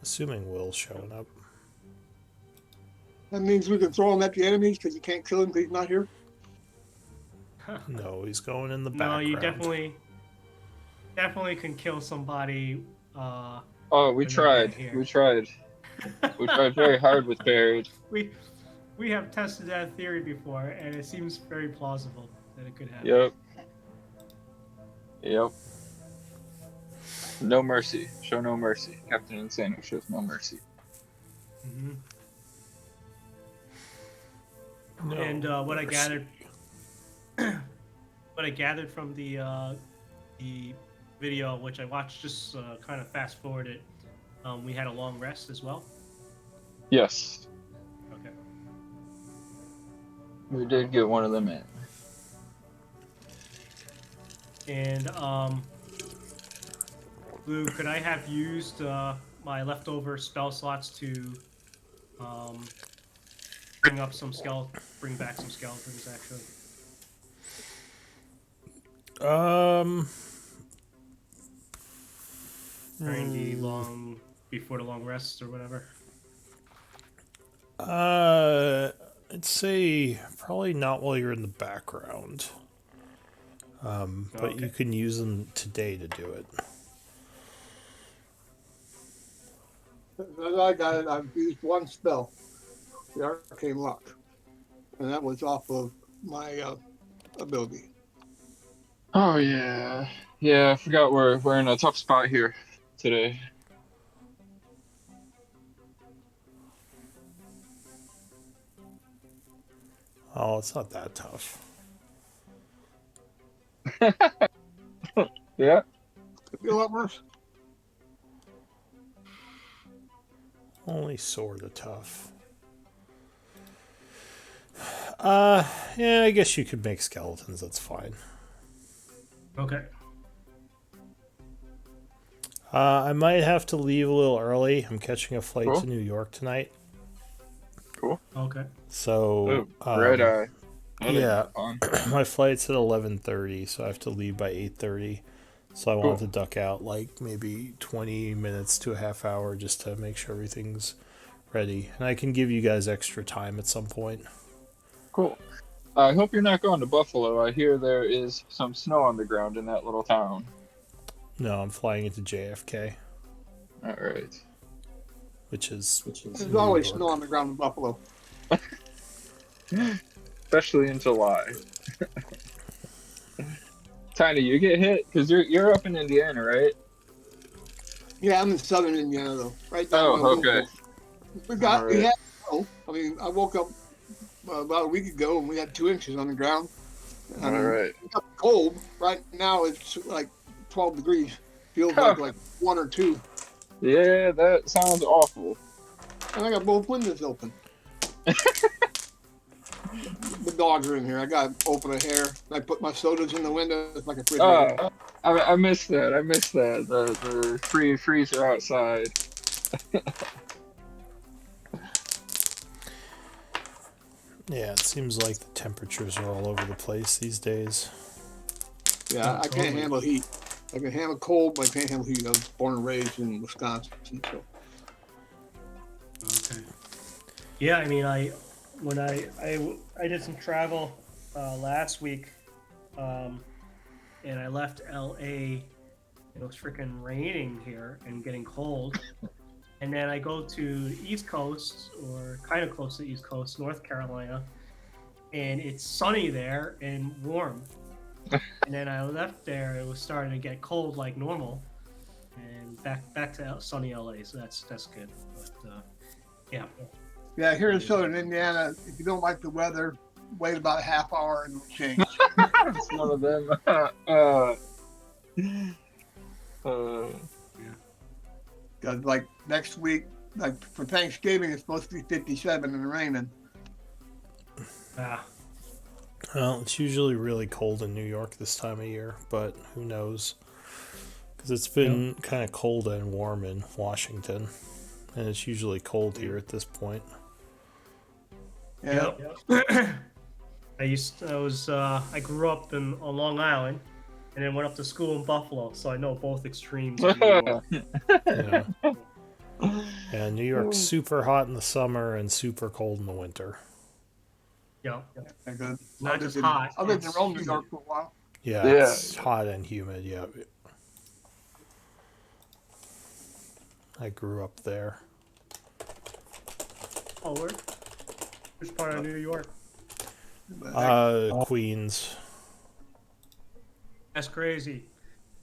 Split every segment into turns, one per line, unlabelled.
Assuming Will's showing up.
That means we can throw him at the enemies because you can't kill him because he's not here.
No, he's going in the
No,
background.
you definitely can kill somebody.
Oh, we
when they get
tried.
here.
We tried. We tried very hard with buried.
We have tested that theory before, and it seems very plausible that it could happen.
Yep. Yep. No mercy. Show no mercy. Captain Insano shows no mercy.
Mm-hmm.
No
And what I
mercy.
gathered from the video, which I watched, just kind of fast forwarded. We had a long rest as well.
Yes.
Okay.
We did get one of them in.
And Blue, could I have used my leftover spell slots to bring back some skeletons? Actually. During the before the long rest or whatever.
I'd say probably not while you're in the background. But
Okay.
you can use them today to do it.
As I got it, I've used one spell, the Arcane Lock, and that was off of my ability.
Oh yeah. Yeah, I forgot we're in a tough spot here today.
Oh, it's not that tough.
Yeah.
Could be a lot worse.
Only sort of tough. Yeah, I guess you could make skeletons. That's fine.
Okay.
I might have to leave a little early. I'm catching a flight
Cool.
to New York tonight.
Cool.
Okay.
So,
Red eye.
yeah.
Fun.
My flight's at 11:30, so I have to leave by 8:30. So I wanted to duck out like maybe 20 minutes to a half hour just to make sure everything's ready. And I can give you guys extra time at some point.
Cool. I hope you're not going to Buffalo. I hear there is some snow on the ground in that little town.
No, I'm flying into JFK,
All right.
which is
There's
New
always
York.
snow on the ground in Buffalo.
Especially in July. Tiny, you get hit because you're up in Indiana, right?
Yeah, I'm in southern Indiana though. Right now.
Oh, okay.
We
Alright.
had snow. I mean, I woke up about a week ago and we had 2 inches on the ground.
All right.
It got cold. Right now it's like 12 degrees. Feels
Huh.
like 1 or 2.
Yeah, that sounds awful.
And I got both windows open. The dogs are in here. I got to open a hair. I put my sodas in the window. It's like a refrigerator.
I missed that. I missed that. The free freezer outside.
Yeah, it seems like the temperatures are all over the place these days.
Yeah, I can't handle heat. I can handle cold, but I can't handle heat. I was born and raised in Wisconsin, so.
Okay. Yeah, I mean, I did some travel last week, and I left LA. It was freaking raining here and getting cold, and then I go to the East Coast, or kind of close to the East Coast, North Carolina, and it's sunny there and warm. And then I left there; it was starting to get cold like normal, and back to sunny LA. So that's good. But yeah.
Yeah, here in southern Indiana, if you don't like the weather, wait about a half hour and it'll change.
It's one of them.
Because like next week, like for Thanksgiving, it's supposed to be 57 and raining.
Ah.
Well, it's usually really cold in New York this time of year, but who knows? Because it's been kind of cold and warm in Washington, and it's usually cold here at this point.
Yeah.
Yep. I grew up on Long Island, and then went up to school in Buffalo, so I know both extremes of New York.
Yeah. New York's super hot in the summer and super cold in the winter.
Yeah.
Yeah, good.
Not just hot.
I lived in
it's
Rome, New
humid.
York for a while.
Yeah,
Yeah.
it's hot and humid. Yeah, I grew up there.
Oh, where? Which part of New York?
Queens.
That's crazy.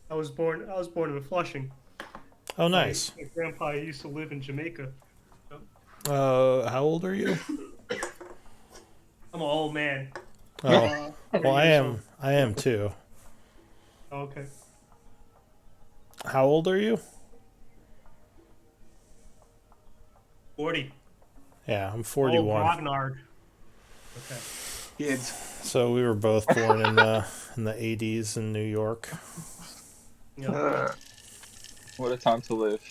I was born in Flushing.
Oh, nice.
My grandpa used to live in Jamaica.
How old are you?
I'm an old man.
Oh, well, I
years
am.
old.
I am too.
Oh, okay.
How old are you?
40.
Yeah, I'm
Old
41.
Grognard. Okay.
Kids.
So we were both born in the 80s in New York.
Yeah.
What a time to live.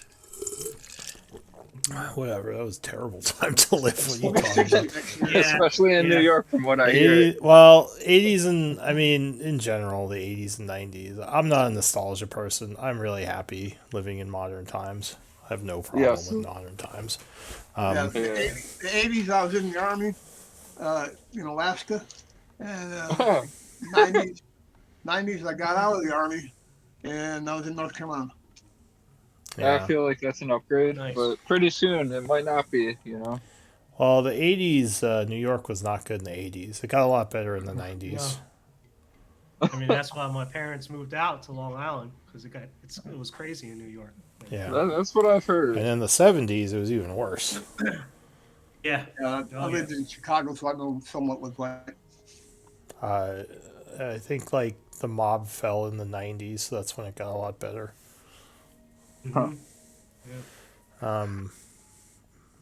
Whatever, that was a terrible time to live. What
We'll
you
be
talking
60
about?
next year.
Yeah.
Especially in New
Yeah.
York, from what I hear.
Well, 80s and I mean in general the 80s and 90s. I'm not a nostalgia person. I'm really happy living in modern times. I have no problem
Yes.
with modern times.
Yeah,
Yeah.
the 80s, I was in the Army in Alaska. And 90s, I got out of the Army and I was in North Carolina.
I
Yeah.
feel like that's an upgrade,
Nice.
but pretty soon it might not be, you know?
Well, the 80s, New York was not good in the 80s. It got a lot better in the 90s.
I mean, that's why my parents moved out to Long Island because it was crazy in New York.
Yeah.
That's what I've heard.
And in the 70s, it was even worse.
Yeah.
I lived in Chicago, so I know somewhat what's like.
I think like the mob fell in the 90s, so that's when it got a lot better.
Mm-hmm.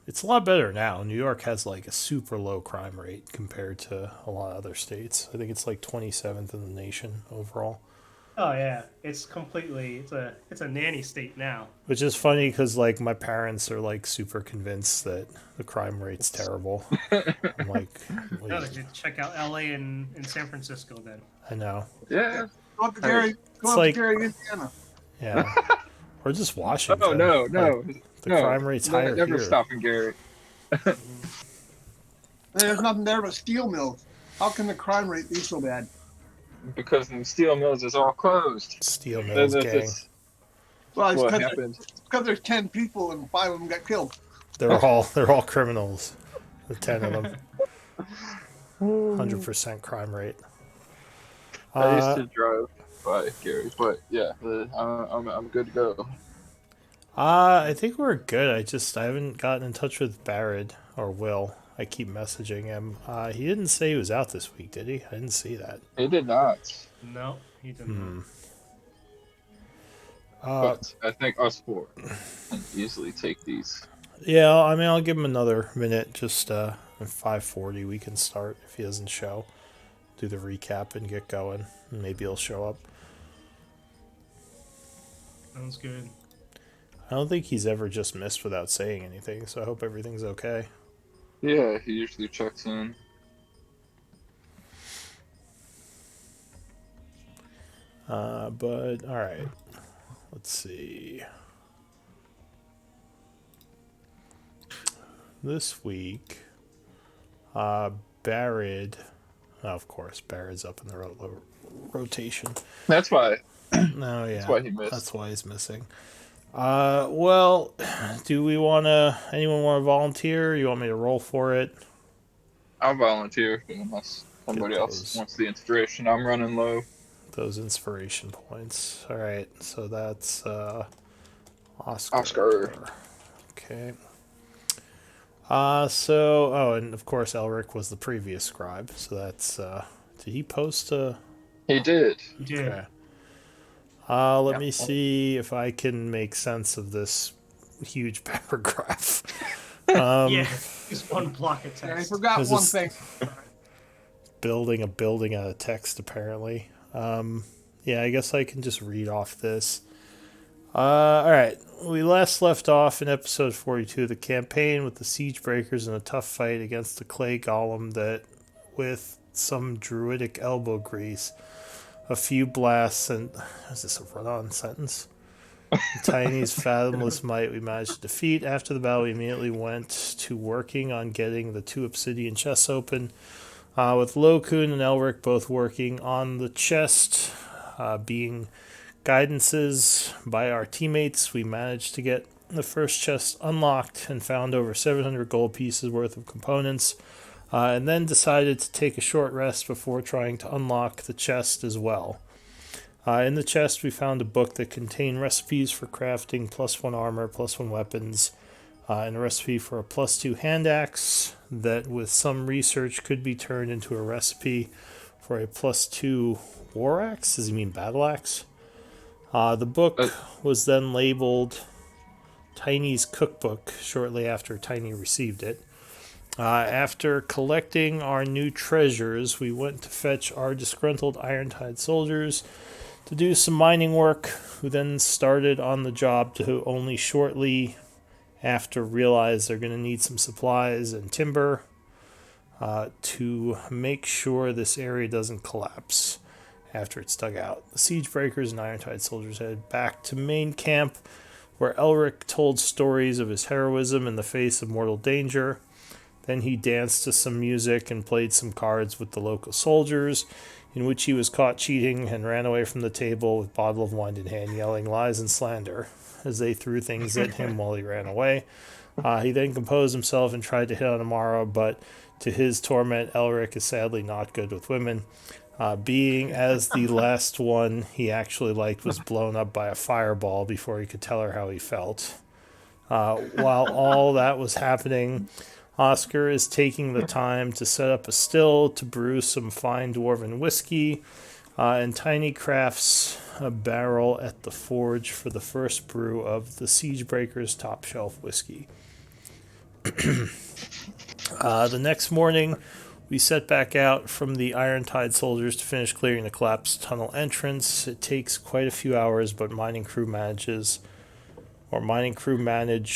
It's a lot better now. New York has like a super low crime rate compared to a lot of other states. I think it's like 27th in the nation overall.
Oh yeah, it's a nanny state now.
Which is funny because like my parents are like super convinced that the crime rate's terrible. I'm like,
No, they should check out L.A. and San Francisco then.
I know.
Yeah.
Go up to Gary,
like-
Indiana.
Yeah. Or just Washington.
Oh, no.
Like, the crime rate's higher
Never
here.
stopping, Gary.
There's nothing there but steel mills. How can the crime rate be so bad?
Because the steel mills is all closed.
Steel mills gang.
That's
Well, it's
what
because
happened.
there's 10 people and 5 of them got killed.
They're all criminals. The 10 of them. 100% crime rate.
I used to drive by Gary, but yeah, I'm good to go.
I think we're good. I haven't gotten in touch with Barrett or Will. I keep messaging him. He didn't say he was out this week, did he? I didn't see that.
He did not.
No, he didn't.
But I think us four can easily take these.
Yeah, I mean, I'll give him another minute. Just at 5:40, we can start if he doesn't show. Do the recap and get going. And maybe he'll show up.
Sounds good.
I don't think he's ever just missed without saying anything, so I hope everything's okay.
Yeah, he usually checks in.
But all right, let's see. This week, Barrett. Oh, of course, Barrett's up in the rotation.
That's why.
No, yeah,
That's why he missed.
That's why he's missing. Well, do we want to? Anyone want to volunteer? You want me to roll for it?
I'll volunteer unless somebody else wants the inspiration. I'm running low.
Those inspiration points. All right, so that's Oscar.
Oscar.
Okay. And of course Elric was the previous scribe. So that's did he post a?
He did.
Yeah.
Okay. Let me see if I can make sense of this huge paragraph.
Yeah, just one block of
And I
text.
forgot
Is
one
this-
thing.
Building a building out of text, apparently. Yeah, I guess I can just read off this. All right. We last left off in episode 42 of the campaign with the Siegebreakers in a tough fight against the clay golem that, with some druidic elbow grease, a few blasts, and is this a run-on sentence? Tiny's fathomless might we managed to defeat. After the battle, we immediately went to working on getting the 2 obsidian chests open, with Lokun and Elric both working on the chest, being guidances by our teammates. We managed to get the first chest unlocked and found over 700 gold pieces worth of components, and then decided to take a short rest before trying to unlock the chest as well. In the chest, we found a book that contained recipes for crafting +1 armor, +1 weapons, and a recipe for a +2 hand axe that, with some research, could be turned into a recipe for a +2 war axe. Does he mean battle axe? The book was then labeled Tiny's Cookbook shortly after Tiny received it. After collecting our new treasures, we went to fetch our disgruntled Irontide soldiers to do some mining work, who then started on the job to only shortly after realize they're going to need some supplies and timber to make sure this area doesn't collapse after it's dug out. The Siegebreakers and Irontide soldiers headed back to main camp, where Elric told stories of his heroism in the face of mortal danger. Then he danced to some music and played some cards with the local soldiers, in which he was caught cheating and ran away from the table with a bottle of wine in hand, yelling lies and slander as they threw things at him while he ran away. He then composed himself and tried to hit on Amara, but to his torment, Elric is sadly not good with women. Being as the last one he actually liked was blown up by a fireball before he could tell her how he felt. While all that was happening, Oscar is taking the time to set up a still to brew some fine dwarven whiskey, and Tiny crafts a barrel at the forge for the first brew of the Siegebreakers top shelf whiskey. The next morning, we set back out from the Irontide soldiers to finish clearing the collapsed tunnel entrance. It takes quite a few hours, but mining crew manage,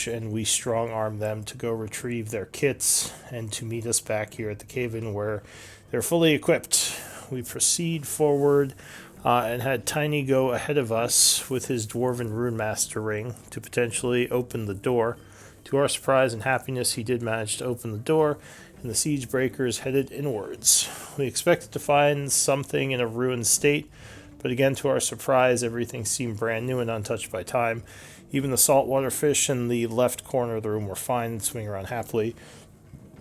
and we strong-arm them to go retrieve their kits and to meet us back here at the cave-in where they're fully equipped. We proceed forward and had Tiny go ahead of us with his Dwarven Runemaster ring to potentially open the door. To our surprise and happiness, he did manage to open the door, and the Siegebreakers headed inwards. We expected to find something in a ruined state, but again, to our surprise, everything seemed brand new and untouched by time. Even the saltwater fish in the left corner of the room were fine and swimming around happily.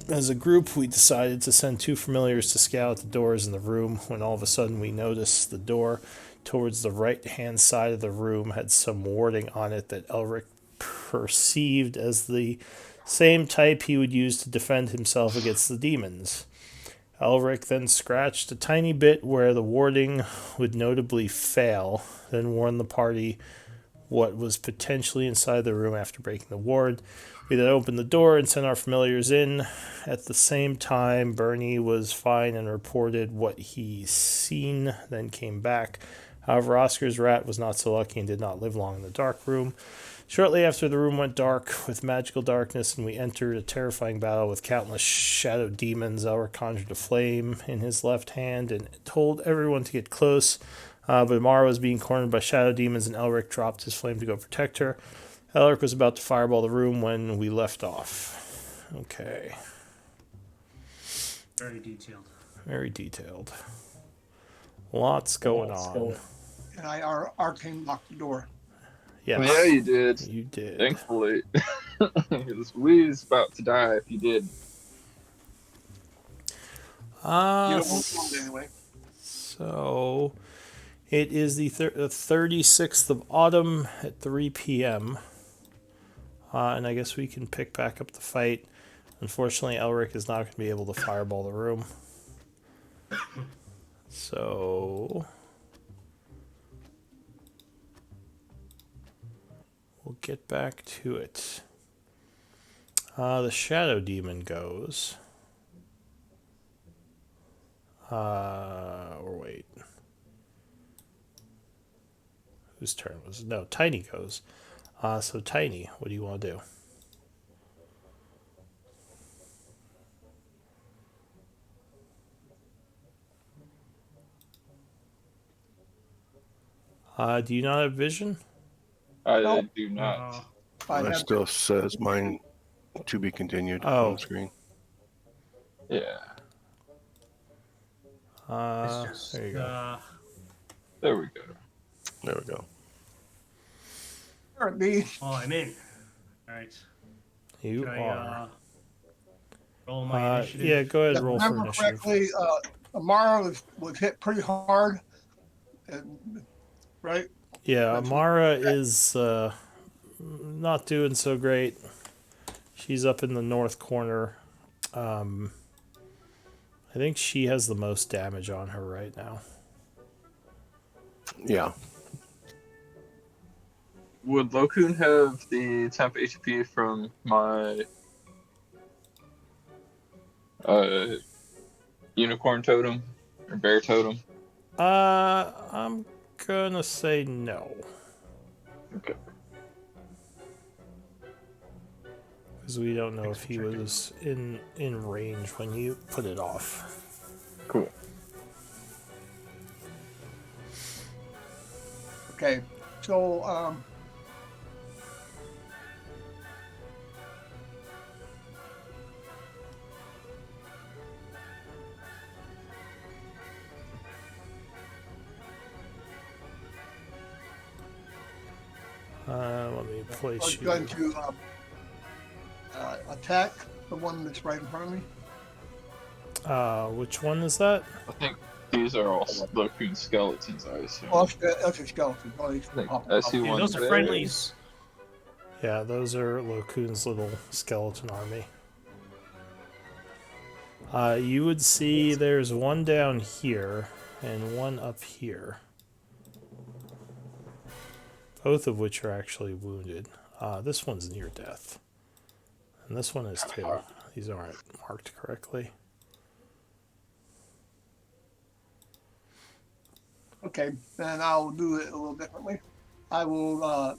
As a group, we decided to send 2 familiars to scout the doors in the room, when all of a sudden we noticed the door towards the right-hand side of the room had some warding on it that Elric perceived as the same type he would use to defend himself against the demons. Elric then scratched a tiny bit where the warding would notably fail, then warned the party what was potentially inside the room after breaking the ward. We then opened the door and sent our familiars in. At the same time, Bernie was fine and reported what he seen, then came back. However, Oscar's rat was not so lucky and did not live long in the dark room. Shortly after, the room went dark with magical darkness, and we entered a terrifying battle with countless shadow demons. Elric conjured a flame in his left hand and told everyone to get close. But Amara was being cornered by shadow demons, and Elric dropped his flame to go protect her. Elric was about to fireball the room when we left off. Okay.
Very detailed.
Very detailed. Lots going on.
And I arcane locked the door.
Yes.
Yeah, you did.
You did.
Thankfully. We was about to die if you did.
You don't want to anyway.
So it is the 36th of autumn at 3 p.m. And I guess we can pick back up the fight. Unfortunately, Elric is not going to be able to fireball the room. So we'll get back to it. The shadow demon goes. Or wait. Whose turn was it? No, Tiny goes. So Tiny, what do you want to do? Do you not have vision?
I
Oh.
do not.
I
It
have
still says mine to be continued
Oh.
on the screen.
Yeah,
It's just
There you go.
there we go.
There we go.
currently.
Oh, I'm in. All right.
You
Should I
are.
roll my initiative?
Yeah, go ahead.
If I
Roll for
remember
initiative.
correctly, Amara was hit pretty hard, and, right?
Yeah,
That's-
Amara is not doing so great. She's up in the north corner. I think she has the most damage on her right now.
Yeah.
Would Lokun have the temp HP from my unicorn totem or bear totem?
I'm gonna say no.
Okay.
Because we don't know if he was in range when you put it off.
Cool.
Okay, so
Let me
I
place
was
you.
going to attack the one that's right in front of me.
Which one is that?
I think these are all Lokun skeletons, I assume.
Oh, that's a skeleton. Oh, he's
I think
popping
I
up.
see
Yeah,
one
those are
there.
friendlies.
Yeah, those are Lokun's little skeleton army. You would see there's one down here and one up here. Both of which are actually wounded. This one's near death. And this one is too. These aren't marked correctly.
Okay, then I'll do it a little differently. I will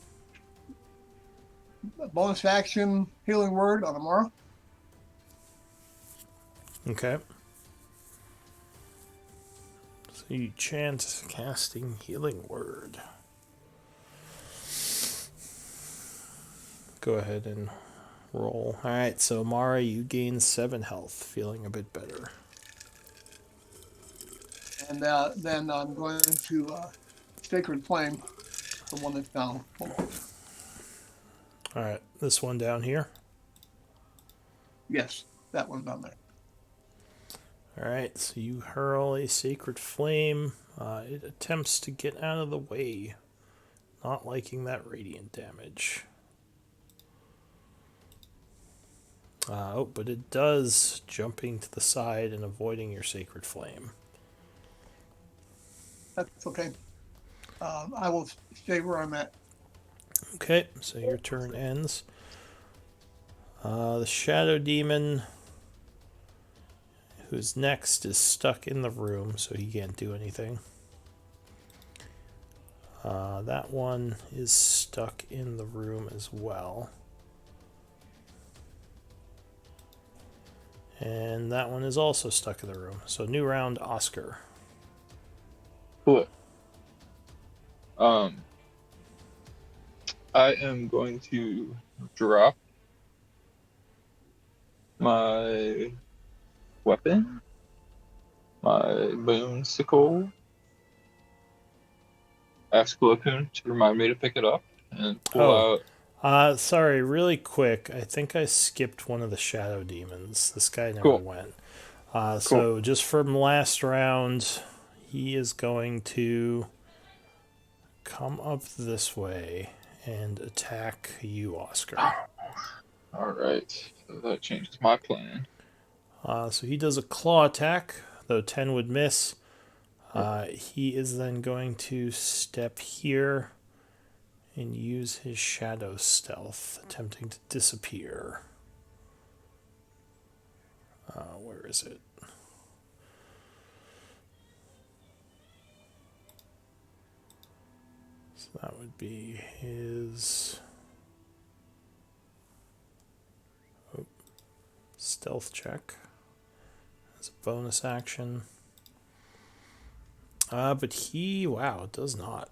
bonus action healing word on Amara.
Okay. So you chant casting healing word. Go ahead and roll. Alright, so Mara, you gain 7 health, feeling a bit better.
And then I'm going to Sacred Flame, the one that's down.
Alright, this one down here.
Yes, that one down there.
Alright, so you hurl a sacred flame. It attempts to get out of the way, not liking that radiant damage. But it does, jumping to the side and avoiding your sacred flame.
That's okay. I will stay where I'm at.
Okay, so your turn ends. The shadow demon, who's next, is stuck in the room, so he can't do anything. That one is stuck in the room as well. And that one is also stuck in the room. So new round, Oscar.
Cool. I am going to drop my weapon, my boomsicle. Ask Lokun to remind me to pick it up and pull out.
Sorry, really quick. I think I skipped one of the shadow demons. This guy never
Cool.
went. So just from last round, he is going to come up this way and attack you, Oscar.
All right, so that changes my plan.
So he does a claw attack, though 10 would miss. He is then going to step here and use his shadow stealth, attempting to disappear. Where is it? So that would be his stealth check as a bonus action. But he, wow, does not.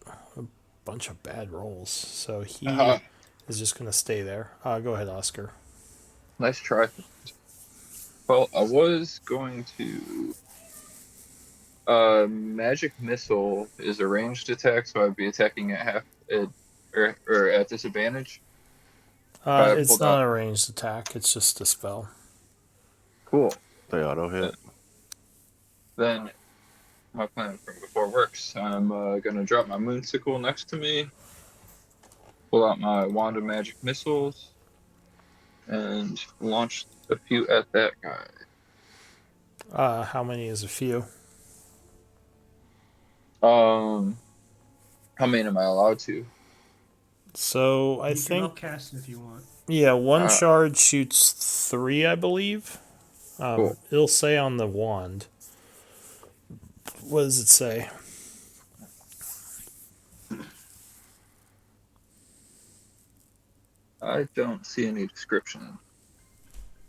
bunch of bad rolls. So he
Uh-huh.
is just going to stay there. Go ahead, Oscar.
Nice try. Well, I was going to. Magic missile is a ranged attack, so I'd be attacking at or at disadvantage. If I
It's
pulled out.
not a ranged attack. It's just a spell.
Cool.
They auto hit.
Then my plan from before works. I'm gonna drop my moonsicle next to me, pull out my wand of magic missiles, and launch a few at that guy.
How many is a few?
How many am I allowed to?
So I
You can
think,
upcast it if you want.
yeah, one
Uh,
shard shoots 3, I believe.
Cool.
It'll say on the wand. What does it say?
I don't see any description.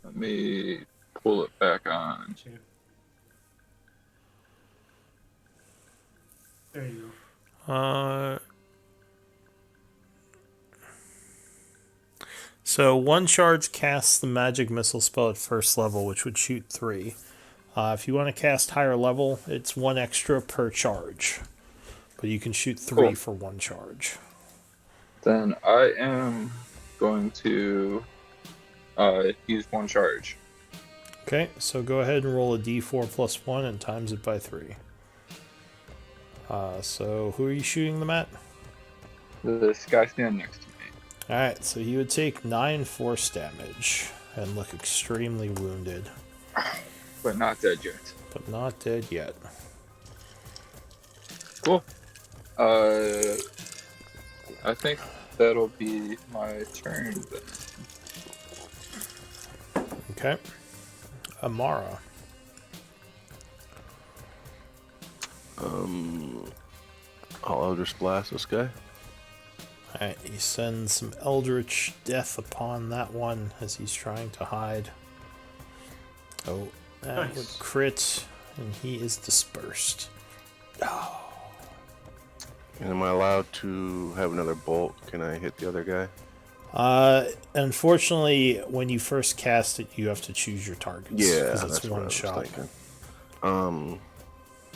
Let me pull it back on.
Sure. There you go.
So one charge casts the magic missile spell at first level, which would shoot 3. If you want to cast higher level, it's 1 extra per charge. But you can shoot 3
Cool.
for 1 charge.
Then I am going to use 1 charge.
Okay, so go ahead and roll a d4 plus 1 and times it by 3. So who are you shooting them at?
This guy standing next to me.
Alright, so he would take 9 force damage and look extremely wounded,
But not dead yet.
but not dead yet.
Cool. I think that'll be my turn then.
Okay. Amara.
I'll Eldritch Blast this guy.
Alright, he sends some Eldritch Death upon that one as he's trying to hide. Oh, that
Nice.
would crit, and he is dispersed.
And am I allowed to have another bolt? Can I hit the other guy?
Unfortunately, when you first cast it, you have to choose your targets.
Yeah,
because it's
that's what I
one
was
shot.
thinking.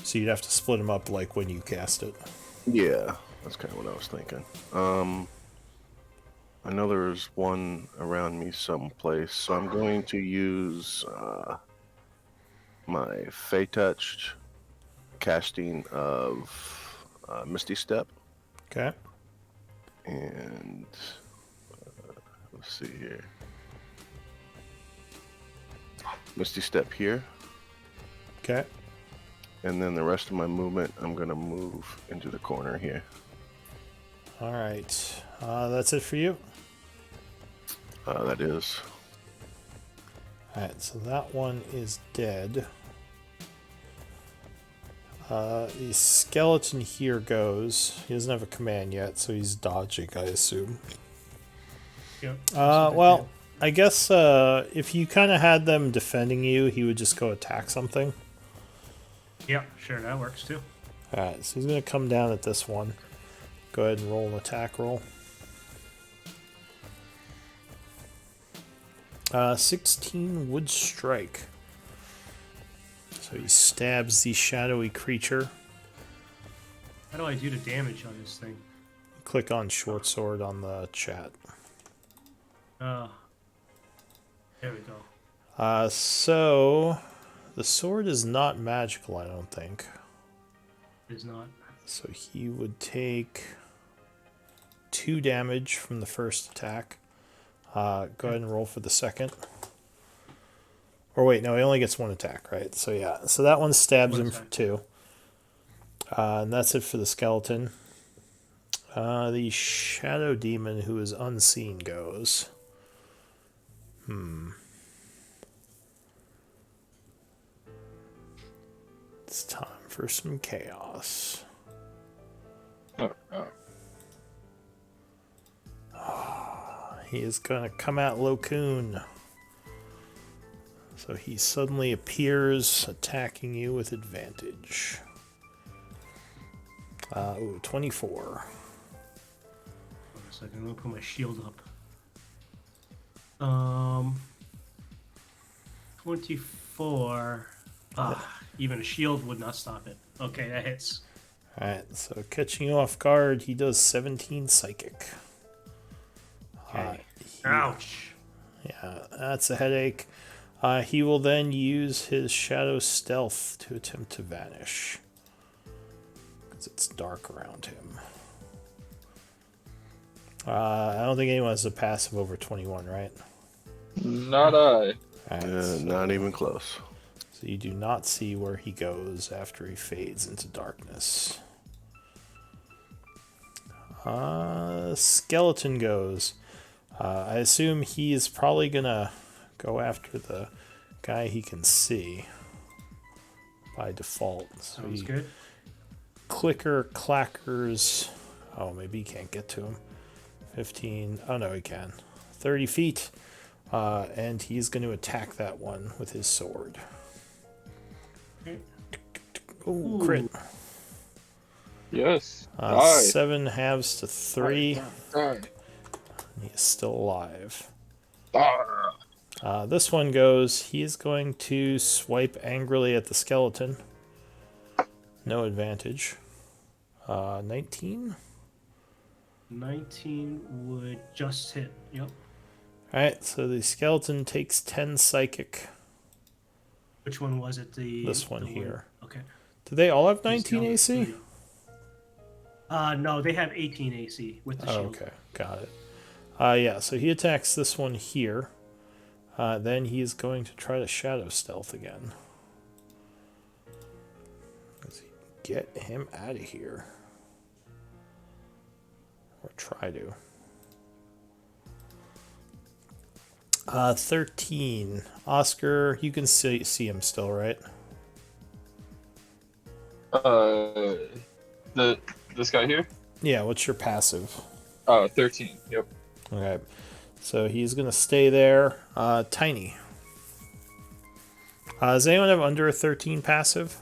So you'd have to split them up like when you cast it.
Yeah, that's kind of what I was thinking. I know there's one around me someplace, so I'm going to use my Fey Touch casting of Misty Step,
Okay.
and let's see here. Misty Step here,
Okay.
and then the rest of my movement, I'm going to move into the corner here.
All right. That's it for you.
That is.
Alright, so that one is dead. The skeleton here goes. He doesn't have a command yet, so he's dodging, I assume.
Yep.
Well, I guess if you kind of had them defending you, he would just go attack something.
Yeah, sure, that works too.
Alright, so he's going to come down at this one. Go ahead and roll an attack roll. 16 would strike. So he stabs the shadowy creature.
How do I do the damage on this thing?
Click on short sword on the chat.
There we go.
So the sword is not magical, I don't think.
It's not.
So he would take 2 damage from the first attack. Go ahead and roll for the second. Or wait, no, he only gets 1 attack, right? So yeah, so that one stabs him for 2. And that's it for the skeleton. The shadow demon who is unseen goes. It's time for some chaos.
Oh.
He is going to come at Lokun. So he suddenly appears, attacking you with advantage. 24.
second. I'm gonna put my shield up. 24. Even a shield would not stop it. Okay, that hits.
Alright, so catching you off guard, he does 17 psychic.
Okay. Ouch.
Yeah, that's a headache. He will then use his shadow stealth to attempt to vanish. Because it's dark around him. I don't think anyone has a passive over 21, right?
Not I.
Alright, so,
Not even close.
so you do not see where he goes after he fades into darkness. Skeleton goes. I assume he is probably gonna go after the guy he can see by default. So
Sounds
he
good.
clackers. Oh, maybe he can't get to him. 15. Oh no, he can. 30 feet. And he's going to attack that one with his sword.
Okay.
Ooh, crit.
Yes. Die.
7 halves to 3.
Die.
He is still alive.
Die.
This one goes, he is going to swipe angrily at the skeleton. No advantage. 19.
19 would just hit. Yep.
Alright, so the skeleton takes 10 psychic.
Which one was it?
This one
the
here.
Okay.
Do they all have
The
19
skeleton.
AC?
No, they have 18 AC with the
Oh,
shield.
okay, got it. Yeah, so he attacks this one here. Then he is going to try to shadow stealth again. Let's get him out of here. Or try to. 13. Oscar, you can see him still, right?
This guy here?
Yeah, what's your passive?
13. Yep.
Okay. So he's going to stay there. Tiny. Does anyone have under a 13 passive?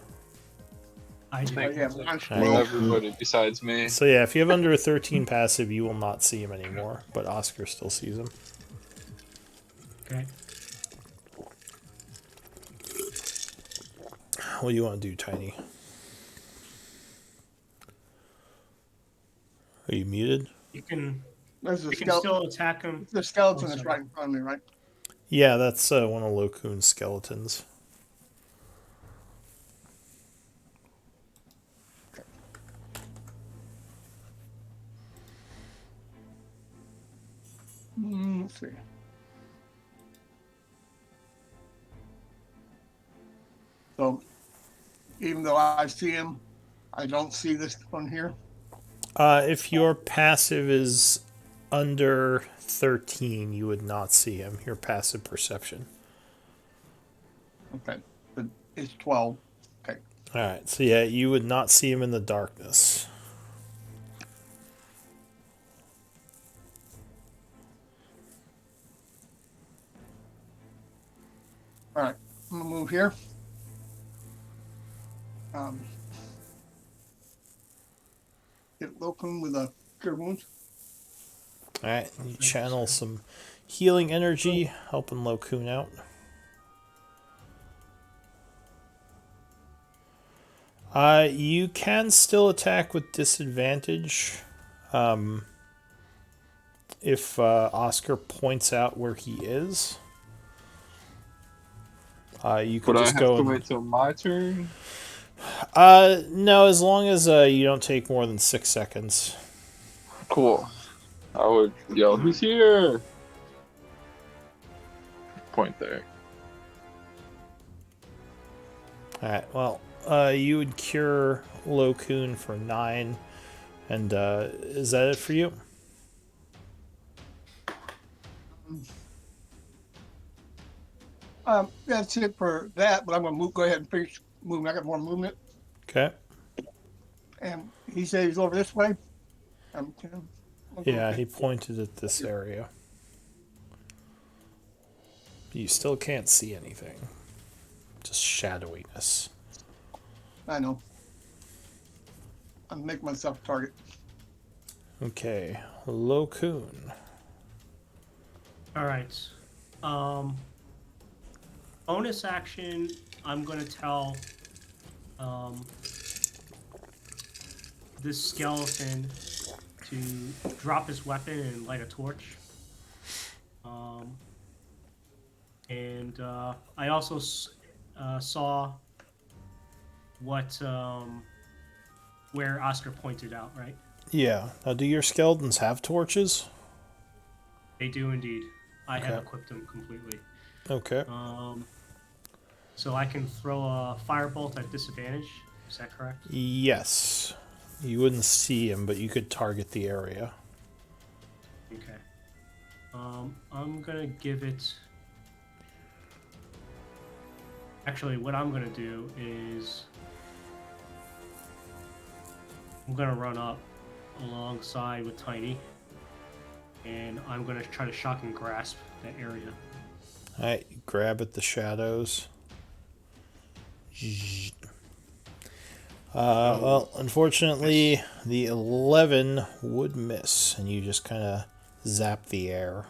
I do.
Yeah,
Everybody besides me.
So yeah, if you have under a 13 passive, you will not see him anymore. But Oscar still sees him.
Okay.
What do you want to do, Tiny? Are you muted?
You can
there's a
you can
skeleton.
still attack him.
The skeleton
Oh,
is
sorry.
right in front of me, right?
Yeah, that's one of Lokun's skeletons.
Let's see. So, even though I see him, I don't see this one here.
If your passive is under 13, you would not see him. Your passive perception.
Okay, but it's 12. Okay,
Alright, so yeah, you would not see him in the darkness.
all right. I'm gonna move here. Hit Locum with a cure wounds.
Alright, you channel some healing energy, helping Lokun out. You can still attack with disadvantage if Oscar points out where he is. You could
But I
just
have
go
to
and...
wait till my turn.
No, as long as you don't take more than 6 seconds.
Cool. I would yell, "Who's here?" Point there.
Alright, well, you would cure Lokun for 9. And is that it for you?
That's it for that. But I'm gonna move. Go ahead and finish moving. I got more movement.
Okay.
And he said he's over this way.
Yeah, he pointed at this area. You still can't see anything. Just shadowiness.
I know. I'm making myself target.
Okay, Lokun.
All right. Bonus action. I'm gonna tell um, this skeleton to drop his weapon and light a torch. Um, and I also saw what where Oscar pointed out. Right,
Yeah. Now, do your skeletons have torches?
they do indeed. I have
Okay.
equipped them completely.
Okay.
So I can throw a firebolt at disadvantage. Is that correct?
Yes. You wouldn't see him, but you could target the area.
Okay. I'm gonna give it. Actually, what I'm gonna do is I'm gonna run up alongside with Tiny, and I'm gonna try to shock and grasp that area.
Alright, you grab at the shadows. Well, unfortunately, the 11 would miss, and you just kind of zap the air.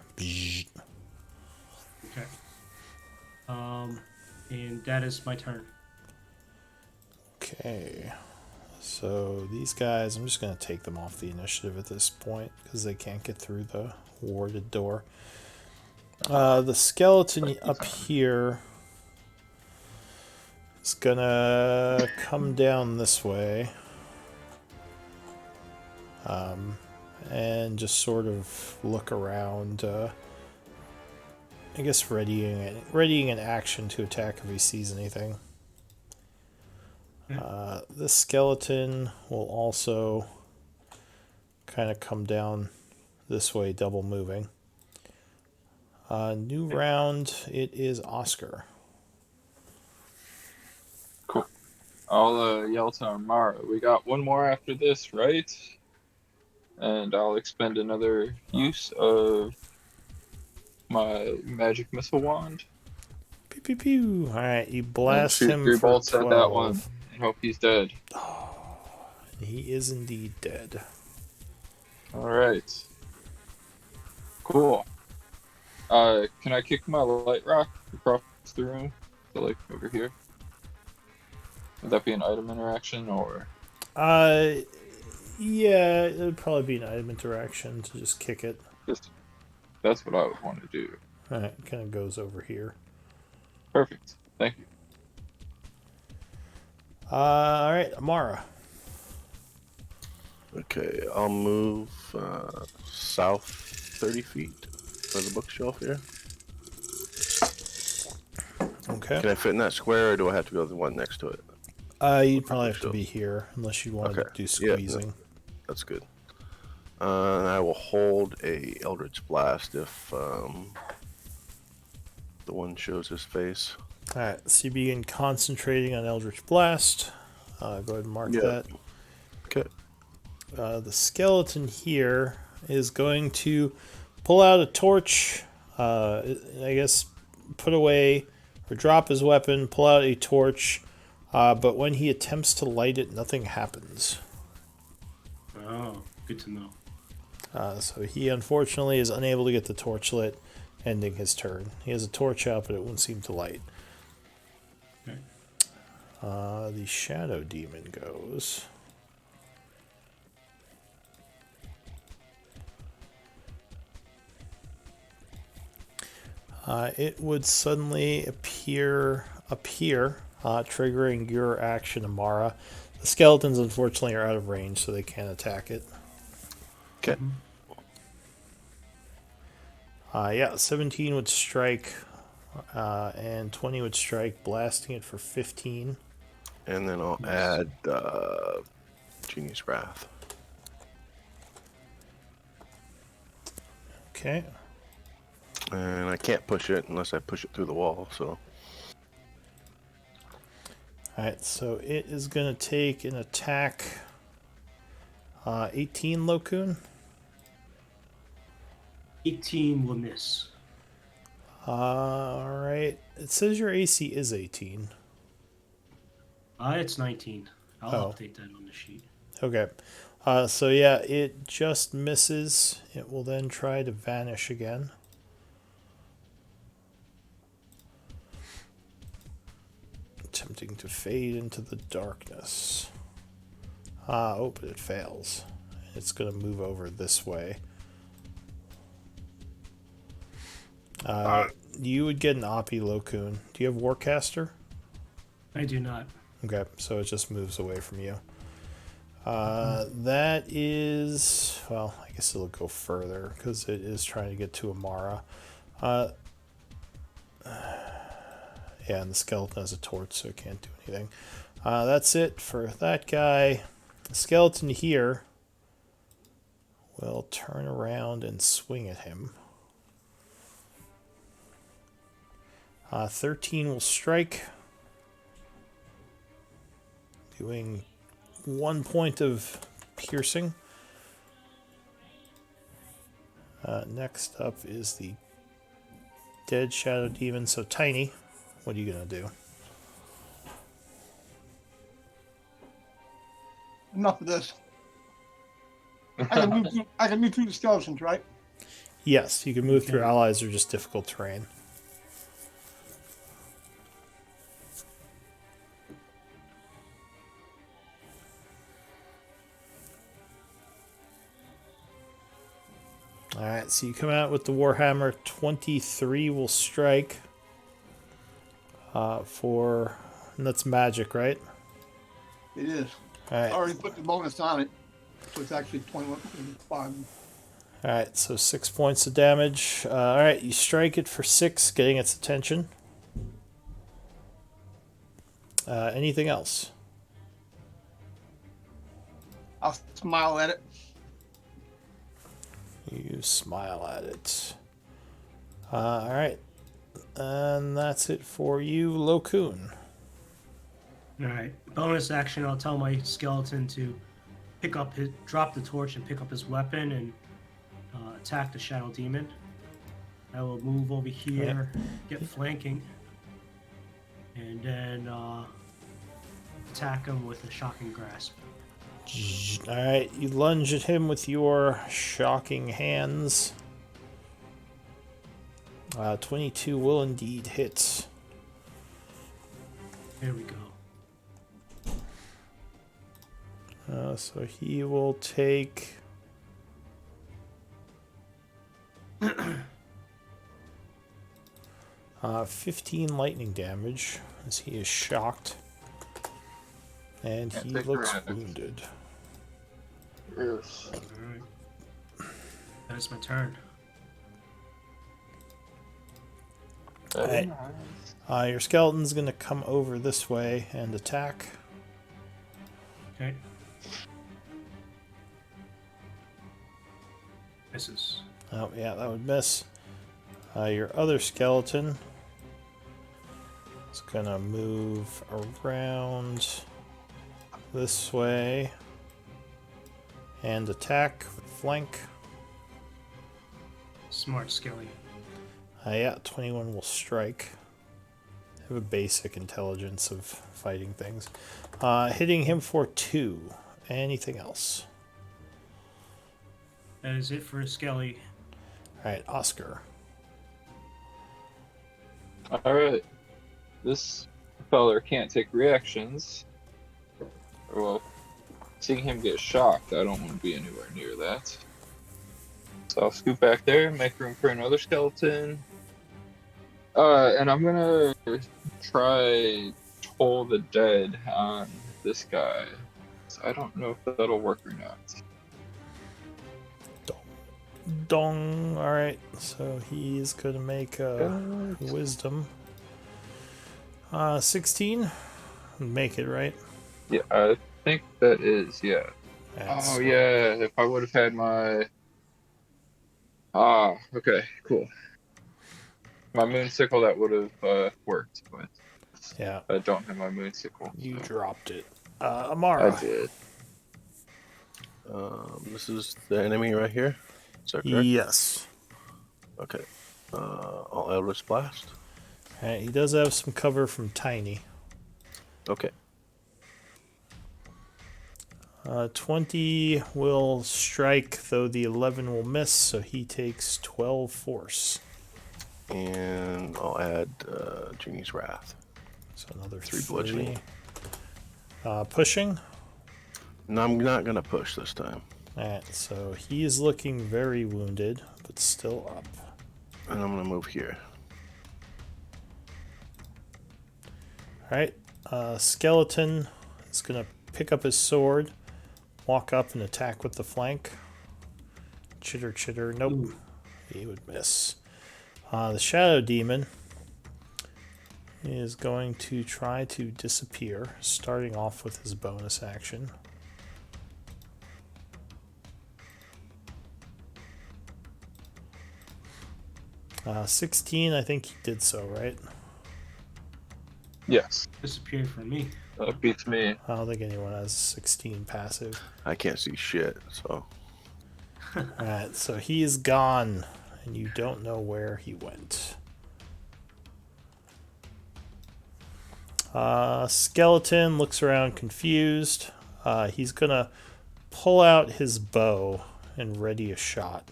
Okay. And that is my turn.
Okay. So these guys, I'm just going to take them off the initiative at this point because they can't get through the warded door. The skeleton up here is going to come down this way. And just sort of look around. I guess readying an action to attack if he sees anything. This skeleton will also kind of come down this way, double moving. New round, it is Oscar.
Cool. I'll yell to Amara. We got one more after this, right? And I'll expend another use of my magic missile wand.
Pew pew pew. Alright, you
And
blast
shoot
him
3
for
bolts at that one
12.
and hope he's dead.
He is indeed dead.
Alright. Cool. Can I kick my light rock across the room? So, like, over here? Would that be an item interaction, or...?
Yeah, it would probably be an item interaction to just kick it.
Just, that's what I would want to do.
Alright, kind of goes over here.
Perfect. Thank you.
Alright, Amara.
Okay, I'll move south 30 feet for the bookshelf here.
Okay.
Can I fit in that square, or do I have to go to the one next to it?
You'd probably have to be here, unless you wanted to do squeezing.
Yeah, that's good. And I will hold a Eldritch Blast if the one shows his face.
Alright, so you begin concentrating on Eldritch Blast. Go ahead and mark that.
Okay.
The skeleton here is going to pull out a torch, I guess put away or drop his weapon, pull out a torch, but when he attempts to light it, nothing happens.
Oh, good to know.
So he unfortunately is unable to get the torch lit, ending his turn. He has a torch out, but it won't seem to light.
Okay.
The Shadow Demon goes. It would suddenly appear, triggering your action, Amara. The skeletons, unfortunately, are out of range, so they can't attack it.
Okay.
Yeah, 17 would strike, and 20 would strike, blasting it for 15.
And then I'll add Genie's Wrath.
Okay.
And I can't push it unless I push it through the wall, so...
Alright, so it is going to take an attack. 18, Lokun.
18 will miss.
Alright. It says your AC is 18.
It's 19. I'll update that on the sheet.
Okay. So yeah, it just misses. It will then try to vanish again. Attempting to fade into the darkness. Oh, but it fails. It's going to move over this way. You would get an Oppie Lokun. Do you have Warcaster?
I do not.
Okay, so it just moves away from you. That is... Well, I guess it'll go further because it is trying to get to Amara. Yeah, and the skeleton has a torch, so it can't do anything. That's it for that guy. The skeleton here will turn around and swing at him. 13 will strike, doing 1 point of piercing. Next up is the dead shadow demon. So Tiny, what are you gonna do?
Enough of this. I can move through the skeletons, right?
Yes, you can move through allies or just difficult terrain. Alright, so you come out with the Warhammer. 23 will strike. And that's magic, right?
It is.
Alright.
I already put the bonus on it, so it's actually 21.
Alright, so 6 points of damage. Alright, you strike it for 6, getting its attention. Anything else?
I'll smile at it.
You smile at it. Alright. And that's it for you, Lokun.
All right. Bonus action. I'll tell my skeleton to drop the torch and pick up his weapon and attack the shadow demon. I will move over here, get flanking, and then attack him with a shocking grasp.
Alright, you lunge at him with your shocking hands. 22 will indeed hit.
There we go.
So he will take 15 lightning damage as he is shocked. And he looks wounded.
Yes.
All right. That is my turn.
Alright. Your skeleton's going to come over this way and attack.
Okay. Misses.
Oh, yeah, that would miss. Your other skeleton is going to move around this way and attack with flank.
Smart Skelly.
Yeah, 21 will strike. I have a basic intelligence of fighting things. Hitting him for 2. Anything else?
That is it for Skelly.
Alright, Oscar.
Alright. This feller can't take reactions. Well, seeing him get shocked, I don't want to be anywhere near that. So I'll scoot back there, make room for another skeleton. And I'm gonna try Toll the Dead on this guy. So I don't know if that'll work or not.
Dong. Alright, so he's going to make a wisdom. 16? Make it, right?
Yeah, I think that is, yeah.
That's,
Oh, yeah, if I would have had my... Ah, okay, cool. My moonsicle, that would have worked, but
yeah,
I don't have my moonsicle.
you
So.
dropped it. Amara.
I did.
This is the enemy right here. Is that correct?
Yes.
Okay. I'll Eldritch Blast.
Alright, he does have some cover from Tiny.
Okay.
20 will strike, though the 11 will miss, so he takes 12 force.
And I'll add Genie's Wrath.
So another
3
3.
bludgeoning.
Pushing.
No, I'm not going to push this time.
Alright, so he is looking very wounded, but still up.
And I'm going to move here.
Alright, Skeleton is going to pick up his sword, walk up and attack with the flank. Chitter, chitter. Nope.
Ooh.
He would miss. The Shadow Demon is going to try to disappear, starting off with his bonus action. Uh, 16, I think he did so, right?
Yes,
Disappeared from me.
that beats me.
I don't think anyone has 16 passive.
I can't see shit, so...
Alright, so he is gone, and you don't know where he went. Skeleton looks around confused. He's gonna pull out his bow and ready a shot.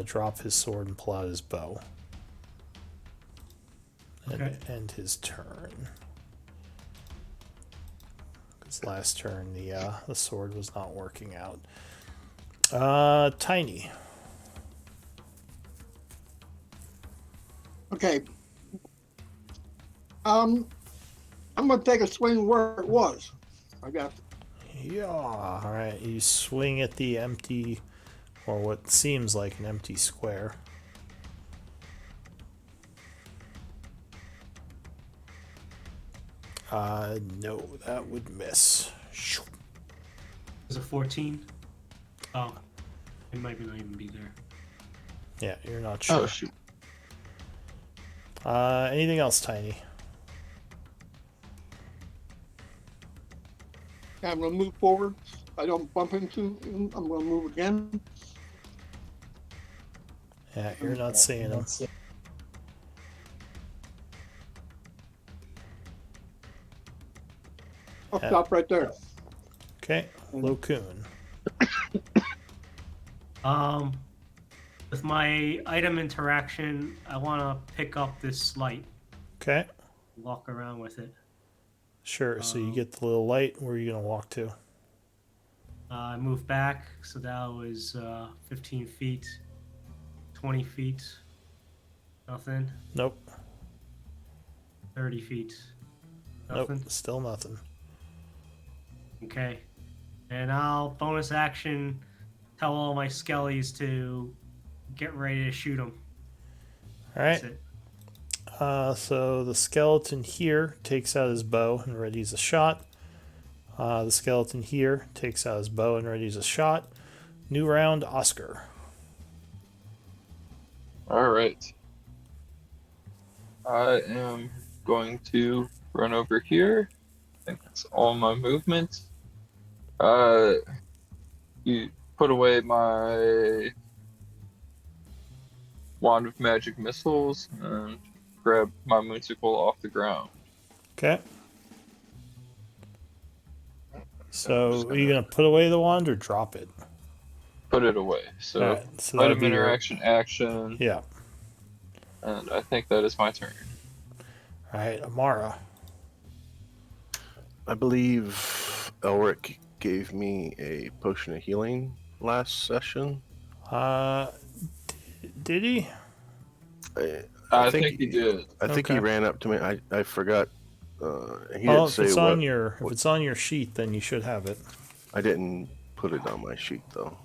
Drop his sword and pull out his bow. And
Okay.
end his turn. His last turn, the sword was not working out. Tiny.
Okay. I'm gonna take a swing where it was. I guess.
Yeah. All right. You swing at the empty, or what seems like an empty square. No, that would miss. Shoo.
Is it 14? Oh, it might not even be there.
Yeah, you're not sure.
Oh shoot.
Anything else, Tiny?
I'm gonna move forward. I don't bump into him. I'm gonna move again.
Yeah, you're not seeing him.
I'll
Yeah.
stop right there.
Okay, Lokun.
With my item interaction, I want to pick up this light,
Okay,
walk around with it.
sure. So you get the little light. Where are you gonna walk to?
I move back, so that was 15 feet, 20 feet, nothing,
Nope.
30 feet, nothing.
Nope. Still nothing.
Okay. And I'll bonus action tell all my skellies to get ready to shoot them.
All right.
That's it.
So the skeleton here takes out his bow and readies a shot. The skeleton here takes out his bow and readies a shot. New round, Oscar.
All right. I am going to run over here. I think that's all my movement. You put away my wand of magic missiles and grab my moonsicle off the ground.
Okay. So are you gonna put away the wand or drop it?
Put it away. So,
Alright, so that'd
item
be your-
interaction, action,
Yeah.
and I think that is my turn.
All right, Amara.
I believe Elric gave me a potion of healing last session.
Did he?
I think he did.
I think he
Okay.
ran up to me. I forgot. He
Oh,
didn't
if
say
it's
what.
on your if it's on your sheet, then you should have it.
I didn't put it on my sheet though.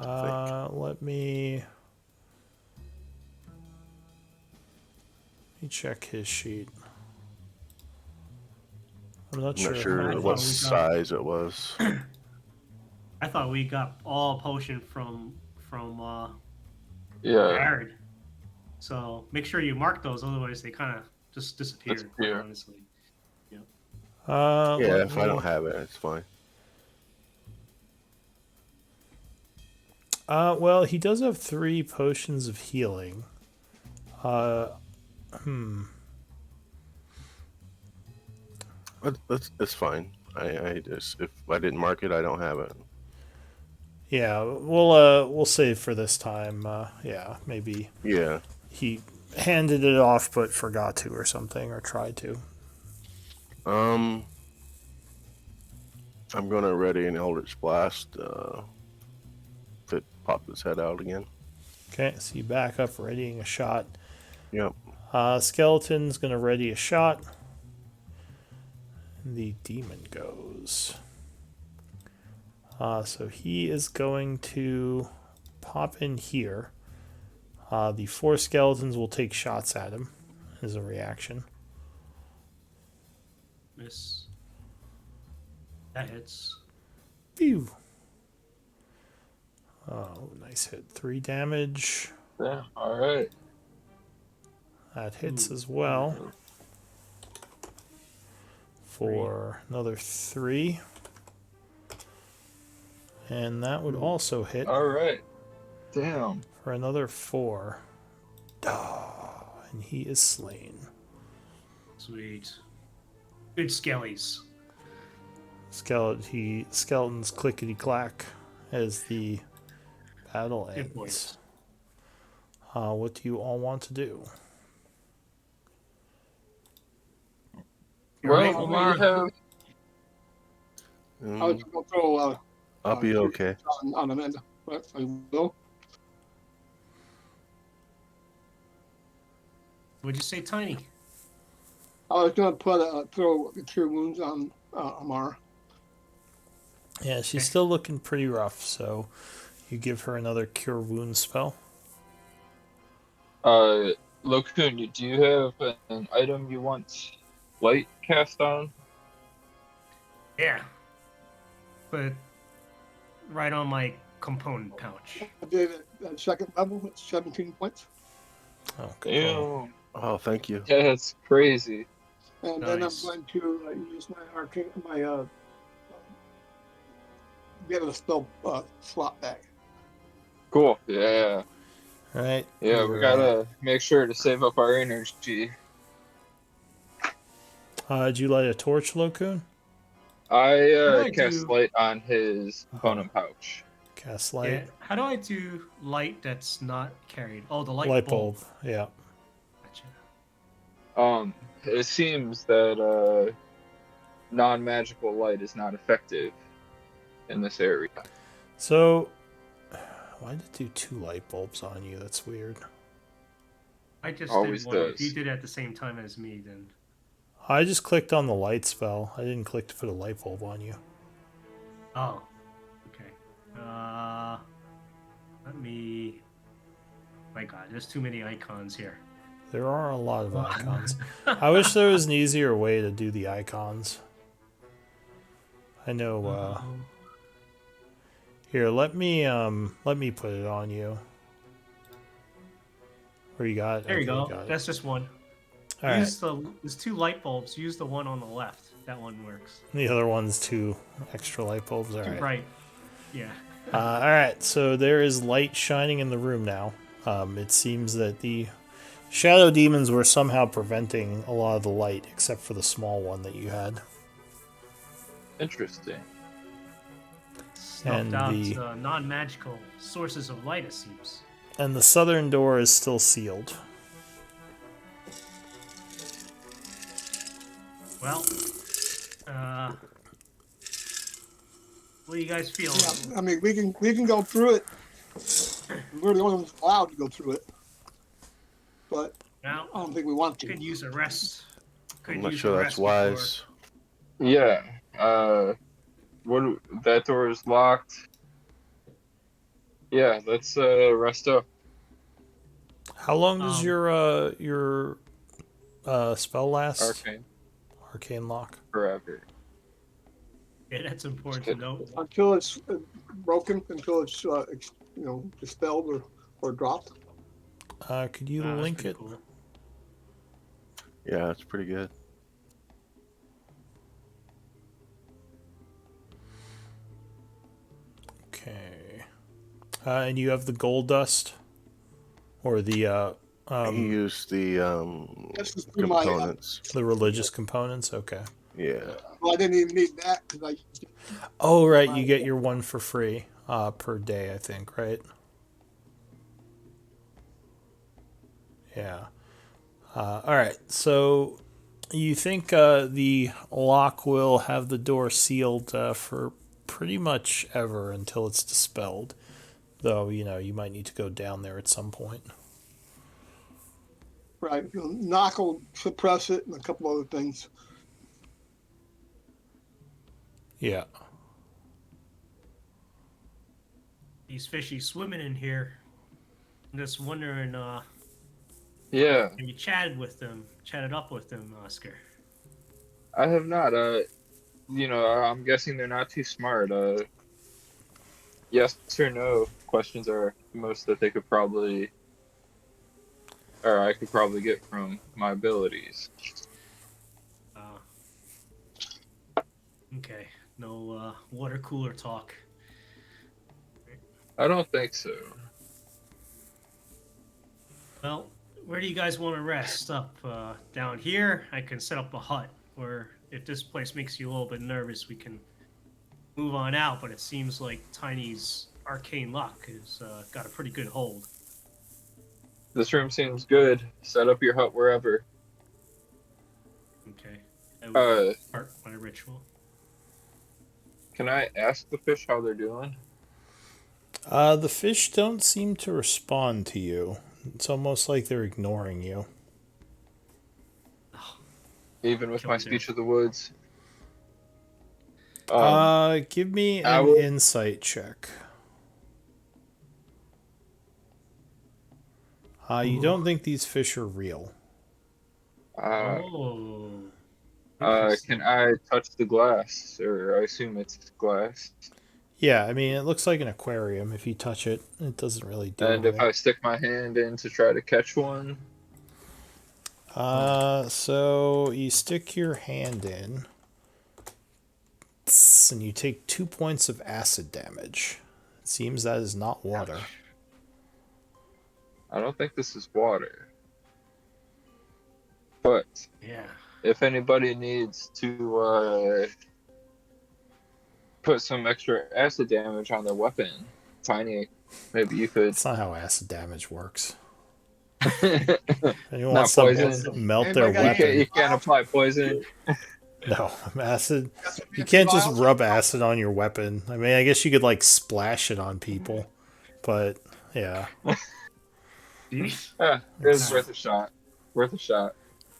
Let me check his sheet. I'm not
I'm
sure.
not
I
sure
thought
what
we got-
size it was.
I thought we got all potion from
Yeah.
Jared. So make sure you mark those, otherwise they kind of just disappear.
Disappear.
Honestly.
Yeah,
let
if I don't
me-
have it, it's fine.
Well, he does have 3 potions of healing.
It's fine. I just if I didn't mark it, I don't have it.
Yeah, we'll save for this time. Yeah, maybe
Yeah.
he handed it off but forgot to or something, or tried to.
Um, I'm gonna ready an Eldritch Blast. If it popped its head out again.
Okay, so you back up, readying a shot.
Yep.
Skeleton's gonna ready a shot. The demon goes. So he is going to pop in here. The 4 skeletons will take shots at him as a reaction.
Miss. That hits.
Phew. Oh, nice hit. 3 damage.
Yeah. All right.
That hits as well. For another 3. And that would also hit
All right. Damn.
for another 4. Oh, and he is slain.
Sweet. Good skellies.
Skeletons clickety clack as the battle
Good
ends.
points.
What do you all want to do?
Well, we have.
I was going to throw
I'll be okay.
on him, but I will.
What'd you say, Tiny?
I was going to put throw cure wounds on Amara.
Yeah, she's still looking pretty rough, so you give her another cure wound spell.
Lokun, do you have an item you want light cast on?
Yeah. Put it right on my component pouch.
I did it at second level with 17 points.
Okay.
Ew.
Oh, thank you.
That's crazy.
And then I'm
Nice.
going to use my get a spell slot back.
Cool. Yeah.
All right.
Yeah, we
you're,
gotta make sure to save up our energy.
did you light a torch, Lokun?
I
I
cast
do?
light on his component pouch.
Cast light.
Yeah. How do I do light that's not carried? Oh, the
Light bulb. Yeah.
Gotcha.
It seems that non-magical light is not effective in this area.
So, why did it do 2 light bulbs on you? That's weird.
I just
Always
did one. If
does.
you did it at the same time as me, then
I just clicked on the light spell. I didn't click to put a light bulb on you.
oh, okay. Let me. My God, there's too many icons here.
There are a lot of icons. I wish there was an easier way to do the icons. I know. Here, let me put it on you. Where you got it?
There you
Okay,
go.
got it.
That's just one.
All right.
There's 2 light bulbs. Use the one on the left. That one works.
The other one's 2 extra light bulbs. All
Too
right.
bright. Yeah.
All right. So there is light shining in the room now. It seems that the shadow demons were somehow preventing a lot of the light, except for the small one that you had.
Interesting.
Snuffed
And
out
the-
non-magical sources of light, it seems.
And the southern door is still sealed.
Well, what do you guys feel?
Yeah, I mean we can go through it. We're the only ones allowed to go through it, but
Now,
I don't think we want
could
to.
use a rest. Could
I'm not
use
sure
a
that's
rest before-
wise.
Yeah. That door is locked. Yeah, let's rest up.
How long does your spell last?
Arcane
Arcane lock.
forever.
Yeah, that's important to know.
Until it's broken, until it's dispelled or dropped.
Could you
That's
link
pretty
it?
cool.
Yeah, it's pretty good.
Okay. And you have the gold dust, or the
he used the
This is through my
components.
the religious components. Okay.
Yeah.
Well, I didn't even need that because I
Oh, right. You get your one for free per day, I think, right? Yeah. All right. So you think the lock will have the door sealed for pretty much ever until it's dispelled. Though, you might need to go down there at some point.
right. Knock will suppress it and a couple other things.
Yeah.
These fishies swimming in here. I'm just wondering,
Yeah,
have you chatted up with them, Oscar?
I have not. I'm guessing they're not too smart. Yes or no questions are most that they could probably, or I could probably get from my abilities.
Uh, okay, no water cooler talk.
I don't think so.
Well, where do you guys want to rest? Up down here? I can set up a hut. Or if this place makes you a little bit nervous, we can move on out. But it seems like Tiny's arcane lock has got a pretty good hold.
This room seems good. Set up your hut wherever.
Okay, I will
Uh,
start my ritual.
can I ask the fish how they're doing?
The fish don't seem to respond to you. It's almost like they're ignoring you.
Even with my
Killed
speech
them.
of the woods.
Give me
I
an
will-
insight check. You don't think these fish are real.
Oh.
Can I touch the glass? Or I assume it's glass.
Yeah, I mean, it looks like an aquarium. If you touch it, it doesn't really do
And if
anything.
I stick my hand in to try to catch one,
So you stick your hand in, and you take 2 points of acid damage. It seems that is not water.
I don't think this is water. But
Yeah.
if anybody needs to put some extra acid damage on their weapon, Tiny, maybe you could.
That's not how acid damage works.
Not
Anyone wants to
poison.
melt their
Anybody got
weapon?
You can't apply poison.
No, acid.
got some
You can't just
vials.
rub acid on your weapon. I mean, I guess you could like splash it on people, but yeah.
Yeah, it was worth a shot. Worth a shot.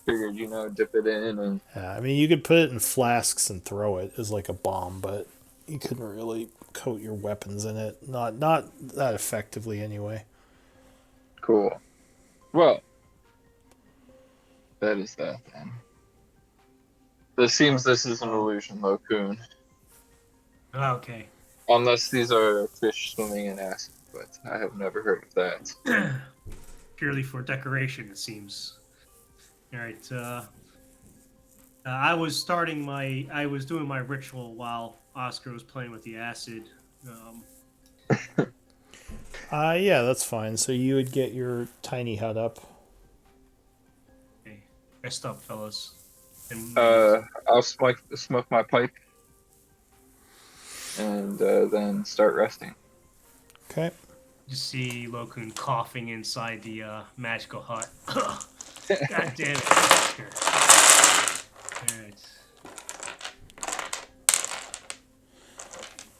Figured, dip it in and
Yeah, I mean, you could put it in flasks and throw it as like a bomb, but you couldn't really coat your weapons in it. Not that effectively, anyway.
cool. Well, that is that then. This is an illusion, though, Coon.
Okay.
Unless these are fish swimming in acid, but I have never heard of that.
Purely for decoration, it seems. All right. I was doing my ritual while Oscar was playing with the acid.
Yeah, that's fine. So you would get your tiny hut up.
Okay, rest up, fellas. And
I'll smoke my pipe and then start resting.
Okay.
you see Lokun coughing inside the magical hut. God damn it, Oscar. All right.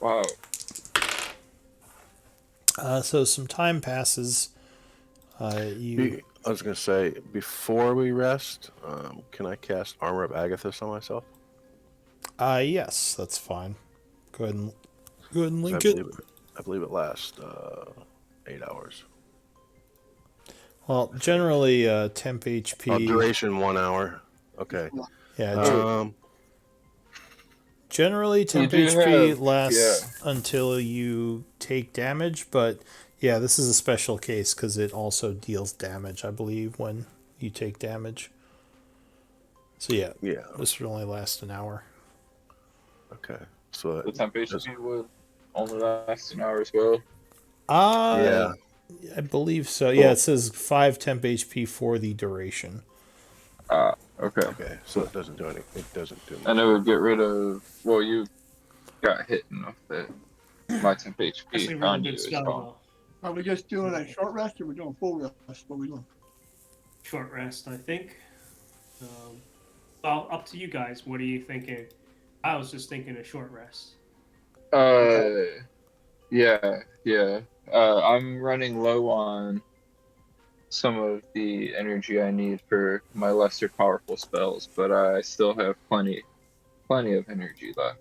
Wow.
So some time passes. You
I was gonna say before we rest, can I cast Armor of Agathis on myself?
yes, that's fine. Go ahead and link
I
it.
believe it lasts 8 hours.
Well, generally, temp HP.
Duration 1 hour. Okay.
Yeah. Generally, temp
do
HP
have-
lasts until you take damage, but yeah, this is a special case because it also deals damage, I believe, when you take damage. So yeah,
Yeah.
this would only last an hour.
Okay. So
The temp HP would only last an hour as well.
Yeah, I believe so. Yeah, it says 5 temp HP for the duration.
Okay.
Okay, so it doesn't do anything. It doesn't do
And
much.
it would get rid of. Well, you got hit enough that my temp
That's
HP
a really
on you
good
is
spell,
gone.
though.
Are we just doing a short rest or we doing full rest? What we doing?
Short rest, I think. Well, up to you guys. What are you thinking? I was just thinking a short rest.
Uh, yeah, yeah. I'm running low on some of the energy I need for my lesser powerful spells, but I still have plenty of energy left.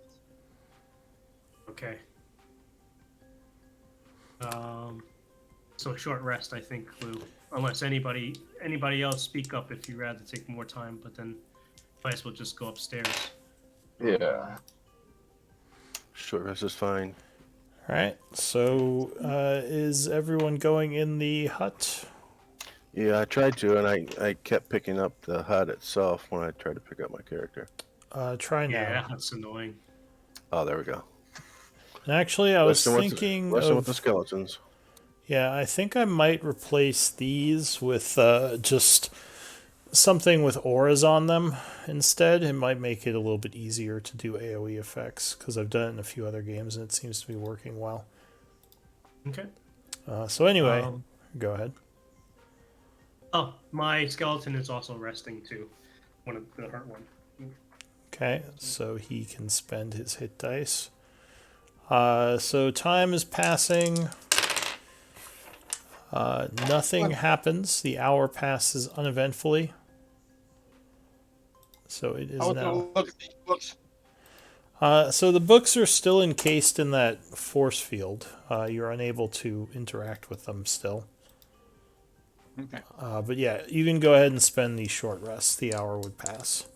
Okay. Um, so short rest, I think, Lou. Unless anybody else speak up if you rather take more time, but then might as well just go upstairs.
Yeah.
Short rest is fine.
All right. So is everyone going in the hut?
Yeah, I tried to, and I kept picking up the HUD itself when I tried to pick up my character.
Try
Yeah,
now.
that's annoying.
Oh, there we go.
And actually, I was
Listen with
thinking
listen with the
of.
skeletons.
Yeah, I think I might replace these with just something with auras on them instead. It might make it a little bit easier to do AoE effects because I've done it in a few other games and it seems to be working well.
Okay.
So anyway,
Um,
go ahead.
oh, my skeleton is also resting too. One of the hurt one.
Okay, so he can spend his hit dice. So time is passing. Nothing happens. The hour passes uneventfully. So it is
I was
now.
gonna look at these books.
So the books are still encased in that force field. You're unable to interact with them still.
Okay.
But yeah, you can go ahead and spend the short rests. The hour would pass.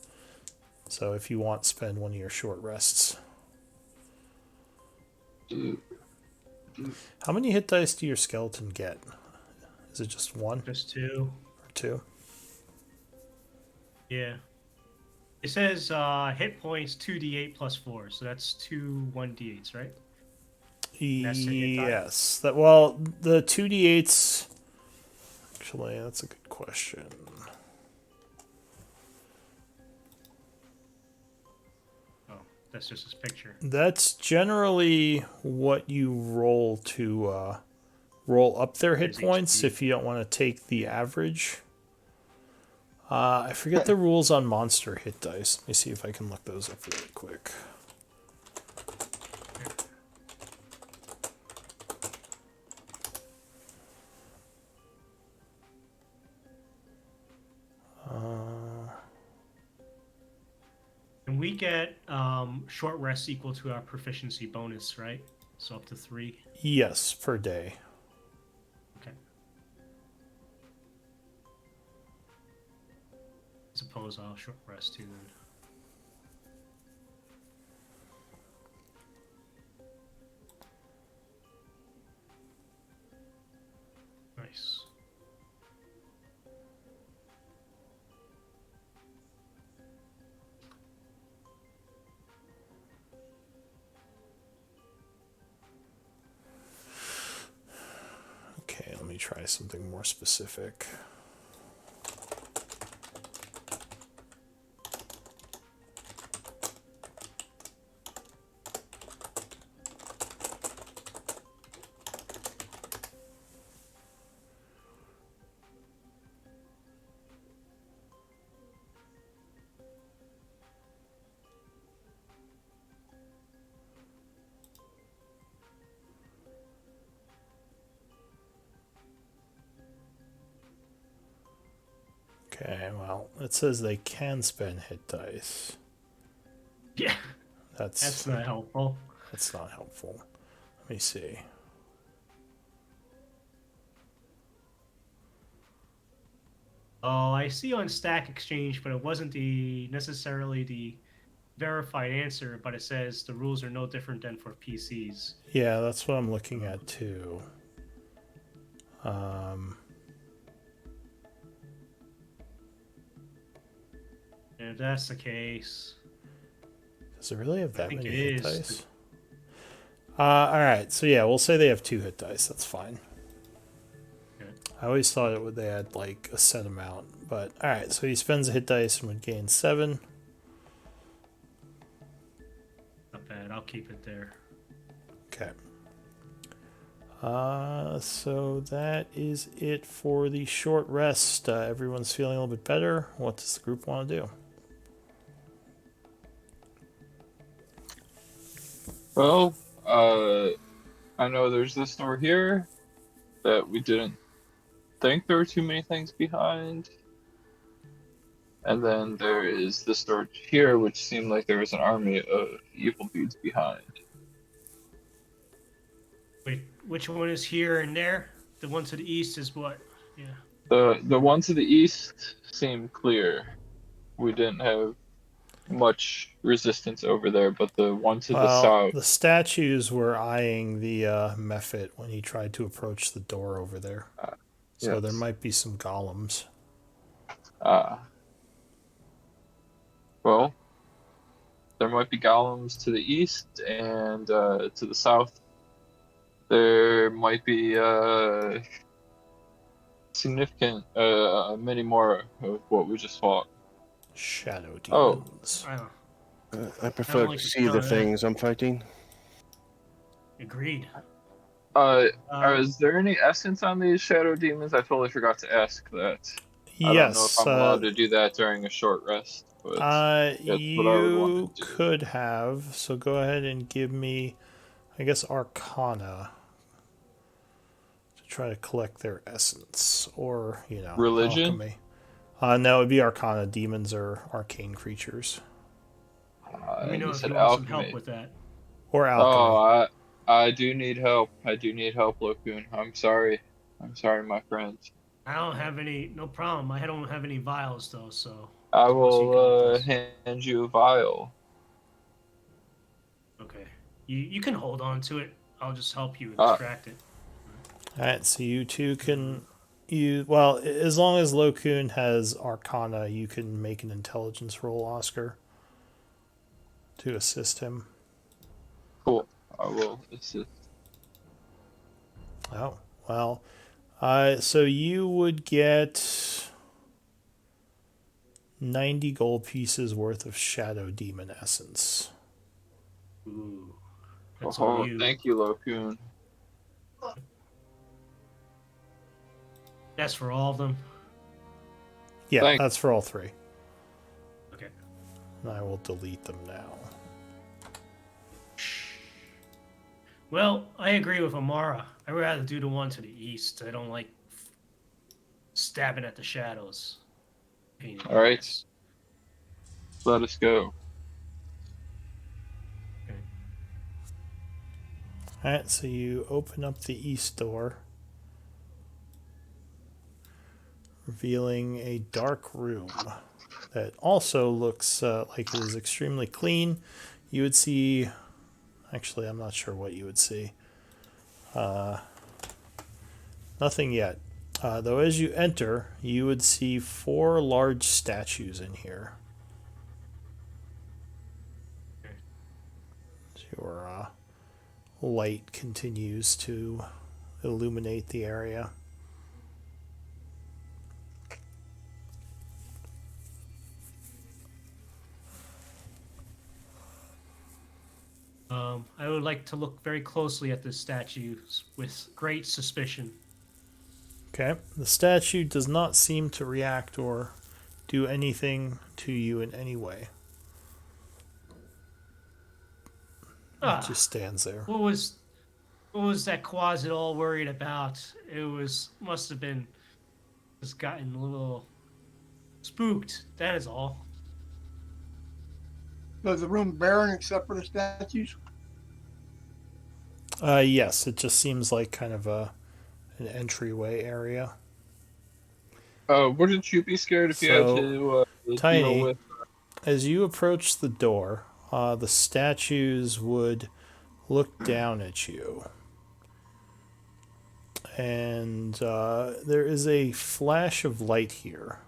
So if you want, spend one of your short rests. How many hit dice do your skeleton get? Is it just one
Just two.
or two?
Yeah. It says hit points 2d8 plus 4, so that's two 1d8s, right? That's the hit die?
Yes. That well, the 2d8s. Actually, that's a good question.
Oh, that's just his picture.
That's generally what you roll to roll up their hit
His
points
HP.
if you don't want to take the average. I forget the rules on monster hit dice. Let me see if I can look those up really quick.
And we get short rest equal to our proficiency bonus, right? So up to 3.
Yes, per day.
Okay. Suppose I'll short rest too then. Nice.
Okay, let me try something more specific. Okay, well, it says they can spend hit dice.
Yeah,
That's
that's not helpful.
that's not helpful. Let me see.
Oh, I see on Stack Exchange, but it wasn't necessarily the verified answer, but it says the rules are no different than for PCs.
Yeah, that's what I'm looking at too. Um,
And if that's the case,
does it really have that
think
many
it
hit
is.
dice? All right, so yeah, we'll say they have 2 hit dice. That's fine. I always thought they had like a set amount, but all right. So he spends a hit dice and would gain 7.
Not bad. I'll keep it there.
Okay. So that is it for the short rest. Everyone's feeling a little bit better. What does the group want to do?
Well, I know there's this door here that we didn't think there were too many things behind. And then there is this door here, which seemed like there was an army of evil dudes behind.
Wait, which one is here and there? The one to the east is what? Yeah.
The one to the east seemed clear. We didn't have much resistance over there, but the one to the
Well,
south.
the statues were eyeing the Mephit when he tried to approach the door over there. So
yes.
there might be some golems.
Well, there might be golems to the east and to the south. There might be significant, many more of what we just fought.
Shadow
Oh.
demons.
I don't know.
I prefer
like
to
the
see the
sound of that.
things I'm fighting.
Agreed.
Is there any essence on these shadow demons? I totally forgot to ask that. I don't know if
Yes.
I'm allowed to do that during a short rest, but that's what I would
You
want to do.
could have. So go ahead and give me, I guess, Arcana to try to collect their essence, or
Religion?
alchemy. No, it would be Arcana. Demons are arcane creatures,
Let me know
You
if
said
you want some
alchemy.
help with that.
or alchemy.
Oh, I do need help. I do need help, Lokun. I'm sorry. I'm sorry, my friends.
I don't have any. No problem. I don't have any vials though, so.
I
So you got
will
this.
hand you a vial.
Okay. You can hold on to it. I'll just help you
Ah.
extract it.
All right, so you two can well, as long as Lokun has Arcana, you can make an intelligence roll, Oscar, to assist him.
Cool. I will assist.
Oh, well, so you would get 90 gold pieces worth of Shadow Demon essence.
Ooh. That's all you.
Thank you, Lokun.
That's for all of them.
Yeah,
Thanks.
that's for all 3.
Okay.
And I will delete them now.
Well, I agree with Amara. I'd rather do the one to the east. I don't like stabbing at the shadows. Pain in the
All right.
ass.
Let us go.
Okay.
All right, so you open up the east door, revealing a dark room that also looks like it is extremely clean. You would see, actually, I'm not sure what you would see. Nothing yet. Though as you enter, you would see 4 large statues in here.
Okay.
Your light continues to illuminate the area.
I would like to look very closely at the statues with great suspicion.
Okay. The statue does not seem to react or do anything to you in any way. It just stands there.
What was that closet all worried about? It must have been just gotten a little spooked. That is all.
Was the room barren except for the statues?
Yes, it just seems like kind of an entryway area.
Wouldn't you be scared if you had
So,
to deal
Tiny,
with?
as you approach the door, the statues would look down at you. And there is a flash of light here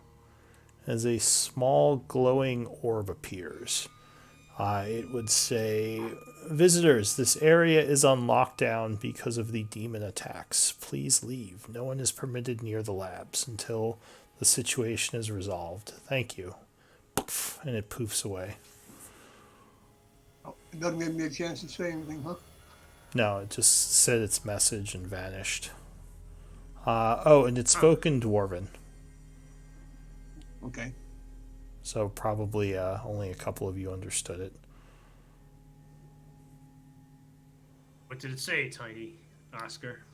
as a small glowing orb appears. It would say, visitors, this area is on lockdown because of the demon attacks. Please leave. No one is permitted near the labs until the situation is resolved. Thank you. And it poofs away.
Oh, it doesn't give me a chance to say anything, huh?
No, it just said its message and vanished. And it spoke in Dwarven.
Okay.
So probably only a couple of you understood it.
What did it say, Tiny Oscar?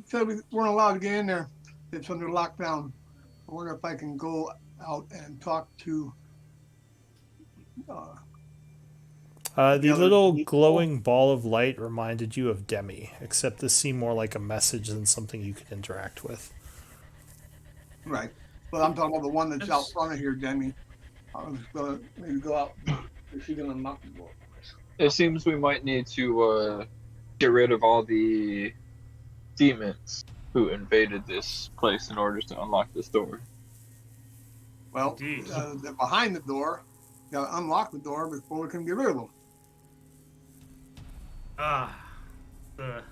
Said we weren't allowed to get in there. It's under lockdown. I wonder if I can go out and talk to
The
the other
little
people.
glowing ball of light reminded you of Demi, except this seemed more like a message than something you could interact with.
Right. But I'm talking about the one that's out front of here, Demi. I was gonna maybe go out. Is she gonna knock the door?
It seems we might need to get rid of all the demons who invaded this place in order to unlock this door.
Well,
Indeed.
they're behind the door. Gotta unlock the door before we can get rid of them.
The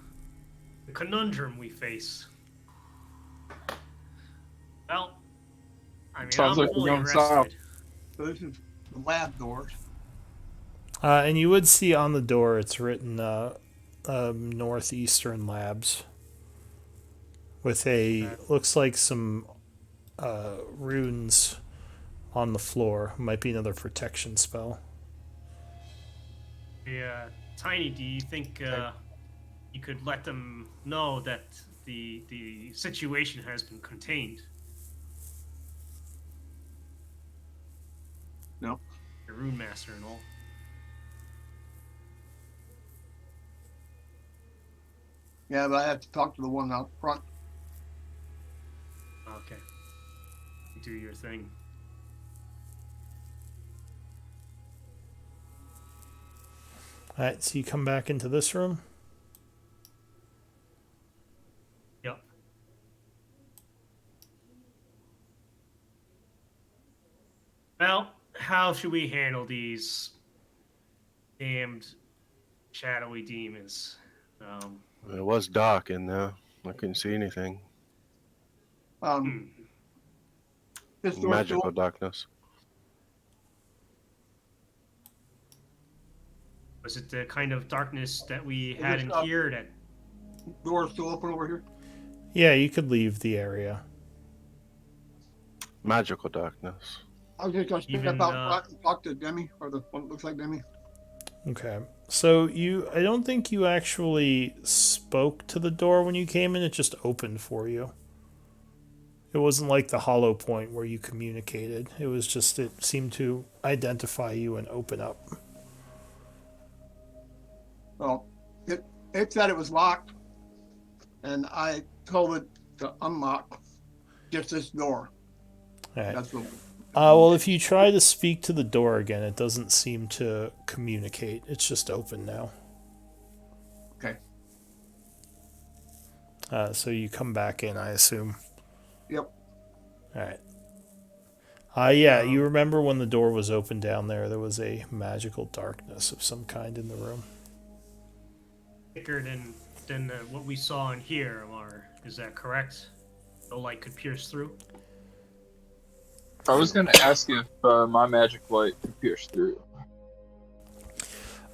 conundrum we face. Well, I mean,
Sounds
I'm
like we're
fully
going
rested.
south.
So this is the lab doors.
And you would see on the door it's written Northeastern Labs with looks like some runes on the floor. Might be another protection spell.
Yeah, Tiny, do you think you could let them know that the situation has been contained?
No.
The Rune Master and all.
Yeah, but I have to talk to the one out front.
Okay. You do your thing.
Alright, so you come back into this room.
Yep. Well, how should we handle these damned shadowy demons?
It was dark in there. I couldn't see anything.
This door
Magical darkness.
Was it the kind of darkness that we
Is
had
this,
in here that
door's still open over here.
Yeah, you could leave the area.
Magical darkness.
I was just gonna stick
Even,
up out front and talk to Demi, or the one that looks like Demi.
Okay. So I don't think you actually spoke to the door when you came in. It just opened for you. It wasn't like the hollow point where you communicated. It was just, it seemed to identify you and open up.
Well, it said it was locked, and I told it to unlock just this door.
All right.
That's what.
Well, if you try to speak to the door again, it doesn't seem to communicate. It's just open now.
Okay.
So you come back in, I assume.
Yep.
All right. Yeah, you remember when the door was open down there, there was a magical darkness of some kind in the room.
thicker than what we saw in here, or is that correct? No light could pierce through.
I was gonna ask if my magic light could pierce through.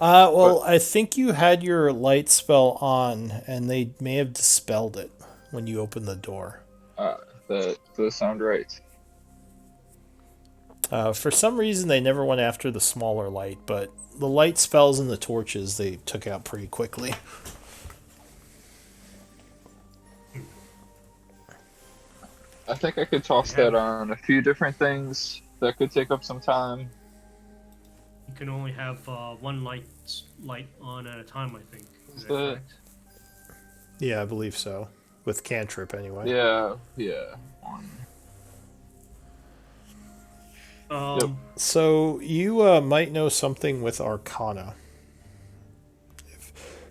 I think you had your light spell on, and they may have dispelled it when you opened the door.
That does sound right.
For some reason, they never went after the smaller light, but the light spells and the torches they took out pretty quickly.
I think I could toss that on a few different things that could take up some time.
You can only have one light on at a time, I think. Is that
The-
correct?
Yeah, I believe so. With cantrip, anyway.
Yeah. Yep.
So you might know something with Arcana.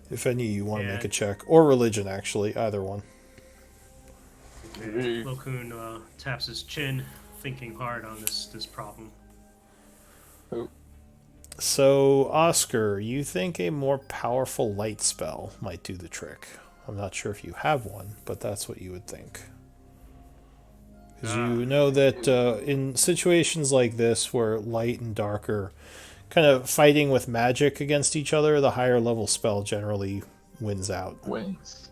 If any of you want to make a check. Or religion, actually. Either one.
Okay. Lokun taps his chin, thinking hard on this problem.
So, Oscar, you think a more powerful light spell might do the trick. I'm not sure if you have one, but that's what you would think. Because
Ah,
you know that in situations like this where light and dark are kind of fighting with magic against each other, the higher level spell generally wins out.
Wings.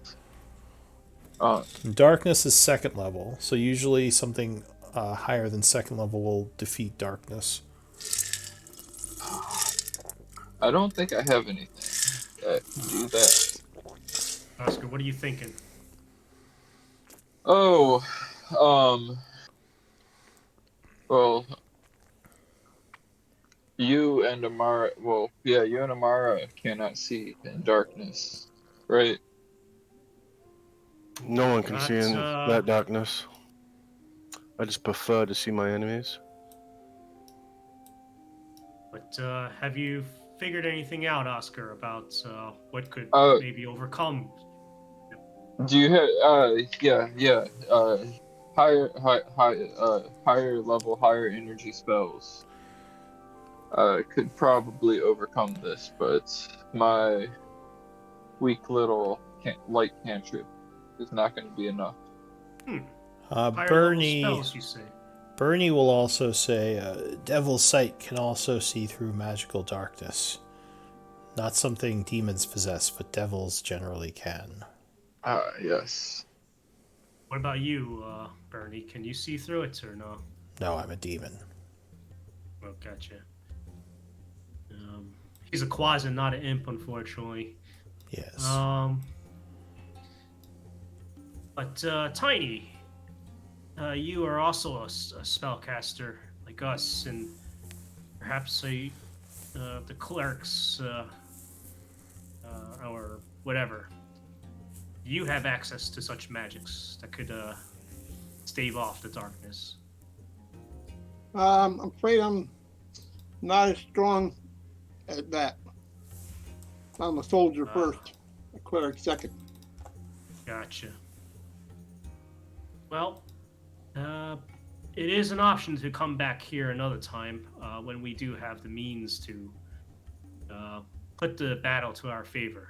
Uh,
Darkness is second level, so usually something higher than second level will defeat darkness.
I don't think I have anything that can do that.
Oscar, what are you thinking?
Oh, um, well, you and Amara, well, yeah, you and Amara cannot see in darkness, right?
No one can see
Not,
in that darkness. I just prefer to see my enemies.
but have you figured anything out, Oscar, about what could
Uh,
maybe overcome?
do you have, yeah, higher level, higher energy spells, could probably overcome this, but my weak little light cantrip is not going to be enough.
Hmm.
Uh,
Higher level
Bernie,
spells, you say?
Bernie will also say Devil's Sight can also see through magical darkness. Not something demons possess, but devils generally can.
Ah, yes.
What about you, Bernie? Can you see through it or no?
No, I'm a demon.
Oh, gotcha. He's a quasi, not an imp, unfortunately.
Yes.
Um, but Tiny, you are also a spellcaster like us, and perhaps the clerics or whatever. You have access to such magics that could stave off the darkness.
I'm afraid I'm not as strong at that. I'm a soldier
Ah.
first, a cleric second.
Gotcha. Well, uh, it is an option to come back here another time when we do have the means to put the battle to our favor.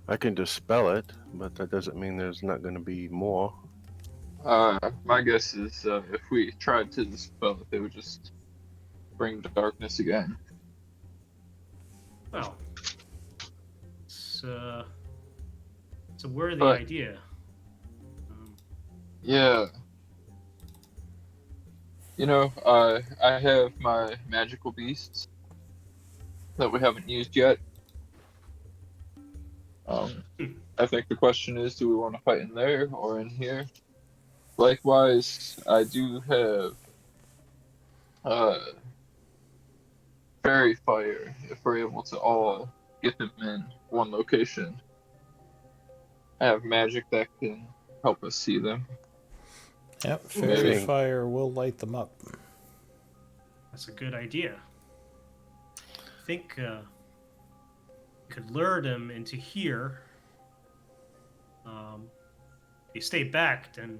I can dispel it, but that doesn't mean there's not going to be more.
My guess is if we tried to dispel it, they would just bring darkness again.
Well, it's, uh, it's a worthy
But
idea. Um,
yeah, I have my magical beasts that we haven't used yet. I think the question is, do we want to fight in there or in here? Likewise, I do have uh, fairy fire if we're able to all get them in one location. I have magic that can help us see them.
Yep,
I
fairy
think
fire will light them up.
that's a good idea. I think we could lure them into here. If they stay back, then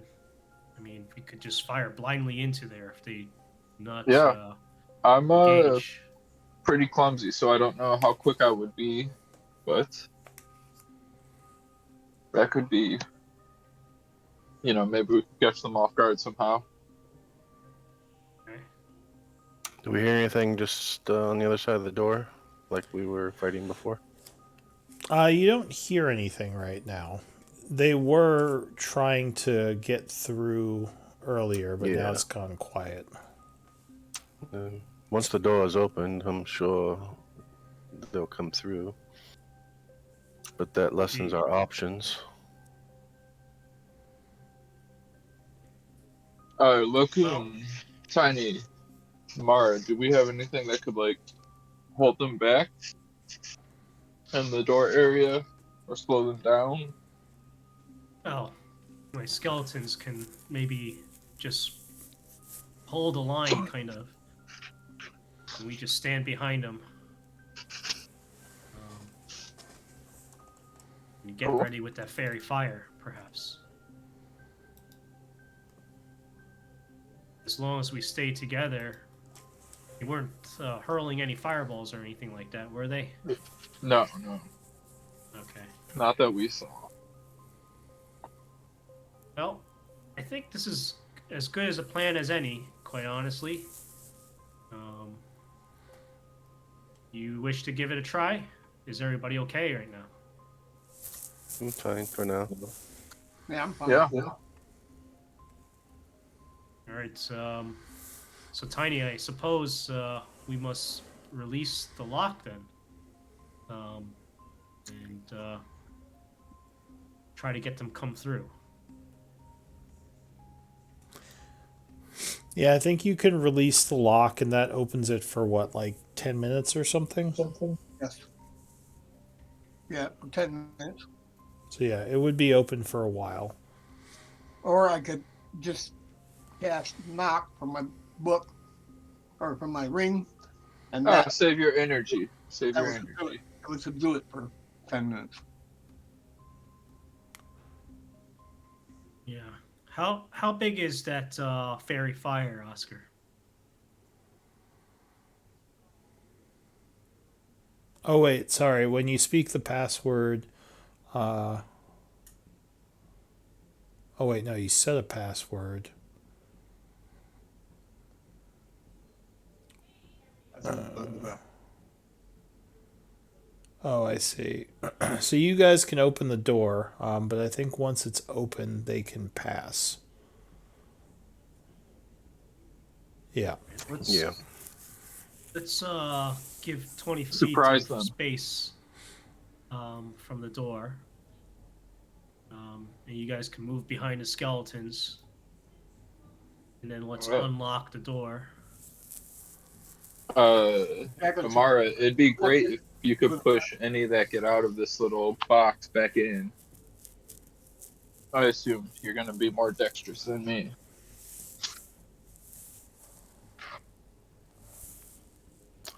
I mean, we could just fire blindly into there if they not
Yeah, I'm
engage.
pretty clumsy, so I don't know how quick I would be, but that could be, maybe we could catch them off guard somehow.
Okay.
do we hear anything just on the other side of the door, like we were fighting before?
You don't hear anything right now. They were trying to get through earlier, but now
Yeah.
it's gone quiet.
Once the door is opened, I'm sure they'll come through. But that lessens our options.
Loku
Well,
and Tiny, Mara, do we have anything that could hold them back in the door area or slow them down?
well, my skeletons can maybe just hold a line, kind of, and we just stand behind them. And get
Cool.
ready with that fairy fire, perhaps. As long as we stay together, we weren't hurling any fireballs or anything like that, were they?
No.
Okay.
Not that we saw.
Well, I think this is as good as a plan as any, quite honestly. You wish to give it a try? Is everybody okay right now?
I'm fine for now.
Yeah, I'm fine.
Yeah.
All right. So Tiny, I suppose we must release the lock then, and try to get them come through.
Yeah, I think you can release the lock, and that opens it for what, like 10 minutes or something?
Yes. Yeah, for 10 minutes.
So yeah, it would be open for a while.
Or I could just cast knock from my book or from my ring, and that
Save your energy. Save
that
your
would subdue it.
energy.
It would subdue it for 10 minutes.
Yeah. How big is that fairy fire, Oscar?
Oh wait, sorry. When you speak the password, oh wait, no, you set a password. Oh, I see. So you guys can open the door, but I think once it's open, they can pass. Yeah.
Yeah.
Let's give 20 feet
Surprise
of
them.
space from the door. And you guys can move behind the skeletons. And then let's
Alright.
unlock the door.
Amara, it'd be great if you could push any that get out of this little box back in. I assume you're gonna be more dexterous than me.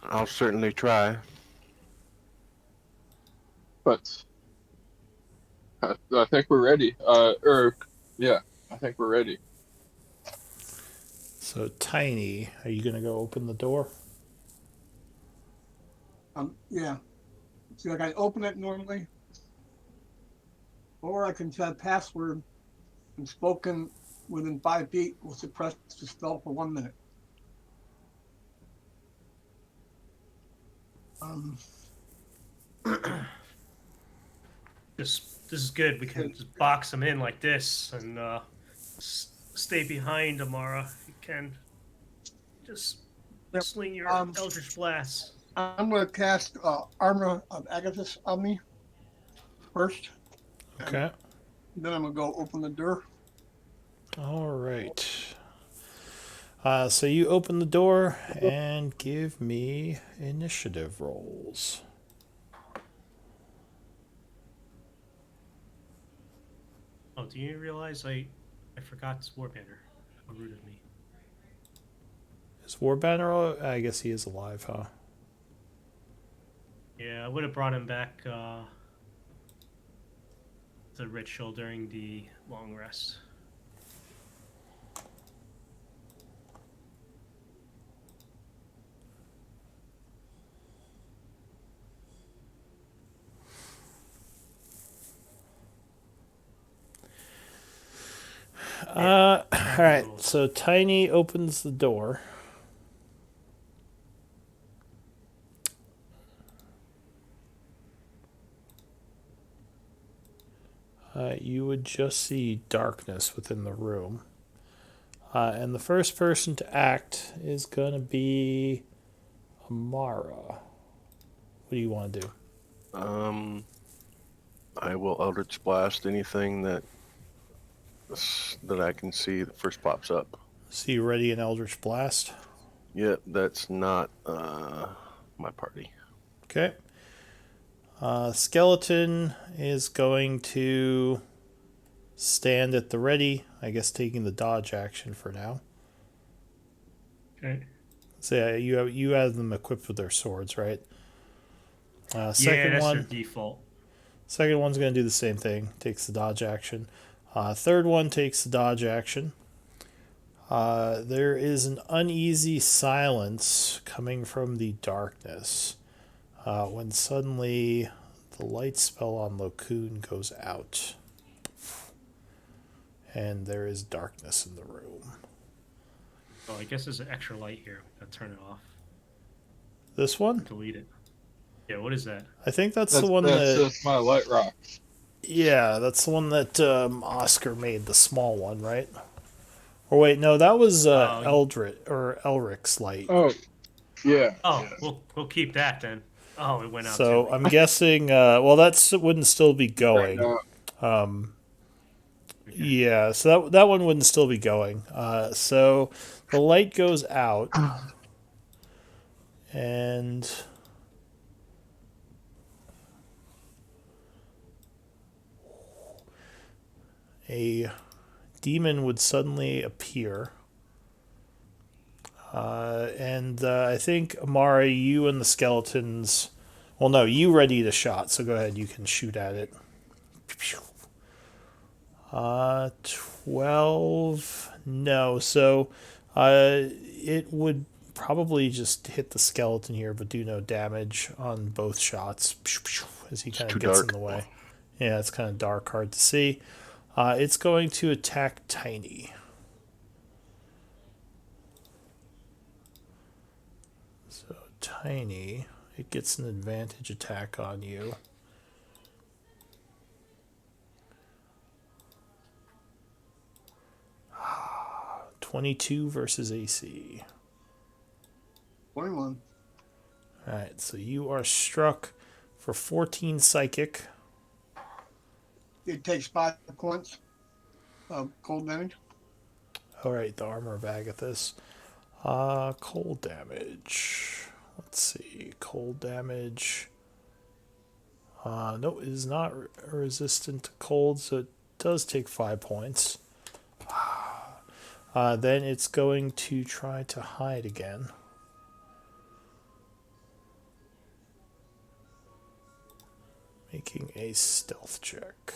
I'll certainly try.
But I think we're ready. Yeah, I think we're ready.
So Tiny, are you gonna go open the door?
Yeah. See, like I open it normally, or I can set a password and spoken within 5 feet will suppress the spell for 1 minute.
This is good. We can just box them in like this and stay behind Amara. You can just
Yep.
sling your Eldritch Blast.
I'm going to cast Armor of Agathis on me first.
Okay.
Then I'm going to go open the door.
All right. So you open the door and give me initiative rolls.
Oh, do you realize I forgot Warbanner? How rude of me.
Is Warbanner? I guess he is alive, huh?
Yeah, I would have brought him back to the ritual during the long rest.
All right. So Tiny opens the door. You would just see darkness within the room. And the first person to act is going to be Amara. What do you want to do?
I will Eldritch Blast anything that I can see that first pops up.
So you ready an Eldritch Blast?
Yep, that's not my party.
Okay. Skeleton is going to stand at the ready, I guess taking the dodge action for now.
Okay.
So yeah, you have them equipped with their swords, right?
Yeah,
Second
that's
one,
their default.
second one's going to do the same thing, takes the dodge action. Third one takes the dodge action. There is an uneasy silence coming from the darkness when suddenly the light spell on Locoon goes out. And there is darkness in the room.
Oh, I guess there's an extra light here. I'll turn it off.
This one?
Delete it. Yeah, what is that?
I think that's the one
that's
that...
just my light rock.
Yeah, that's the one that Oscar made, the small one, right? Or wait, no, that was Elric's light.
Oh, yeah.
Oh,
yeah.
we'll keep that then. Oh, it went out.
So
too.
I'm guessing, well, that wouldn't still be
Right
going.
now,
Yeah, so that one wouldn't still be going. So the light goes out, and a demon would suddenly appear. And I think, Amari, you and the skeletons... Well, no, you readied a shot, so go ahead, you can shoot at it. 12... No, so it would probably just hit the skeleton here, but do no damage on both shots as he kind of gets in the way. Yeah, it's kind of dark, hard to see. It's going to attack Tiny. So Tiny, it gets an advantage attack on you. .22 versus AC.
21.
Alright, so you are struck for 14 psychic.
It takes 5 points of cold damage.
Alright, the armor of Agathis. Cold damage. Let's see. Cold damage. No, it is not resistant to cold, so it does take 5 points. Then it's going to try to hide again. Making a stealth check.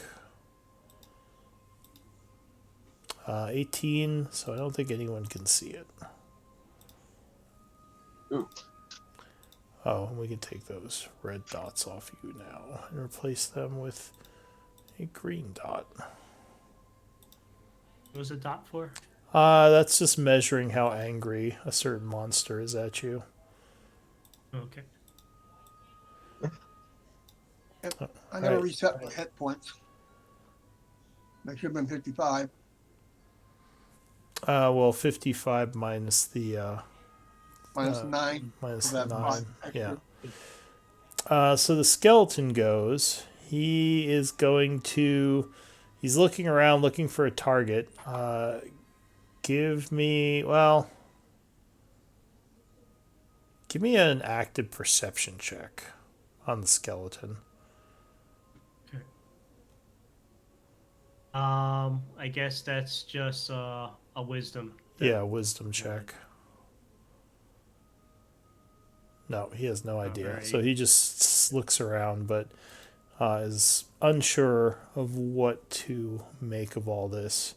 18, so I don't think anyone can see it.
Ooh.
Oh, and we can take those red dots off you now and replace them with a green dot.
What was the dot for?
That's just measuring how angry a certain monster is at you.
Okay.
I never
Right.
reset my hit points. That should have been 55.
Well, 55 minus the
Minus 9.
minus
So
the
that's
9.
fine.
Yeah. So the skeleton goes. He is going to. He's looking around, looking for a target. Give me an active perception check on the skeleton.
I guess that's just a wisdom.
Yeah, wisdom check. No, he has no idea.
Alright.
So he just looks around, but is unsure of what to make of all this.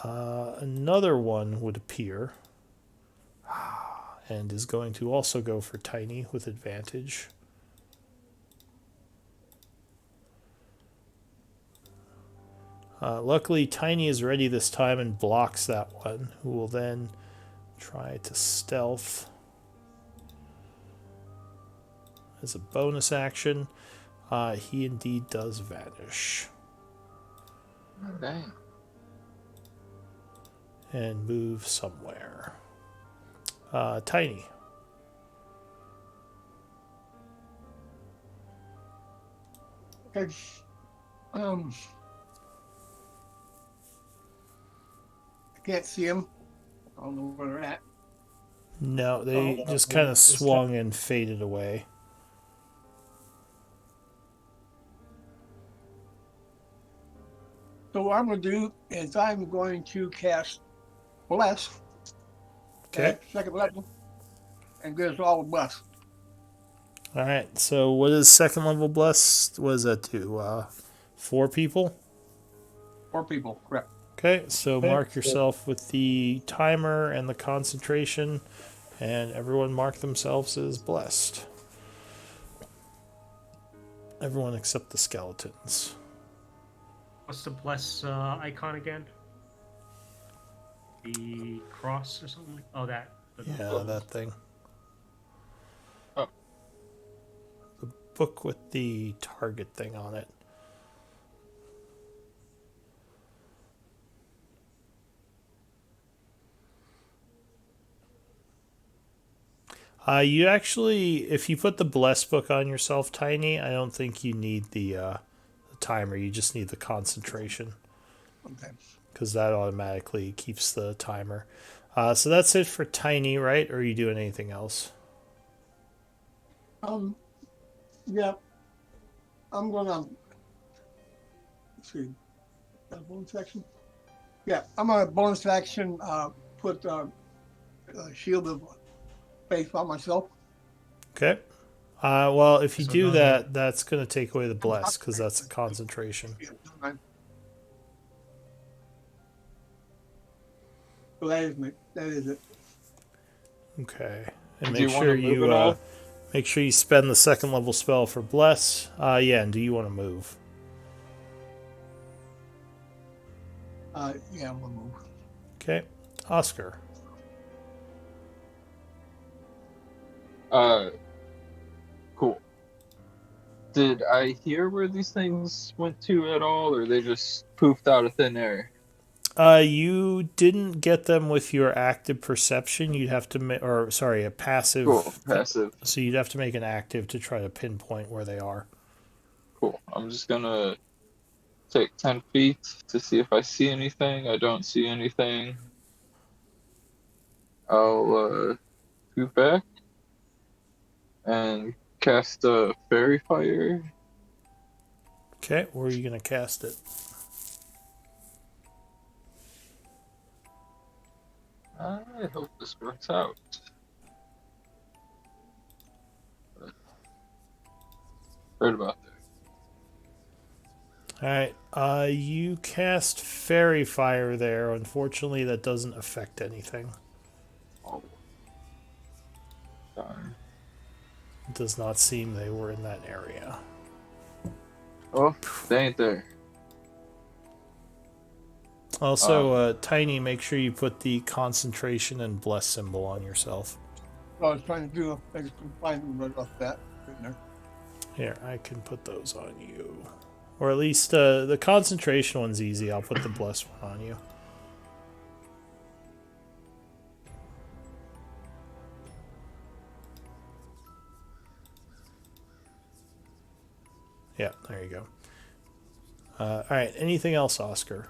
Another one would appear and is going to also go for Tiny with advantage. Luckily, Tiny is ready this time and blocks that one, who will then try to stealth as a bonus action. He indeed does vanish
Dang.
and move somewhere. Tiny.
Okay. I can't see them. I don't know where they're at.
No, they just kind of swung and faded away.
So what I'm going to do is I'm going to cast Bless.
Okay.
Second level. And get us all a bless.
All right. So what is second level blessed? What does that do? 4 people?
4 people, correct.
Okay, so mark yourself with the timer and the concentration, and everyone mark themselves as blessed. Everyone except the skeletons.
What's the bless icon again? The cross or something? Oh, that.
Yeah, that thing.
Oh.
The book with the target thing on it. You actually, if you put the bless book on yourself, Tiny, I don't think you need the timer. You just need the concentration,
Okay.
because that automatically keeps the timer. So that's it for Tiny, right? Or are you doing anything else?
Yeah, I'm gonna let's see. Got a bonus action? Yeah, I'm gonna bonus action. Put a shield of faith on myself.
Okay. Well, if you
So
do
another-
that, that's going to take away the bless, because that's a concentration.
So that is it.
Okay. And
Do you
make
want
sure
to move
you
at all?
make sure you spend the second level spell for bless. Yeah, and do you want to move?
Yeah, I'm gonna move.
Okay. Oscar.
Cool. Did I hear where these things went to at all, or they just poofed out of thin air?
You didn't get them with your active perception. You'd have to, or sorry, a passive.
Cool. Passive.
So you'd have to make an active to try to pinpoint where they are.
Cool. I'm just gonna take 10 feet to see if I see anything. I don't see anything. I'll scoot back and cast a fairy fire.
Okay, where are you going to cast it?
I hope this works out. Right about there.
All right. You cast fairy fire there. Unfortunately, that doesn't affect anything.
Oh. Darn.
It does not seem they were in that area.
Oh, they ain't there.
Also, Tiny, make sure you put the concentration and bless symbol on yourself.
What I was trying to do. I just couldn't find them right off that. In there.
Here, I can put those on you. Or at least the concentration one's easy. I'll put the bless one on you. Yeah, there you go. All right, anything else, Oscar?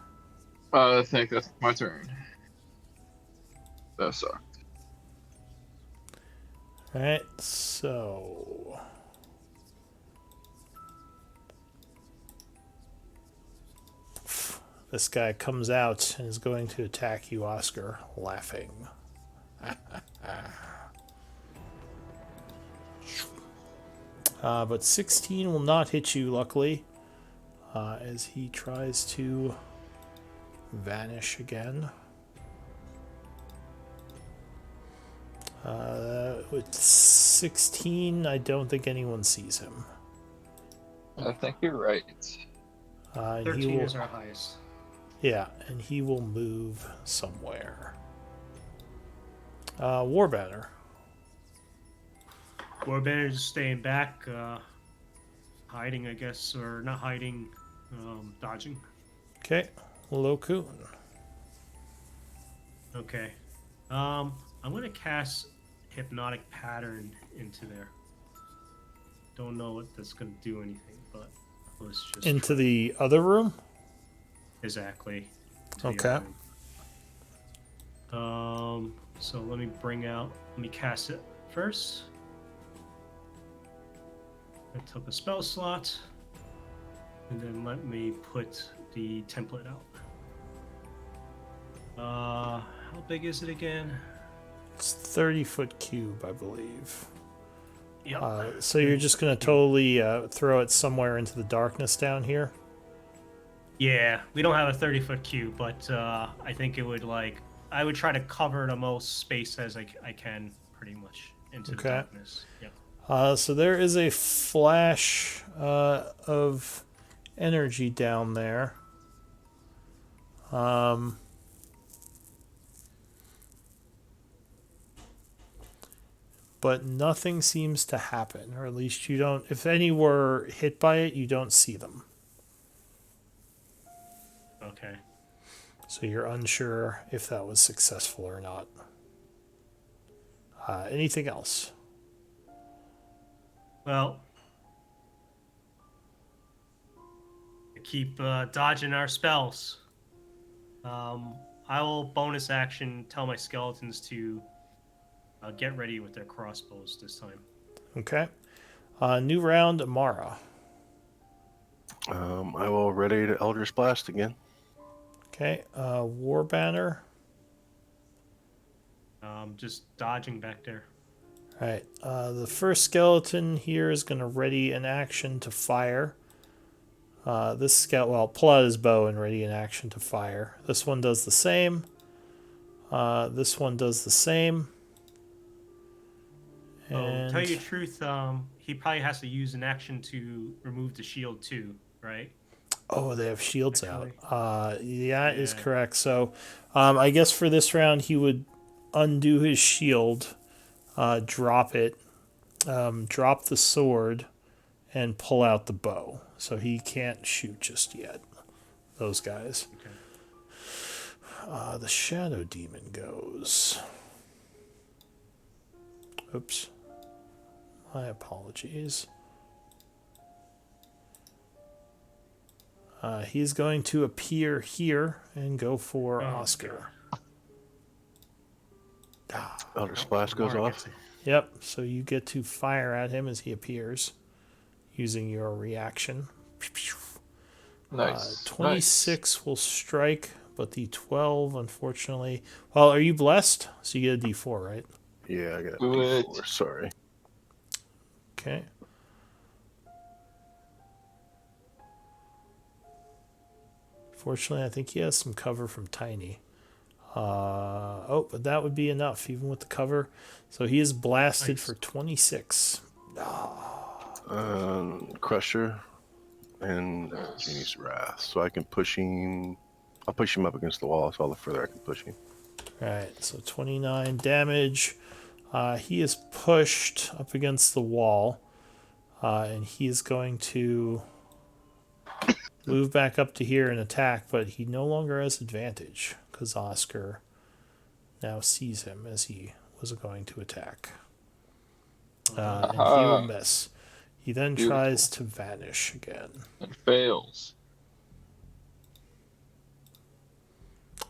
I think that's my turn. That sucked.
All right, so this guy comes out and is going to attack you, Oscar, laughing. But 16 will not hit you, luckily, as he tries to vanish again. With 16, I don't think anyone sees him.
I think you're right.
And
13 is our highest.
Yeah, and he will move somewhere. Warbanner.
Warband is staying back, hiding, I guess, or not hiding, dodging.
Okay, Lokun.
Okay. I'm gonna cast Hypnotic Pattern into there. Don't know what that's gonna do anything, but let's just
Into
try.
the other room?
Exactly. to the
Okay.
other room. So let me cast it first. I took a spell slot, and then let me put the template out. How big is it again?
It's 30-foot cube, I believe.
Yep.
So you're just going to totally throw it somewhere into the darkness down here?
Yeah, we don't have a 30-foot queue, but I think it would I would try to cover the most space as I can, pretty much into the
Okay.
darkness. Yep.
So there is a flash of energy down there. But nothing seems to happen, or at least you don't. If any were hit by it, you don't see them.
Okay.
So you're unsure if that was successful or not. Anything else?
Well, keep dodging our spells. I will bonus action tell my skeletons to get ready with their crossbows this time.
Okay. New round, Amara.
I will ready to Eldritch Blast again.
Okay. War Banner.
Just dodging back there.
All right. The first skeleton here is going to ready an action to fire. This skeleton, well, pull out his bow and ready an action to fire. This one does the same. This one does the same. And
Tell you the truth, he probably has to use an action to remove the shield too, right?
oh, they have shields
Actually.
out. Yeah, is
Yeah.
correct. So, I guess for this round he would undo his shield, drop it, drop the sword, and pull out the bow. So he can't shoot just yet. Those guys.
Okay.
The Shadow Demon goes. Oops. My apologies. He's going to appear here and go for
Oh,
Oscar.
Eldritch Blast goes
Amara
off.
gets it.
Yep, so you get to fire at him as he appears using your reaction.
Nice.
26 will strike, but the 12, unfortunately. Well, are you blessed? So you get a d4, right?
Yeah, I got a
Good.
D4. Sorry.
Okay. Fortunately, I think he has some cover from Tiny. But that would be enough, even with the cover. So he is blasted
Nice.
for 26.
Crusher and
Nice.
Genie's Wrath. So I can push him. I'll push him up against the wall, so all the further I can push him.
Alright, so 29 damage. He is pushed up against the wall. And he is going to move back up to here and attack, but he no longer has advantage because Oscar now sees him as he was going to attack. And he will miss. He then
Beautiful.
tries to vanish again.
And fails.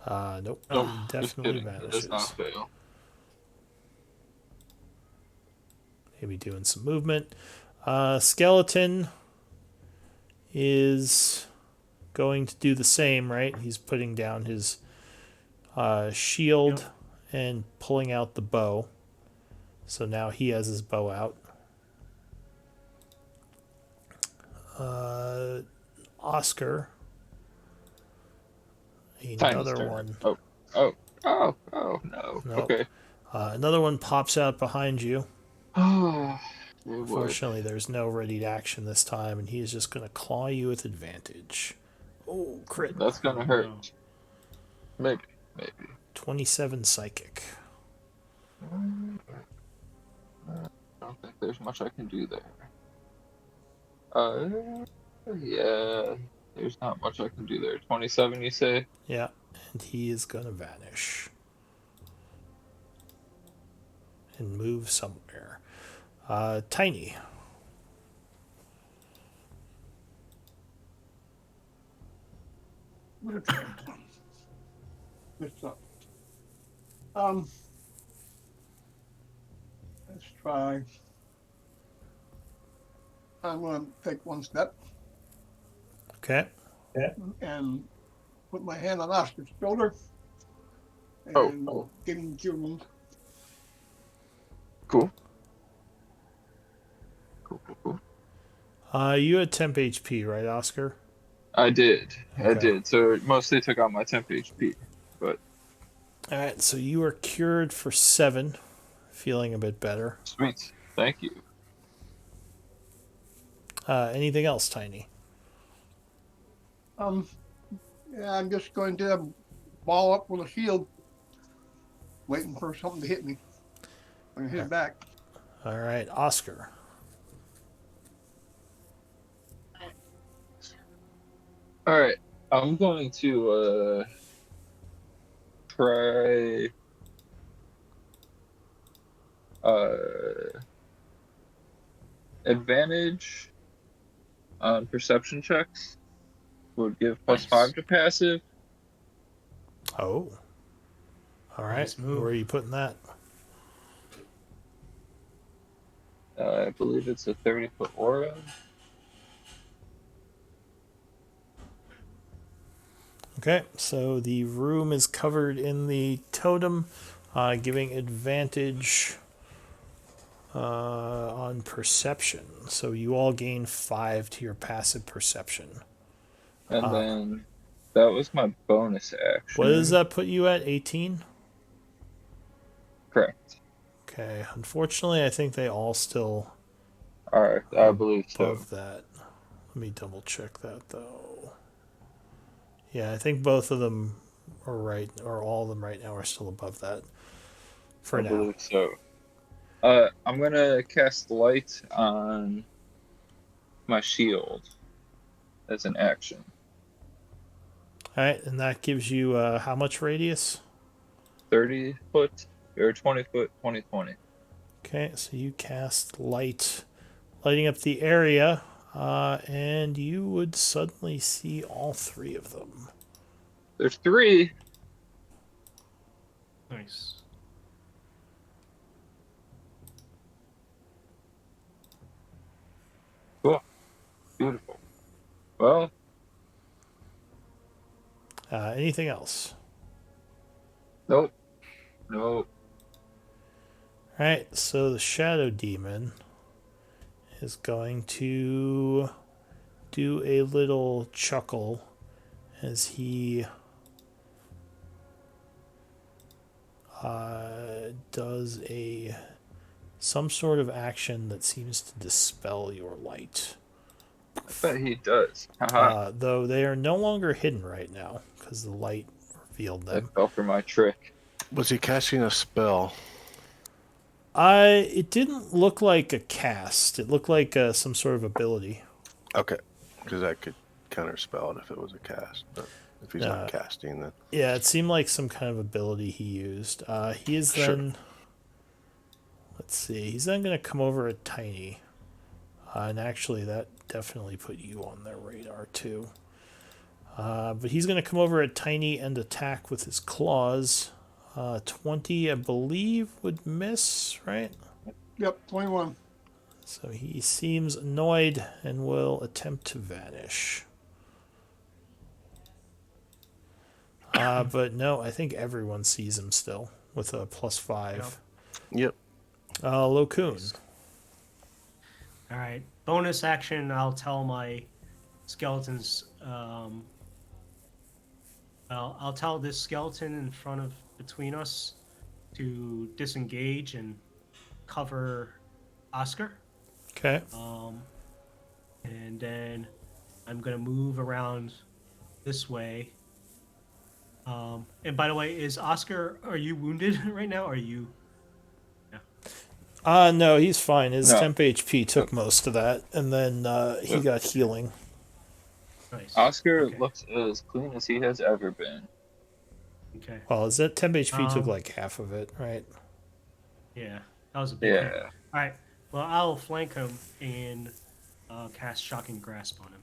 Nope.
Nope.
He
Just
definitely
kidding. It does not
vanishes.
fail.
Maybe doing some movement. Skeleton is going to do the same, right? He's putting down his shield and pulling out the bow. So now he has his bow out. Oscar.
Tiny's
Another
turn.
one.
Oh, no.
Nope.
Okay.
Another one pops out behind you.
Oh, boy.
Fortunately, there's no ready action this time, and he is just going to claw you with advantage. Oh, crit.
That's gonna hurt. Maybe.
27 psychic.
I don't think there's much I can do there. Yeah, there's not much I can do there. 27, you say?
Yeah, and he is going to vanish. And move somewhere. Tiny.
Let's try. I'm going to take one step
Okay.
and put my hand on Oscar's shoulder and
Oh.
give him cure wound.
Cool.
You had temp HP, right, Oscar?
I did. I
Okay.
did. So it mostly took out my temp HP. But
All right, so you are cured for 7, feeling a bit better.
sweet. Thank you.
Anything else, Tiny?
Um, yeah, I'm just going to ball up with a shield, waiting for something to hit me. I'm gonna hit it back.
All right, Oscar.
All right. I'm going to try uh advantage on perception checks. Would give +5
Nice.
to passive.
Oh. All right.
Nice move.
Where are you putting that?
I believe it's a 30-foot aura.
Okay, so the room is covered in the totem, giving advantage on perception. So you all gain 5 to your passive perception.
And then that was my bonus action.
What does that put you at? 18?
Correct.
Okay, unfortunately, I think they all still
All right, I believe so.
above that. Let me double check that though. Yeah, I think both of them are right, or all of them right now are still above that for
I
now.
believe so. I'm gonna cast light on my shield as an action.
All right, and that gives you how much radius?
30 foot or 20 foot, 20, 20.
Okay, so you cast light, lighting up the area, and you would suddenly see all 3 of them.
There's 3.
Nice.
Cool. Beautiful. Well,
Anything else?
nope. Nope.
All right, so the shadow demon is going to do a little chuckle as he does some sort of action that seems to dispel your light.
I bet he does. Haha.
Though they are no longer hidden right now because the light revealed
I
them.
fell for my trick.
Was he casting a spell?
It didn't look like a cast. It looked like some sort of ability.
Okay, because I could counterspell it if it was a cast, but if he's not casting, then
Yeah, it seemed like some kind of ability he used. He is
Sure.
then. Let's see. He's then going to come over at Tiny. And actually, that definitely put you on their radar, too. But he's going to come over at Tiny and attack with his claws. 20, I believe, would miss, right?
Yep, 21.
So he seems annoyed and will attempt to vanish. But no, I think everyone sees him still with a +5.
yep.
Lokun.
All right. Bonus action. I'll tell my skeletons. I'll tell this skeleton in front of between us to disengage and cover Oscar.
Okay.
And then I'm gonna move around this way. And by the way, is Oscar? Are you wounded right now? Are you?
No, he's fine. His
No.
temp HP took most of that, and then he got healing.
Nice.
Oscar
Okay.
looks as clean as he has ever been.
Okay.
Well, his temp HP took
Um,
like half of it, right?
Yeah, that was a big hit.
Yeah.
All right. Well, I'll flank him and cast Shocking Grasp on him.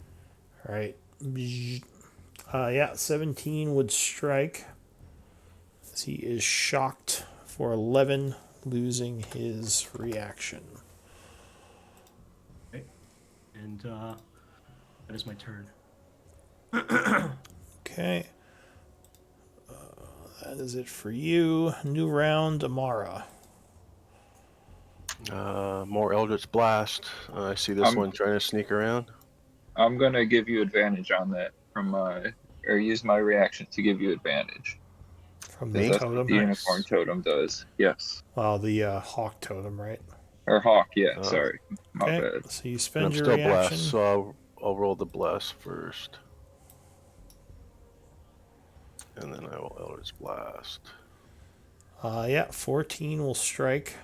All right. Yeah, 17 would strike. As he is shocked for 11, losing his reaction.
Okay. And that is my turn.
Okay. That is it for you. New round, Amara.
More Eldritch Blast. I see this one trying to sneak around.
I'm gonna give you advantage on that. from my, or use my reaction to give you advantage.
From the
Because
Me?
that's what
totem.
the
Nice.
unicorn totem does. Yes.
Well, the hawk totem, right?
Or hawk, yeah,
Uh,
sorry. My
Okay,
bad.
so you
And
spend
I'm
your
still
reaction.
blessed, so I'll roll the bless first. And then I will Eldritch Blast.
Yeah, 14 will strike,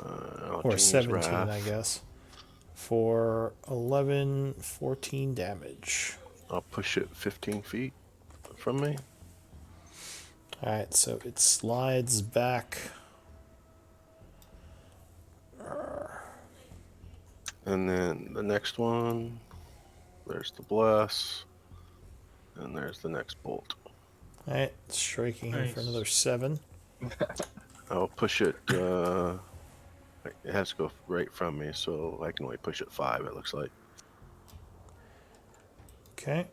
or
Genie's
17,
Wrath.
I guess, for 14 damage.
I'll push it 15 feet from me.
All right, so it slides back.
And then the next one, there's the bless. And there's the next bolt.
All right, striking him for
Nice.
another 7.
I'll push it. It has to go right from me, so I can only push it 5, it looks like.
Okay.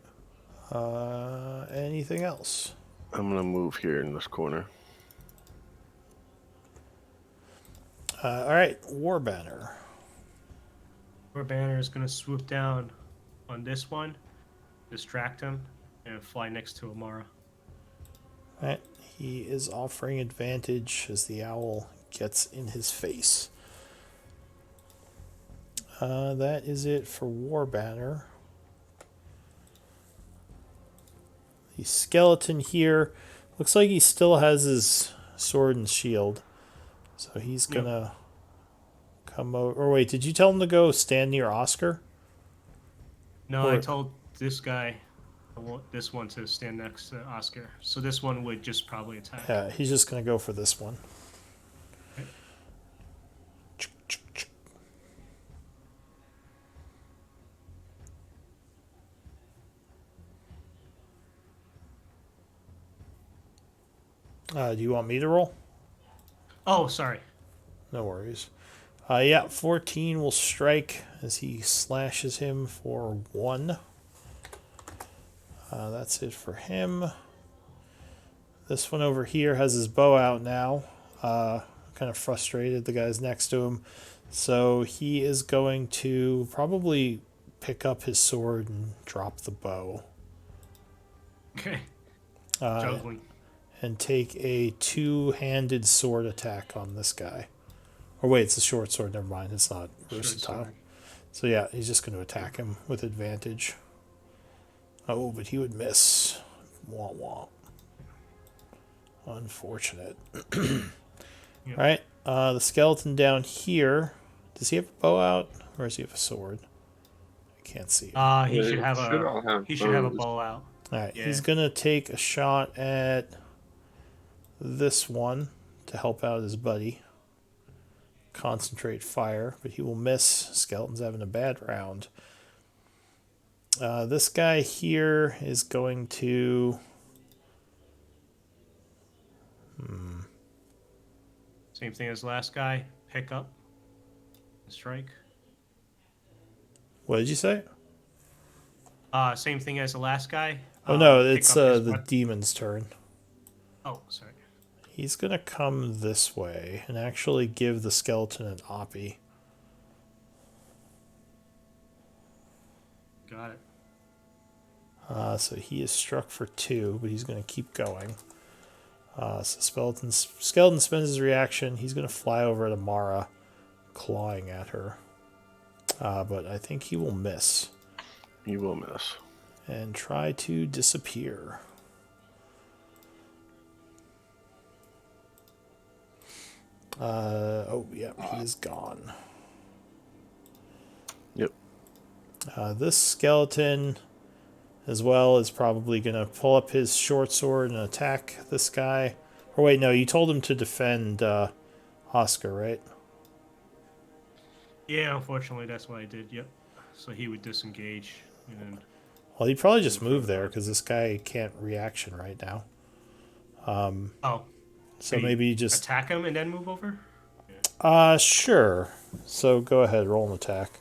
Anything else?
I'm going to move here in this corner.
All right, War Banner.
Our banner is going to swoop down on this one, distract him, and fly next to Amara.
All right, he is offering advantage as the owl gets in his face. That is it for War Banner. The skeleton here looks like he still has his sword and shield, so he's
Yep.
gonna come over. Or wait, did you tell him to go stand near Oscar?
No, I
Or-
told this guy, I want this one to stand next to Oscar. So this one would just probably attack.
Yeah, he's just gonna go for this one.
Okay.
Do you want me to roll?
Oh, sorry.
No worries. Yeah, 14 will strike as he slashes him for 1. That's it for him. This one over here has his bow out now. Kind of frustrated. The guy's next to him. So he is going to probably pick up his sword and drop the bow.
Okay.
Uh,
Juggling.
and take a 2-handed sword attack on this guy. Or wait, it's a short sword. Never mind. It's not
Short
versatile.
sword.
So yeah, he's just going to attack him with advantage. Oh, but he would miss. Wah wah. Unfortunate.
Yep.
All right, the skeleton down here. Does he have a bow out, or does he have a sword? I can't see it.
He
They
should have
should
a.
all have
He should have a
bows.
bow out.
All right,
yeah.
he's gonna take a shot at this one to help out his buddy. Concentrate fire, but he will miss. Skeleton's having a bad round. This guy here is going to.
Same thing as last guy. Pick up. Strike.
What did you say?
Same thing as the last guy.
Oh no,
pick
it's
up his
the
weapon.
demon's turn.
Oh, sorry.
He's gonna come this way and actually give the skeleton an oppie.
Got it.
So he is struck for 2, but he's gonna keep going. So skeleton spends his reaction. He's gonna fly over at Amara, clawing at her. But I think he will miss
You will miss.
and try to disappear. Yeah, he is gone.
Yep.
This skeleton, as well, is probably going to pull up his short sword and attack this guy. Or wait, no, you told him to defend Oscar, right?
Yeah, unfortunately, that's what I did. Yep. So he would disengage, and then
Well, he'd probably just move there because this guy can't reaction right now.
oh,
So
Could he
maybe you just
attack him and then move over.
sure. So go ahead, roll an attack.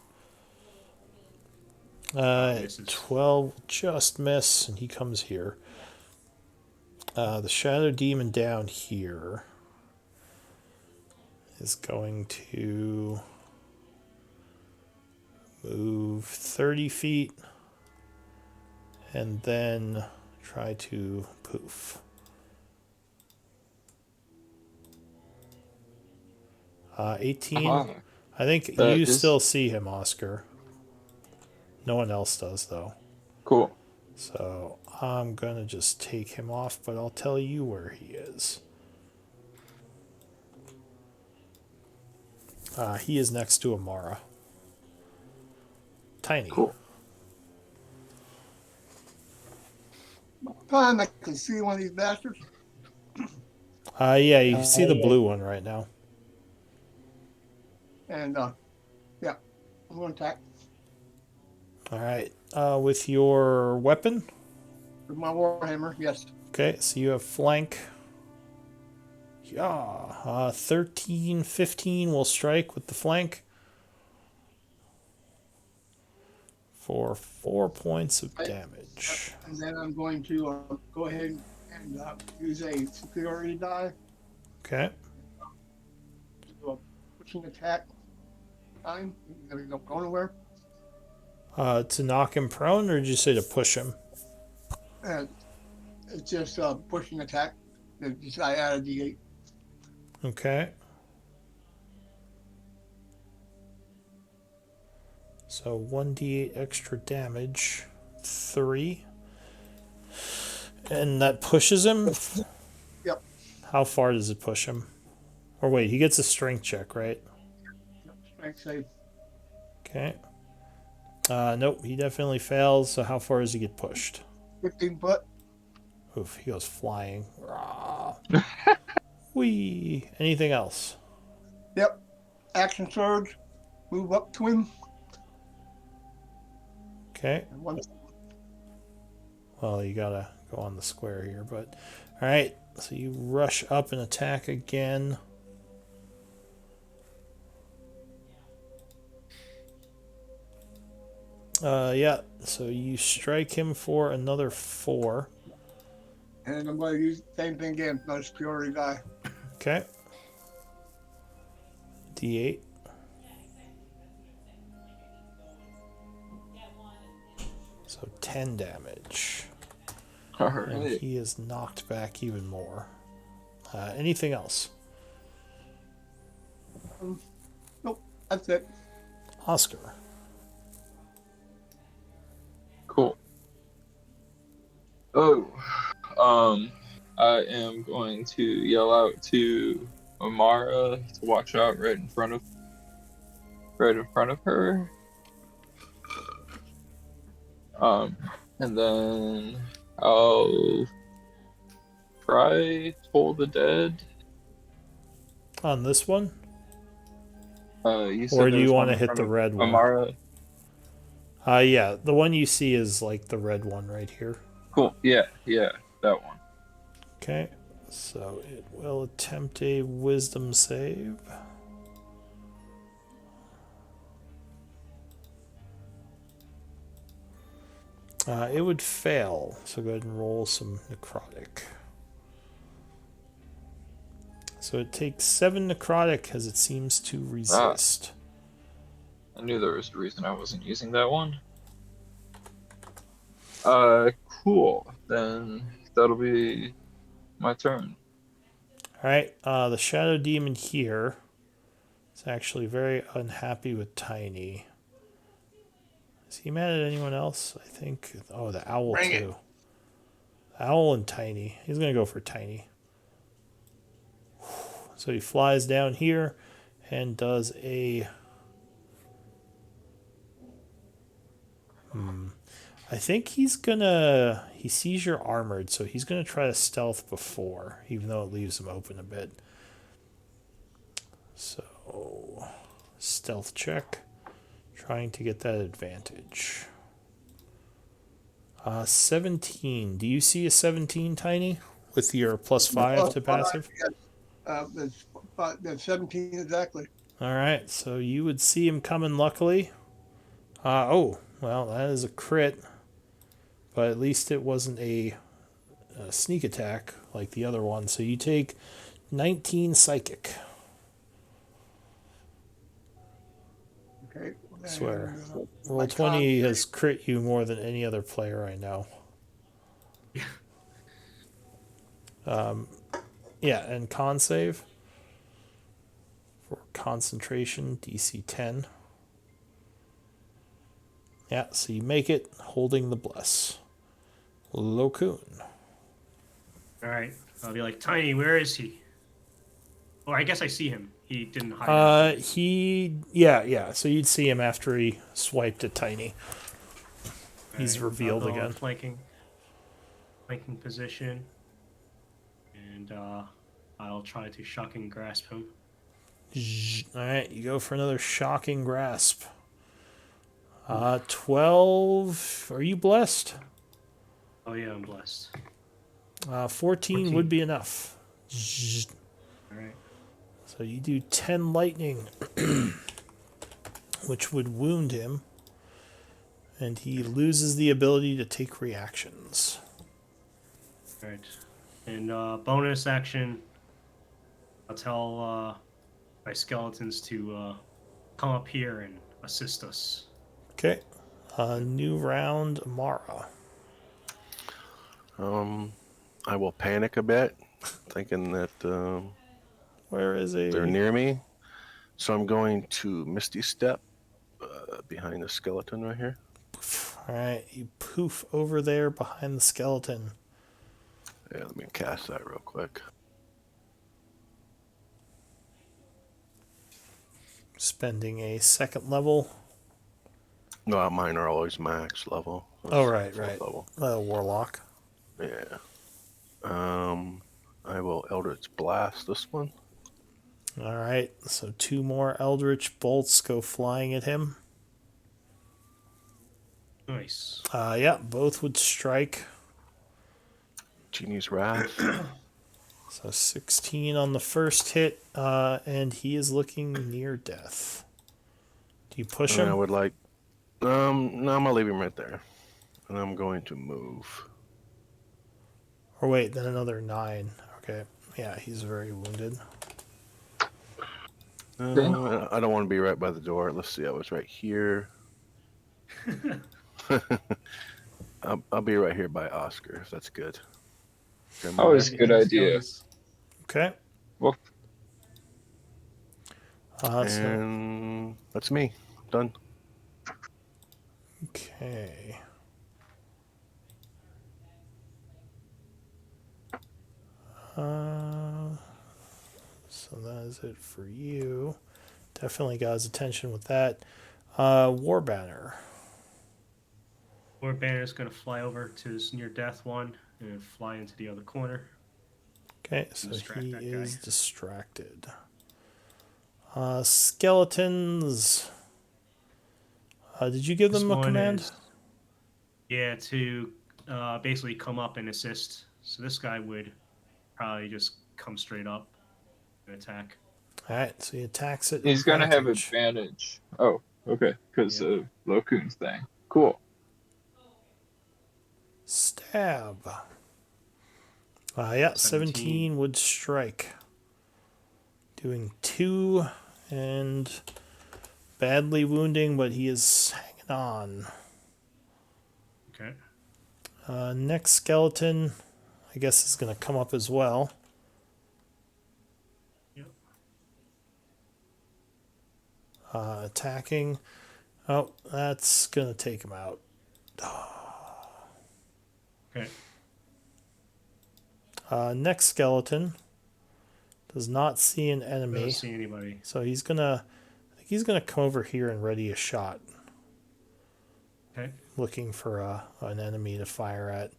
Misses.
12 just miss, and he comes here. The shadow demon down here is going to move 30 feet and then try to poof. 18.
Ah,
I think
that
you
is
still see him, Oscar. No one else does, though.
cool.
So I'm going to just take him off, but I'll tell you where he is. He is next to Amara. Tiny.
Cool.
Time I can see one of these bastards.
Yeah, you can see the blue one right now.
And yeah, I'm going to attack
All right. With your weapon.
with my warhammer. Yes.
Okay, so you have flank. Yeah. 13, 15 will strike with the flank. For 4 points of damage.
And then I'm going to go ahead and use a superiority die.
Okay.
Do a pushing attack. Time. Going to go nowhere.
To knock him prone, or did you say to push him?
And it's just a pushing attack. I added the 8.
Okay. So 1d8 extra damage. 3. And that pushes him?
Yep.
How far does it push him? Or wait, he gets a strength check, right?
Yep. Strength save.
Okay. Nope, he definitely fails. So how far does he get pushed?
15 foot.
Oof, he goes flying. Rah. Whee! Anything else?
Yep. Action surge. Move up to him.
Okay.
And one.
Well, you gotta go on the square here, but all right. So you rush up and attack again. Yeah. So you strike him for another 4.
And I'm going to use the same thing again. Another superiority die.
Okay. D8. So 10 damage.
All
And
right.
he is knocked back even more. Anything else?
Nope. That's it.
Oscar.
Cool. Oh, I am going to yell out to Amara to watch out right in front of her. And then I'll try Toll the Dead.
On this one?
You said
Or do
there was
you
one
want to
in
hit
front
the
of
red one?
Amara.
Yeah, the one you see is like the red one right here.
Cool. Yeah, that one.
Okay, so it will attempt a wisdom save. It would fail, so go ahead and roll some necrotic. So it takes 7 necrotic as it seems to resist.
I knew there was a reason I wasn't using that one. Cool. Then that'll be my turn.
Alright, the shadow demon here is actually very unhappy with Tiny. Is he mad at anyone else? I think. Oh, the owl
Bring
too. Owl and Tiny. He's gonna go for Tiny. So he flies down here and does a. I think he's gonna. He sees you're armored, so he's gonna try to stealth before, even though it leaves him open a bit. So, stealth check. Trying to get that advantage. 17. Do you see a 17, Tiny? With your +5 to passive?
That's 17 exactly.
Alright, so you would see him coming, luckily. Oh, well, that is a crit. But at least it wasn't a sneak attack like the other one. So you take 19 psychic.
Okay.
I swear.
And,
Roll
my
20
con-
has crit you more than any other player I know. Yeah, and con save for concentration, DC 10. Yeah, so you make it holding the bless. Lokun.
All right. I'll be like, Tiny, where is he? Oh, I guess I see him. He didn't hide out.
Yeah. So you'd see him after he swiped at Tiny.
All
He's
right, I'll
revealed
go in
again.
flanking position, and I'll try to shocking grasp him.
All right, you go for another shocking grasp. 12. Are you blessed?
Oh yeah, I'm blessed.
14
14.
would be enough.
All right.
So you do 10 lightning, which would wound him, and he loses the ability to take reactions.
All right. And bonus action, I'll tell my skeletons to come up here and assist us.
Okay. New round, Amara.
I will panic a bit, thinking that
Where is he?
they're near me. So I'm going to Misty Step behind the skeleton right here.
All right, you poof over there behind the skeleton.
Yeah, let me cast that real quick.
Spending a second level.
No, mine are always max level.
Oh, right.
Level.
Warlock.
Yeah. I will Eldritch Blast this one.
All right, so 2 more Eldritch bolts go flying at him.
Nice.
Yeah, both would strike.
Genie's Wrath.
So 16 on the first hit, and he is looking near death. Do you push
And I
him?
would like. No, I'm gonna leave him right there, and I'm going to move.
Or wait, then another 9. Okay, yeah, he's very wounded.
I don't want to be right by the door. Let's see, I was right here. I'll be right here by Oscar, if that's good.
Always a good idea.
Okay.
Well,
And that's me. Done.
Okay. So that is it for you. Definitely got his attention with that. War Banner.
War Banner is going to fly over to his near death one and fly into the other corner.
Okay, so
Distract
he
that guy.
is distracted. Skeletons. Did you give
This
them a
one
command?
is- yeah, to basically come up and assist. So this guy would probably just come straight up and attack.
All right, so he attacks it.
he's gonna have advantage. Oh, okay, because of Lokun's thing. Cool.
Stab. Yeah, 17 would strike. Doing 2 and badly wounding, but he is hanging on.
Okay.
Next skeleton, I guess, is going to come up as well.
Yep.
Attacking. Oh, that's going to take him out.
Okay.
Next skeleton does not see an
I
enemy,
don't see anybody.
so I think he's gonna come over here and ready a shot,
Okay.
looking for an enemy to fire at.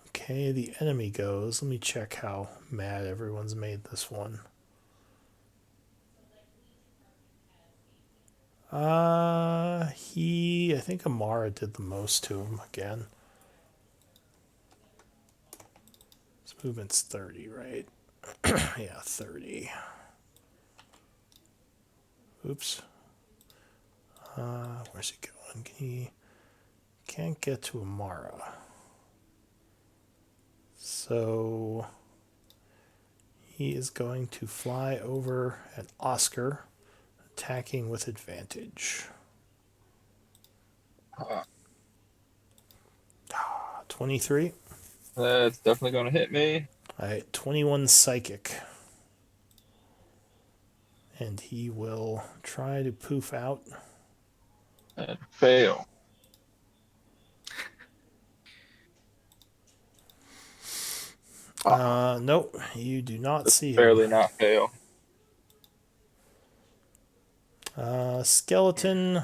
Okay, the enemy goes. Let me check how mad everyone's made this one. I think Amara did the most to him again. His movement's 30, right? Yeah, 30. Oops. Where's he going? Can't get to Amara. So he is going to fly over at Oscar, attacking with advantage. 12. 23.
That's definitely going to hit me.
All right, 21 psychic. And he will try to poof out.
And fail.
Nope, you do not see him.
Barely not fail.
Skeleton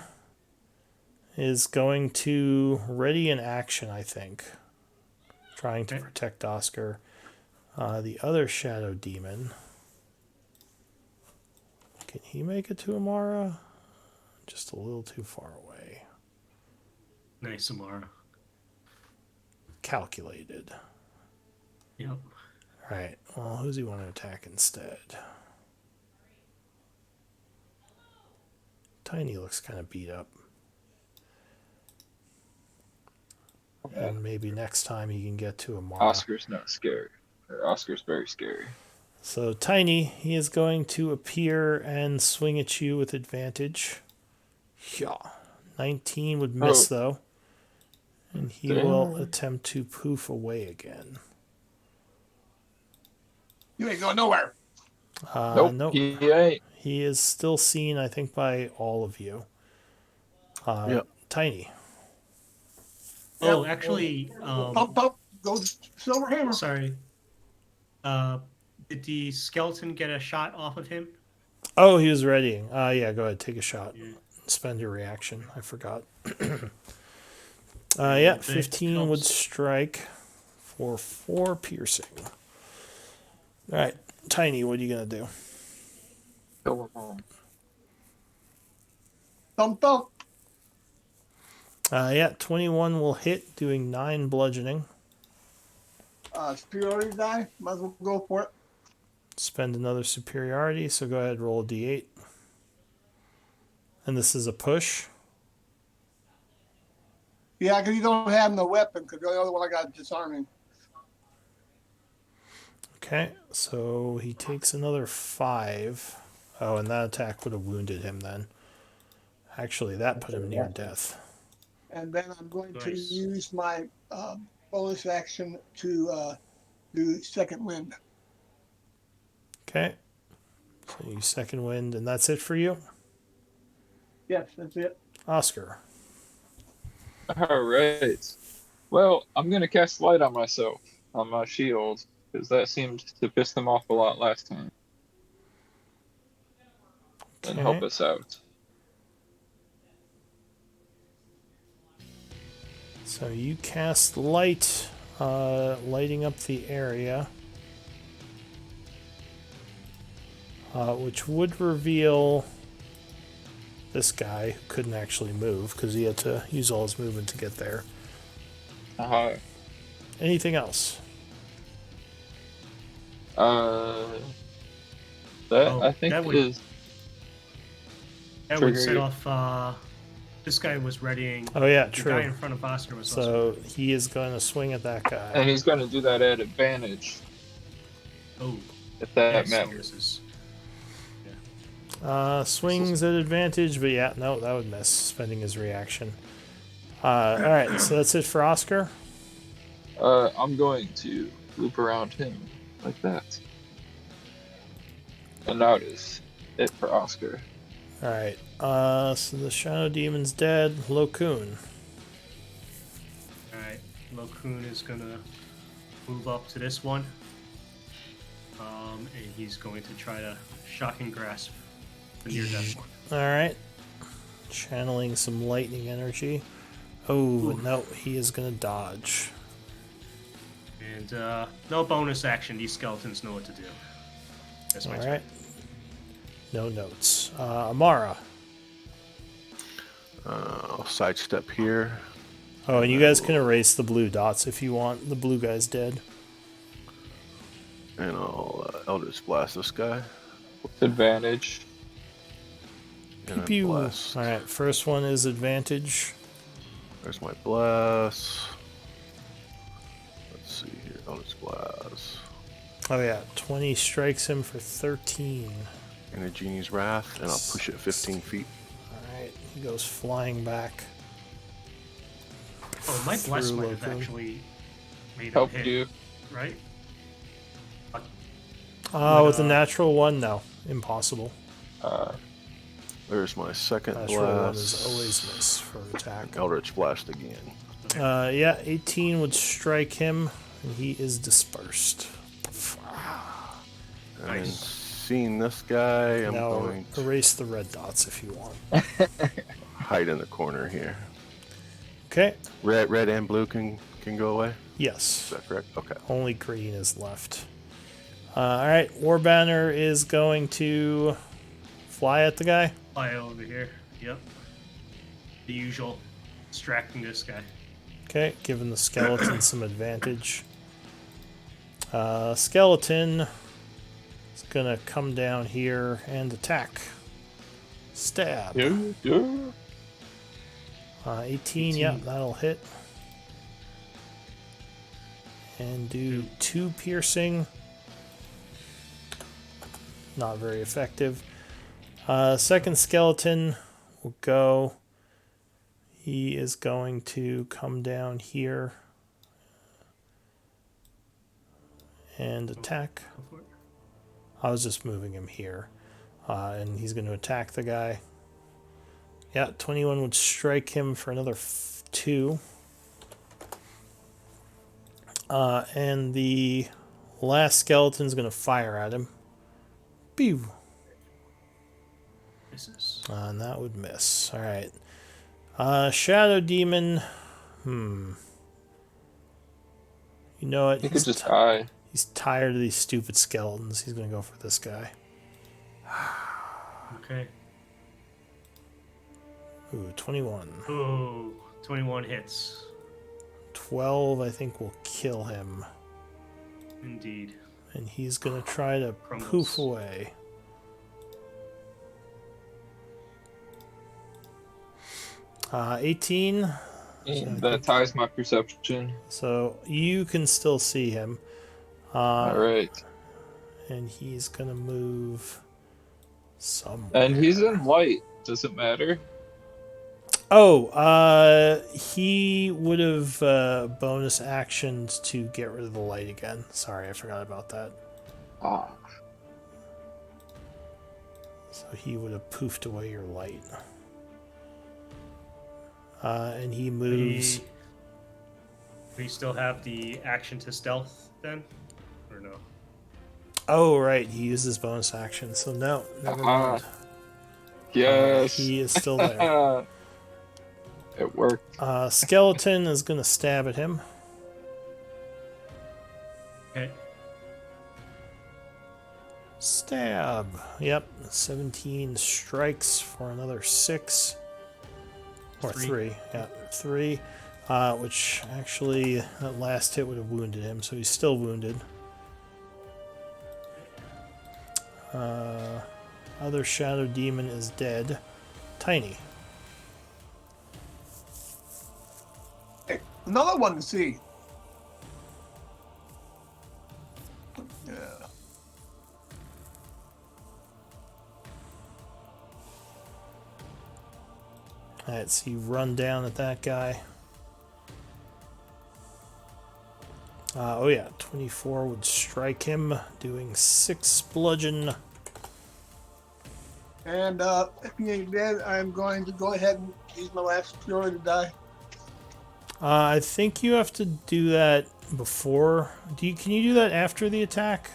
is going to ready an action, I think. Trying to protect Oscar. The other shadow demon. Can he make it to Amara? Just a little too far away.
Nice, Amara.
Calculated.
Yep.
Alright, well, who's he want to attack instead? Tiny looks kind of beat up. And maybe next time he can get to Amara.
Oscar's not scary. Oscar's very scary.
So Tiny, he is going to appear and swing at you with advantage. Yeah. 19 would miss though. And he will attempt to poof away again.
You ain't going nowhere.
Nope. He ain't.
He is still seen, I think, by all of you.
Yep.
Tiny.
Oh, actually,
Pump, goes Silver Hammer.
sorry. Did the skeleton get a shot off of him?
Oh, he was readying. Yeah, go ahead, take a shot. Spend your reaction. I forgot. Yeah, 15 would strike for 4 piercing. All right, Tiny, what are you going to do?
Kill him all.
Thump.
Yeah, 21 will hit, doing 9 bludgeoning.
Superiority die. Might as well go for it.
Spend another superiority, so go ahead, roll a d8. And this is a push.
Yeah, because you don't have no weapon, because the other one I got is disarming.
Okay, so he takes another 5. Oh, and that attack would have wounded him then. Actually, that put him near death.
And then I'm going to
Nice.
use my bonus action to do second wind.
Okay. So you second wind, and that's it for you?
Yes, that's it.
Oscar.
All right. Well, I'm going to cast light on myself, on my shield, because that seemed to piss them off a lot last time. And help
Okay.
us out.
So you cast light, lighting up the area, which would reveal this guy who couldn't actually move because he had to use all his movement to get there. Anything else?
I think
that would-
is
That would set off. This guy was readying.
Oh yeah,
The guy
true.
in front of Oscar was also.
So he is going to swing at that guy.
and he's going to do that at advantage,
Oh,
if that
yes,
matters.
this is.
Swings at advantage, but yeah, no, that would miss, spending his reaction. Alright, so that's it for Oscar.
I'm going to loop around him like that. And that is it for Oscar.
Alright, so the Shadow Demon's dead. Lokun.
Alright, Lokun is gonna move up to this one. And he's going to try to shocking grasp the near death one.
Alright. Channeling some lightning energy. Oh, no, he is going to dodge.
And no bonus action. These skeletons know what to do. That's my turn.
Alright. No notes. Amara.
I'll sidestep here.
Oh, and you guys can erase the blue dots if you want. The blue guy's dead.
And I'll Eldritch Blast this guy.
Advantage.
And
Keep
I'm
you.
blessed.
Alright, first one is advantage.
There's my bless. Let's see here. Eldritch Blast.
Oh, yeah. 20 strikes him for 13.
And a Genie's Wrath, and I'll push it 15 feet.
Alright, he goes flying back.
Oh, my bless
Through
might have
Lokun.
actually Made him
Helped
hit,
you.
right?
With a natural one, no, impossible.
There's my second
Natural one
blast.
is always miss for attack.
Eldritch Blast again.
Yeah, 18 would strike him, and he is dispersed.
And
Nice.
seeing this guy, I'm
Now
going to
erase the red dots if you want.
hide in the corner here.
Okay.
Red and blue can go away. Is
Yes.
that correct? Okay.
Only green is left. All right. Warbanner is going to fly at the guy.
Fly over here. Yep. The usual. Distracting this guy.
Okay, giving the skeleton some advantage. Skeleton is gonna come down here and attack. Stab.
Yeah.
18, yeah, that'll hit. And do 2 piercing. Not very effective. Second skeleton will go. He is going to come down here and attack.
Go for it.
I was just moving him here. And he's going to attack the guy. Yeah, 21 would strike him for another 2. And the last skeleton's going to fire at him. Pew!
Misses.
And that would miss. Alright. Shadow Demon. You know what?
He could just die.
He's tired of these stupid skeletons. He's going to go for this guy.
Okay.
Ooh, 21.
Ooh, 21 hits.
12, I think, will kill him.
Indeed.
And he's going to try to
Crumbles.
poof away. Uh, 18.
And that ties my perception.
So you can still see him.
Alright.
And he's going to move somewhere.
And he's in light. Does it matter?
Oh, he would have bonus actions to get rid of the light again. Sorry, I forgot about that.
Ah.
So he would have poofed away your light. And he moves.
We still have the action to stealth then? Or no?
Oh, right. He uses bonus action. So no, never mind.
Yes.
He is still there.
It worked.
Skeleton is going to stab at him.
Okay.
Stab. Yep. 17 strikes for another 6. Or 3. Yeah, 3. Which actually, that last hit would have wounded him, so he's still wounded. Other shadow demon is dead. Tiny.
Hey, another one to see. Yeah.
Alright, so you run down at that guy. Oh yeah, 24 would strike him, doing 6 bludgeon.
And if he ain't dead, I'm going to go ahead and use my last fury to die.
I think you have to do that before. Can you do that after the attack?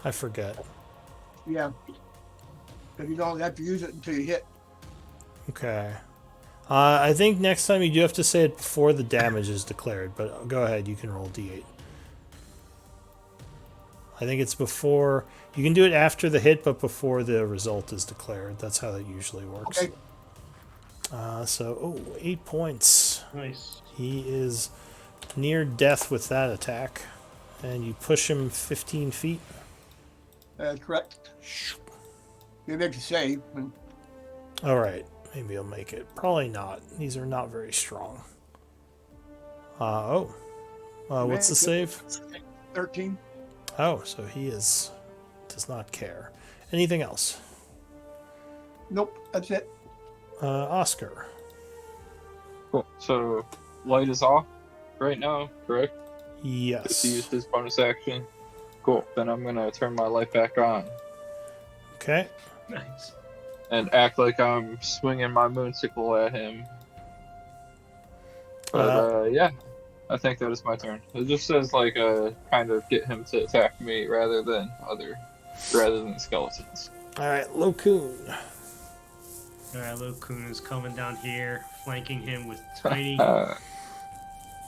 I forget.
Yeah. But you don't have to use it until you hit.
Okay. I think next time you do have to say it before the damage is declared, but go ahead, you can roll d8. I think it's before. You can do it after the hit, but before the result is declared. That's how that usually works.
Okay.
8 points.
Nice.
He is near death with that attack. And you push him 15 feet.
Correct. You make a save. And
Alright, maybe he'll make it. Probably not. These are not very strong. What's the save?
13.
Oh, so he does not care. Anything else?
Nope, that's it.
Oscar.
Cool. So, light is off right now, correct? If he used
Yes.
his bonus action. Cool. Then I'm gonna turn my light back on
Okay.
Nice.
and act like I'm swinging my moonsicle at him. But yeah, I think that is my turn. It just says like kind of get him to attack me rather than skeletons.
All right, Locoon.
Alright, Lil Kun is coming down here, flanking him with Tiny,
Uh,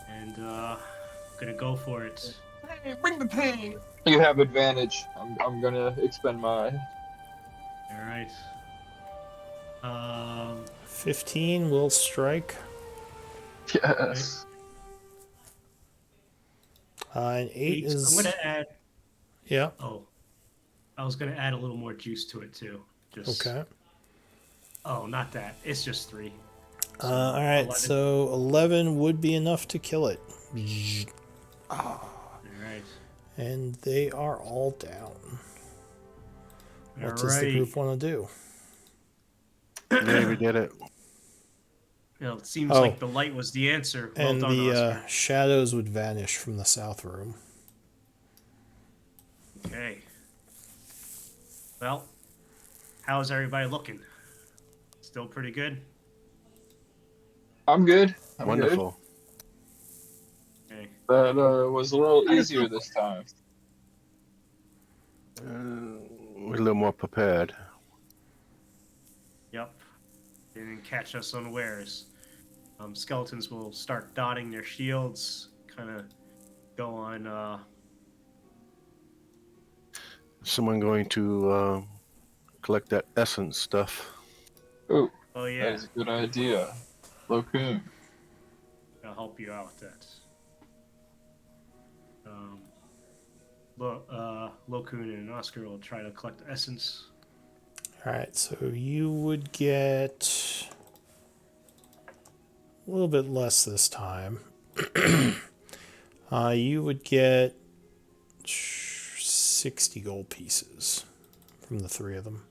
and gonna go for it.
Hey, bring the pain.
you have advantage. I'm gonna expend my.
Alright.
15 will strike.
Yes.
And 8 is.
I'm gonna add.
Yeah.
Oh, I was gonna add a little more juice to it too. Just.
Okay.
Oh, not that. It's just 3. So,
All right,
11.
so 11 would be enough to kill it.
All right.
And they are all down. What does the
Alright.
group want to do?
Yeah, we did it.
You know, it seems
Oh.
like the light was the answer. Well
And
done,
the
Oscar.
shadows would vanish from the south room.
Okay. Well, how's everybody looking? Still pretty good?
I'm good. I'm good.
Wonderful.
Okay.
That was a little easier this time.
We're a little more prepared.
Yep. They didn't catch us unawares. Skeletons will start dotting their shields, kind of go on.
Someone going to collect that essence stuff.
Ooh,
Oh
that
yeah,
is a good idea. Locoon.
I'll help you out with that. Lokun and Oscar will try to collect the essence.
All right, so you would get a little bit less this time. You would get 60 gold pieces from the 3 of them.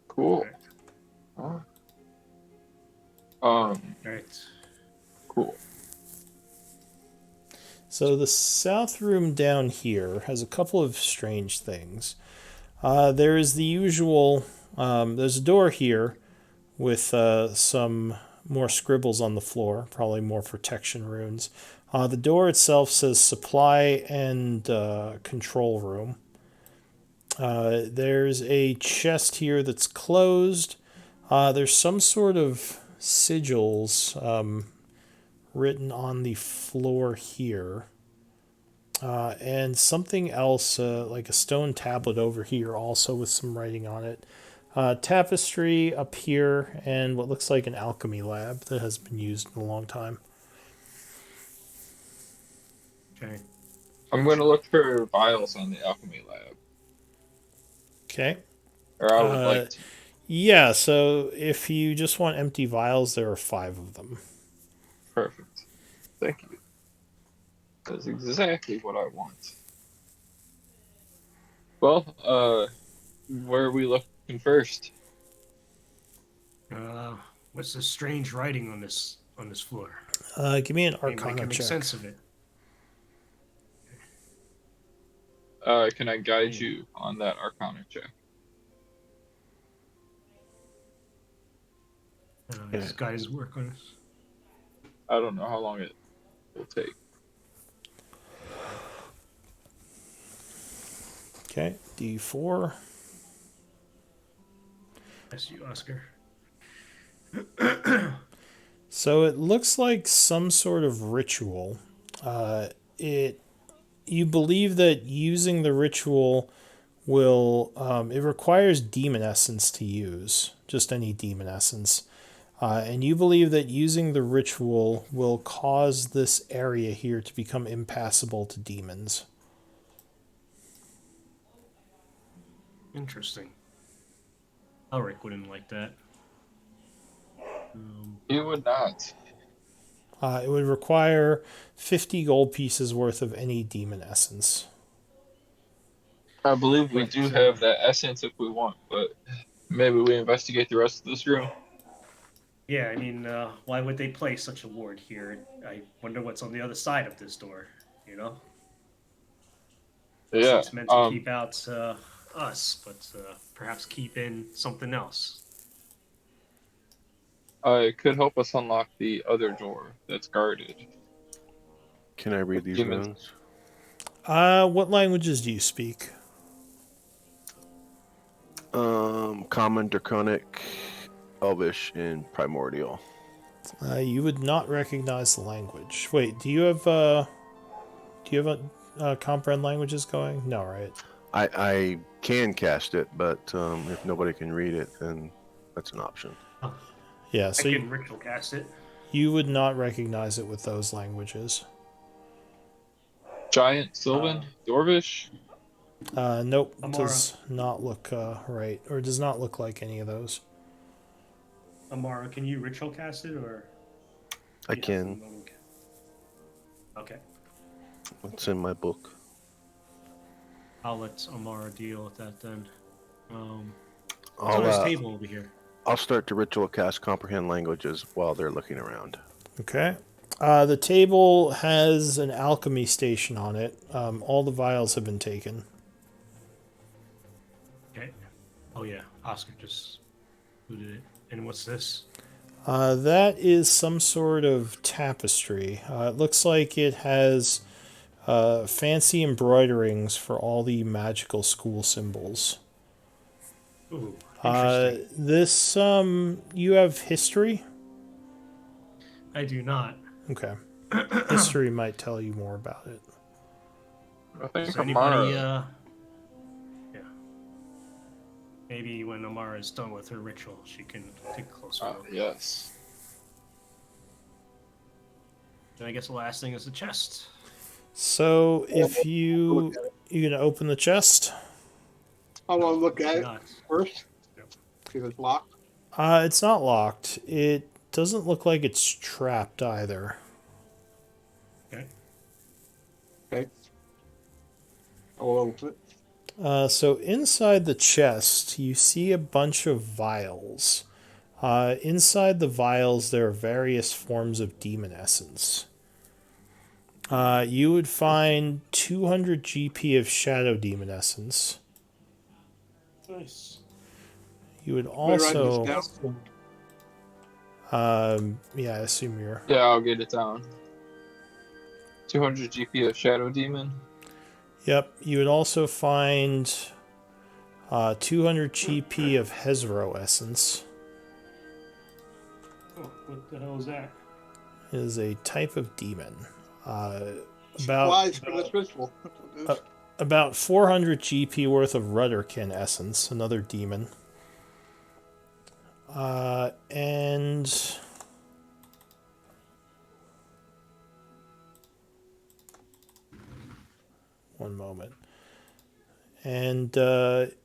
Cool.
Okay.
Oh.
All right.
Cool.
So the south room down here has a couple of strange things. There is the usual. There's a door here with some more scribbles on the floor, probably more protection runes. The door itself says supply and control room. There's a chest here that's closed. There's some sort of sigils written on the floor here. And something else, like a stone tablet over here, also with some writing on it. Tapestry up here, and what looks like an alchemy lab that has been used in a long time.
Okay.
I'm going to look for vials on the alchemy lab.
Okay.
Or I would like to.
Yeah, so if you just want empty vials, there are 5 of them.
Perfect. Thank you. That's exactly what I want. Well, where are we looking first?
What's the strange writing on this floor?
Give me an
Maybe I
Arcana
can make
check.
sense of it.
Can I guide you on that Arcana check?
This guy's work on this.
I don't know how long it will take.
Okay, D4.
That's you, Oscar.
So it looks like some sort of ritual. You believe that using the ritual will it requires demon essence to use, just any demon essence. And you believe that using the ritual will cause this area here to become impassable to demons.
Interesting. Elric wouldn't like that.
You would not.
It would require 50 gold pieces worth of any demon essence.
I believe we do have that essence if we want, but maybe we investigate the rest of this room.
Yeah, I mean, why would they place such a ward here? I wonder what's on the other side of this door. You know,
Yeah.
it's meant to keep out us, but perhaps keep in something else.
It could help us unlock the other door that's guarded.
Can I read these
Demons.
runes?
What languages do you speak?
Common, Draconic, Elvish, and Primordial.
You would not recognize the language. Wait, do you have comprehend languages going? No, right?
I can cast it, but if nobody can read it, then that's an option.
Yeah,
I
so
can ritual cast it.
you would not recognize it with those languages.
Giant, Sylvan, Dwarvish.
Nope,
Amara.
does not look right, or does not look like any of those.
Amara, can you ritual cast it, or
I
you have
can.
the monk? Okay,
It's in my book.
I'll let Amara deal with that then. It's
I'll,
on his table over here.
I'll start to ritual cast comprehend languages while they're looking around.
Okay. The table has an alchemy station on it. All the vials have been taken.
Okay. Oh yeah, Oscar just looted it. And what's this?
That is some sort of tapestry. It looks like it has fancy embroiderings for all the magical school symbols.
Ooh, interesting.
This, you have history?
I do not.
Okay. History might tell you more about it.
I think
Does anybody?
Amara.
Yeah. Maybe when Amara is done with her ritual, she can take a closer look.
Yes.
And I guess the last thing is the chest.
So if you gonna open the chest?
I want to look at it
Not.
first.
Yep.
See if it's locked.
It's not locked. It doesn't look like it's trapped either.
Okay.
Okay. I will open it.
So inside the chest, you see a bunch of vials. Inside the vials, there are various forms of demon essence. You would find 200 GP of shadow demon essence.
Nice.
You would
Let me write
also,
this down.
yeah, I assume you're.
Yeah, I'll get it down. 200 GP of Shadow Demon.
Yep, you would also find 200 GP of Hezro essence.
Oh, what the hell is that?
It is a type of demon. About
Supplies for this ritual. That's what it is.
about 400 GP worth of Rudderkin essence, another demon. And one moment. And about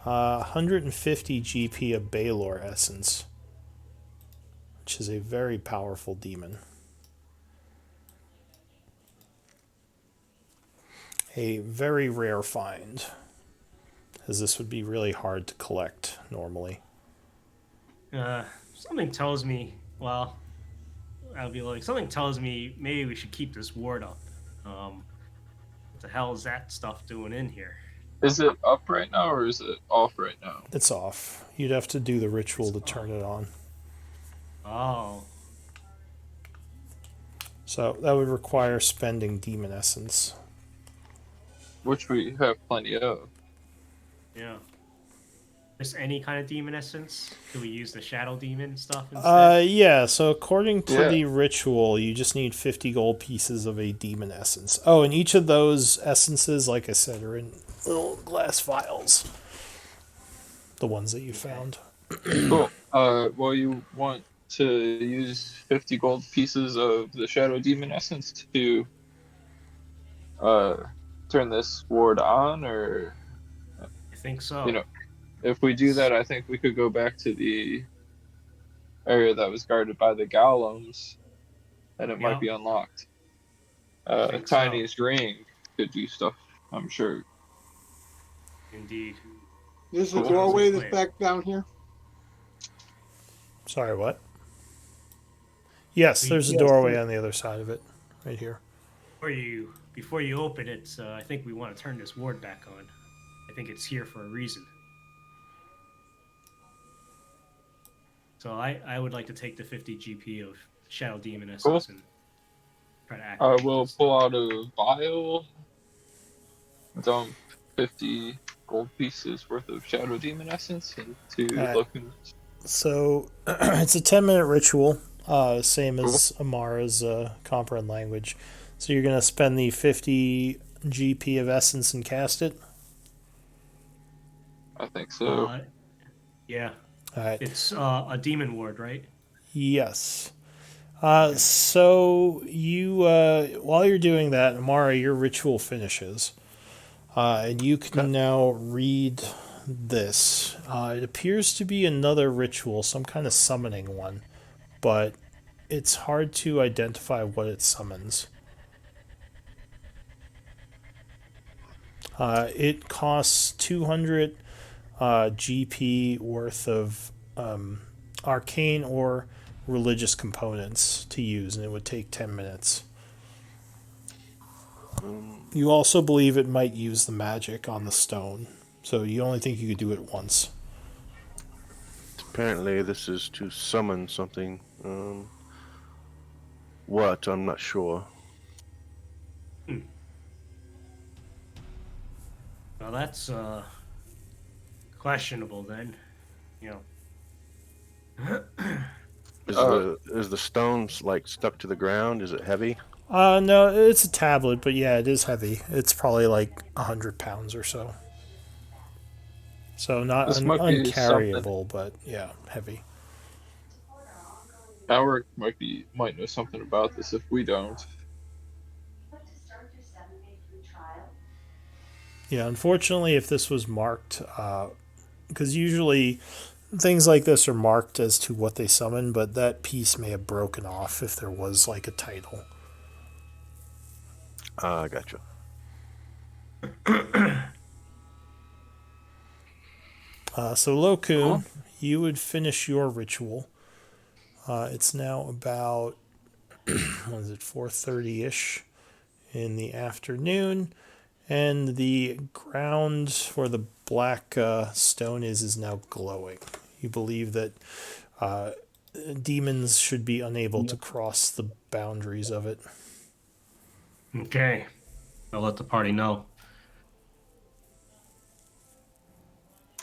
150 GP of Baylor essence, which is a very powerful demon. A very rare find, as this would be really hard to collect normally.
Something tells me, well, I'll be like, something tells me maybe we should keep this ward up. What the hell is that stuff doing in here?
Is it up right now or is it off right now?
It's off. You'd have to do the ritual to turn it on.
Oh,
So that would require spending demon essence.
Which we have plenty of.
yeah. Just any kind of demon essence? Do we use the shadow demon stuff instead?
Yeah, so according to
Yeah.
the ritual, you just need 50 gold pieces of a demon essence. Oh, and each of those essences, like I said, are in little glass vials. The ones that you found.
Cool. Well, you want to use 50 gold pieces of the Shadow Demon Essence to turn this ward on, or
I think so.
you know, if we do that, I think we could go back to the area that was guarded by the golems, and it
Yeah.
might be unlocked.
think so.
Tiny's ring could do stuff, I'm sure.
Indeed.
This is the
Cool.
doorway that's back down here.
Sorry, what? Yes, there's a
Yes,
doorway
sir.
on the other side of it, right here.
Before you open it, I think we want to turn this ward back on. I think it's here for a reason. So I would like to take the 50 GP of Shadow Demon
Cool.
Essence and try to
I
activate
will
this thing.
pull out a vial, dump 50 gold pieces worth of Shadow Demon Essence
All
into
right.
Loken's.
So it's a 10-minute ritual, same
Cool.
as Amara's comprehend language. So you're gonna spend the 50 GP of essence and cast it.
I think so.
Yeah,
All right.
it's a demon ward, right?
Yes. So you, while you're doing that, Amara, your ritual finishes, and you
Okay.
can now read this. It appears to be another ritual, some kind of summoning one, but it's hard to identify what it summons. It costs 200 GP worth of arcane or religious components to use, and it would take 10 minutes. You also believe it might use the magic on the stone, so you only think you could do it once.
Apparently, this is to summon something. What? I'm not sure.
Well, that's questionable then. You know.
Is the stones like stuck to the ground? Is it heavy?
No, it's a tablet, but yeah, it is heavy. It's probably like 100 pounds or so. So not
This might be something.
uncarryable, but yeah, heavy.
Howard might know something about this if we don't.
Yeah, unfortunately, if this was marked, because usually things like this are marked as to what they summon, but that piece may have broken off if there was like a title.
Ah, gotcha.
So Lokun, you would finish your ritual. It's now about what is it, 4:30 ish in the afternoon, and the ground where the black stone is now glowing. You believe that demons should be unable to cross the boundaries of it.
Okay, I'll let the party know.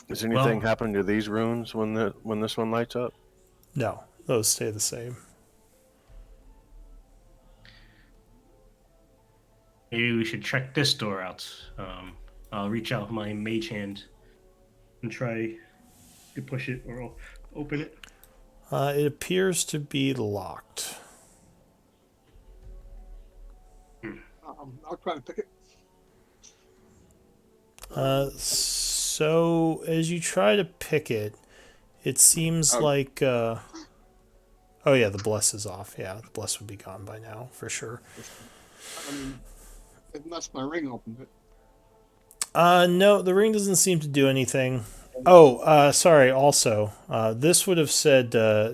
Does anything
Well,
happen to these runes when this one lights up?
No, those stay the same.
maybe we should check this door out. I'll reach out with my mage hand and try to push it or open it.
It appears to be locked.
I'll try to pick it.
So as you try to pick it, it seems like oh yeah, the bless is off. Yeah, the bless would be gone by now for sure.
I mean, unless my ring opened it.
No, the ring doesn't seem to do anything. Oh, sorry. Also, this would have said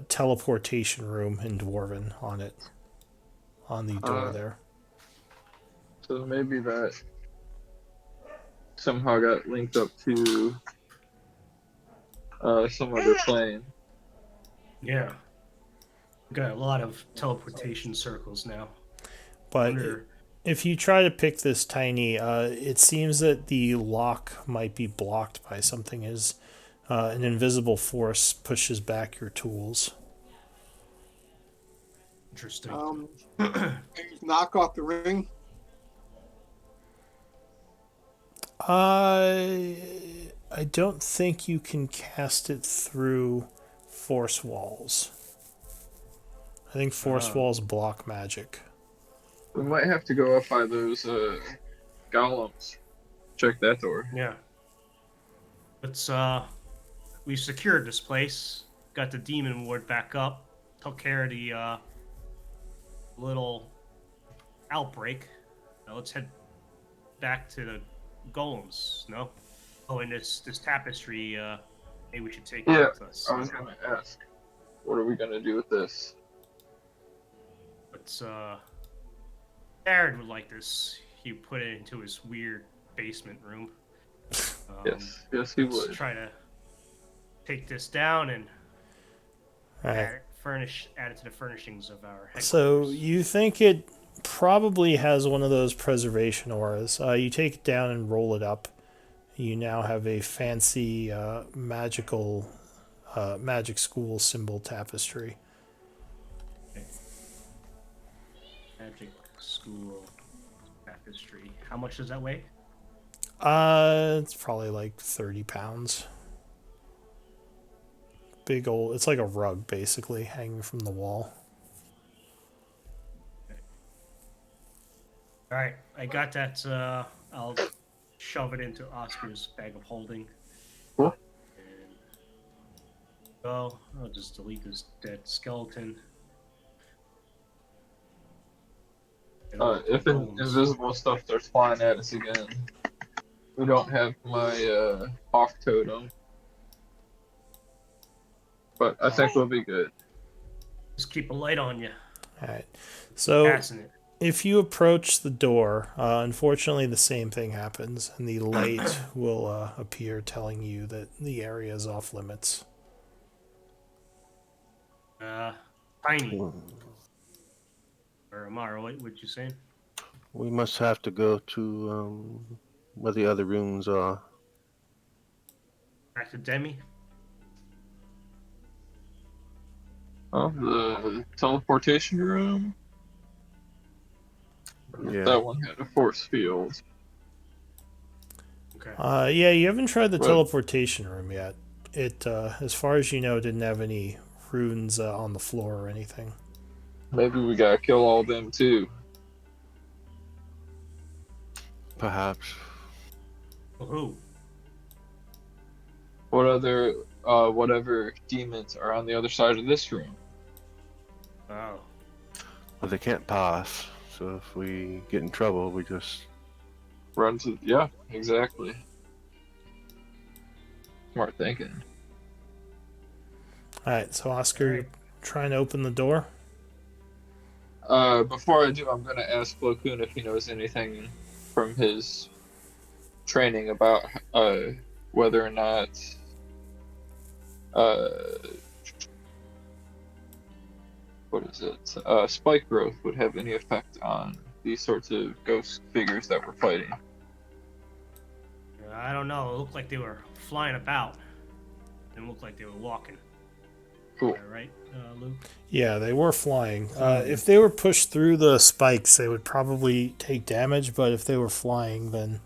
teleportation room in Dwarven on it, on the door there.
So maybe that somehow got linked up to some other plane.
Yeah, we got a lot of teleportation circles now.
But if you try to pick this tiny, it seems that the lock might be blocked by something as an invisible force pushes back your tools.
Interesting.
Maybe knock off the ring.
I don't think you can cast it through force walls. I think force walls block magic.
We might have to go up by those golems. Check that door.
Yeah. Let's we secured this place, got the demon ward back up, took care of the little outbreak. Now let's head back to the golems, no? Oh, and this tapestry, maybe we should take it with us.
I was gonna ask, what are we gonna do with this?
But Aaron would like this. He put it into his weird basement room.
Yes, he
Let's
would.
try to take this down and
All right.
add it to the furnishings of our headquarters.
So you think it probably has one of those preservation auras. You take it down and roll it up. You now have a fancy magic school symbol tapestry.
Magic school tapestry. How much does that weigh?
It's probably like 30 pounds. Big old, it's like a rug basically hanging from the wall.
All right, I got that. I'll shove it into Oscar's bag of holding.
Cool.
And I'll just delete this dead skeleton. And all the
If
bones.
invisible stuff starts flying at us again, we don't have my hawk totem. But I think we'll be good.
Just keep a light on you.
All right. So
Passing it.
if you approach the door, unfortunately the same thing happens, and the light will appear telling you that the area is off limits.
Tiny. Or Amara, what would you say?
We must have to go to where the other rooms are.
Back to Demi?
Oh, the teleportation room?
Yeah.
That one had a force field.
Okay.
Yeah, you haven't tried the
Right.
teleportation room yet. It, as far as you know, didn't have any runes on the floor or anything.
Maybe we gotta kill all them too.
Perhaps.
Who?
What other, whatever demons are on the other side of this room?
Oh.
Well, they can't pass. So if we get in trouble, we just
Run to, yeah, exactly. Smart thinking.
All right, so Oscar, you're trying to open the door.
Before I do, I'm gonna ask Plo Koon if he knows anything from his training about, whether or not, what is it? Spike growth would have any effect on these sorts of ghost figures that we're fighting.
I don't know. It looked like they were flying about. It looked like they were walking.
Cool.
Right, Luke?
Yeah, they were flying. If they were pushed through the spikes, they would probably take damage, but if they were flying, then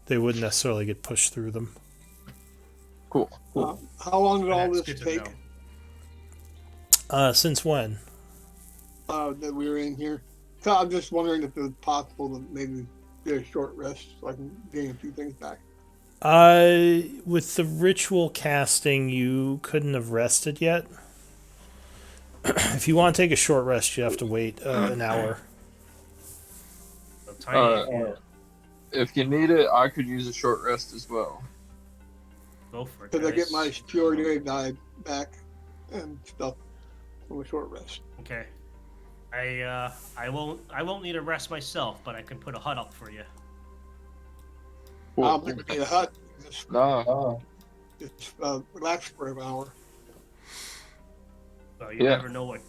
they wouldn't necessarily get pushed through them.
Cool.
How long did all
That's
this
good to
take
know.
Since when?
that we were in here? So I'm just wondering if it was possible to maybe get a short rest so I can gain a few things back.
With the ritual casting, you couldn't have rested yet. If you want to take a short rest, you have to wait an hour.
So tiny.
If you need it, I could use a short rest as well.
Go for it.
Because I get
guys.
my purity die back and stuff from a short rest.
Okay. I won't need a rest myself, but I can put a hut up for you.
I
Cool.
don't think we need a hut.
No.
Just relax for an hour.
So you
Yeah.
never know what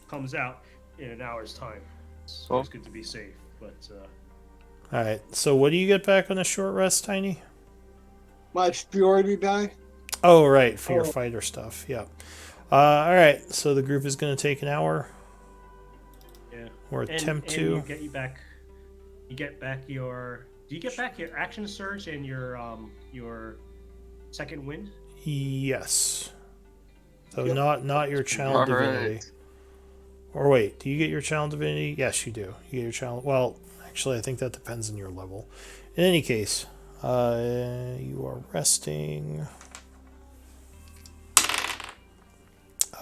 comes out in an hour's time. It's
Well-
always good to be safe. But
All right. So what do you get back on a short rest, Tiny?
My purity die.
Oh, right, for your fighter stuff. Yep. All right. So the group is going to take an hour,
yeah.
or attempt to.
You get back your. Do you get back your action surge and your second wind?
Yes. So
Yep.
not your channel
All
divinity.
right.
Or wait, do you get your channel divinity? Yes, you do. You get your channel. Well, actually, I think that depends on your level. In any case, you are resting.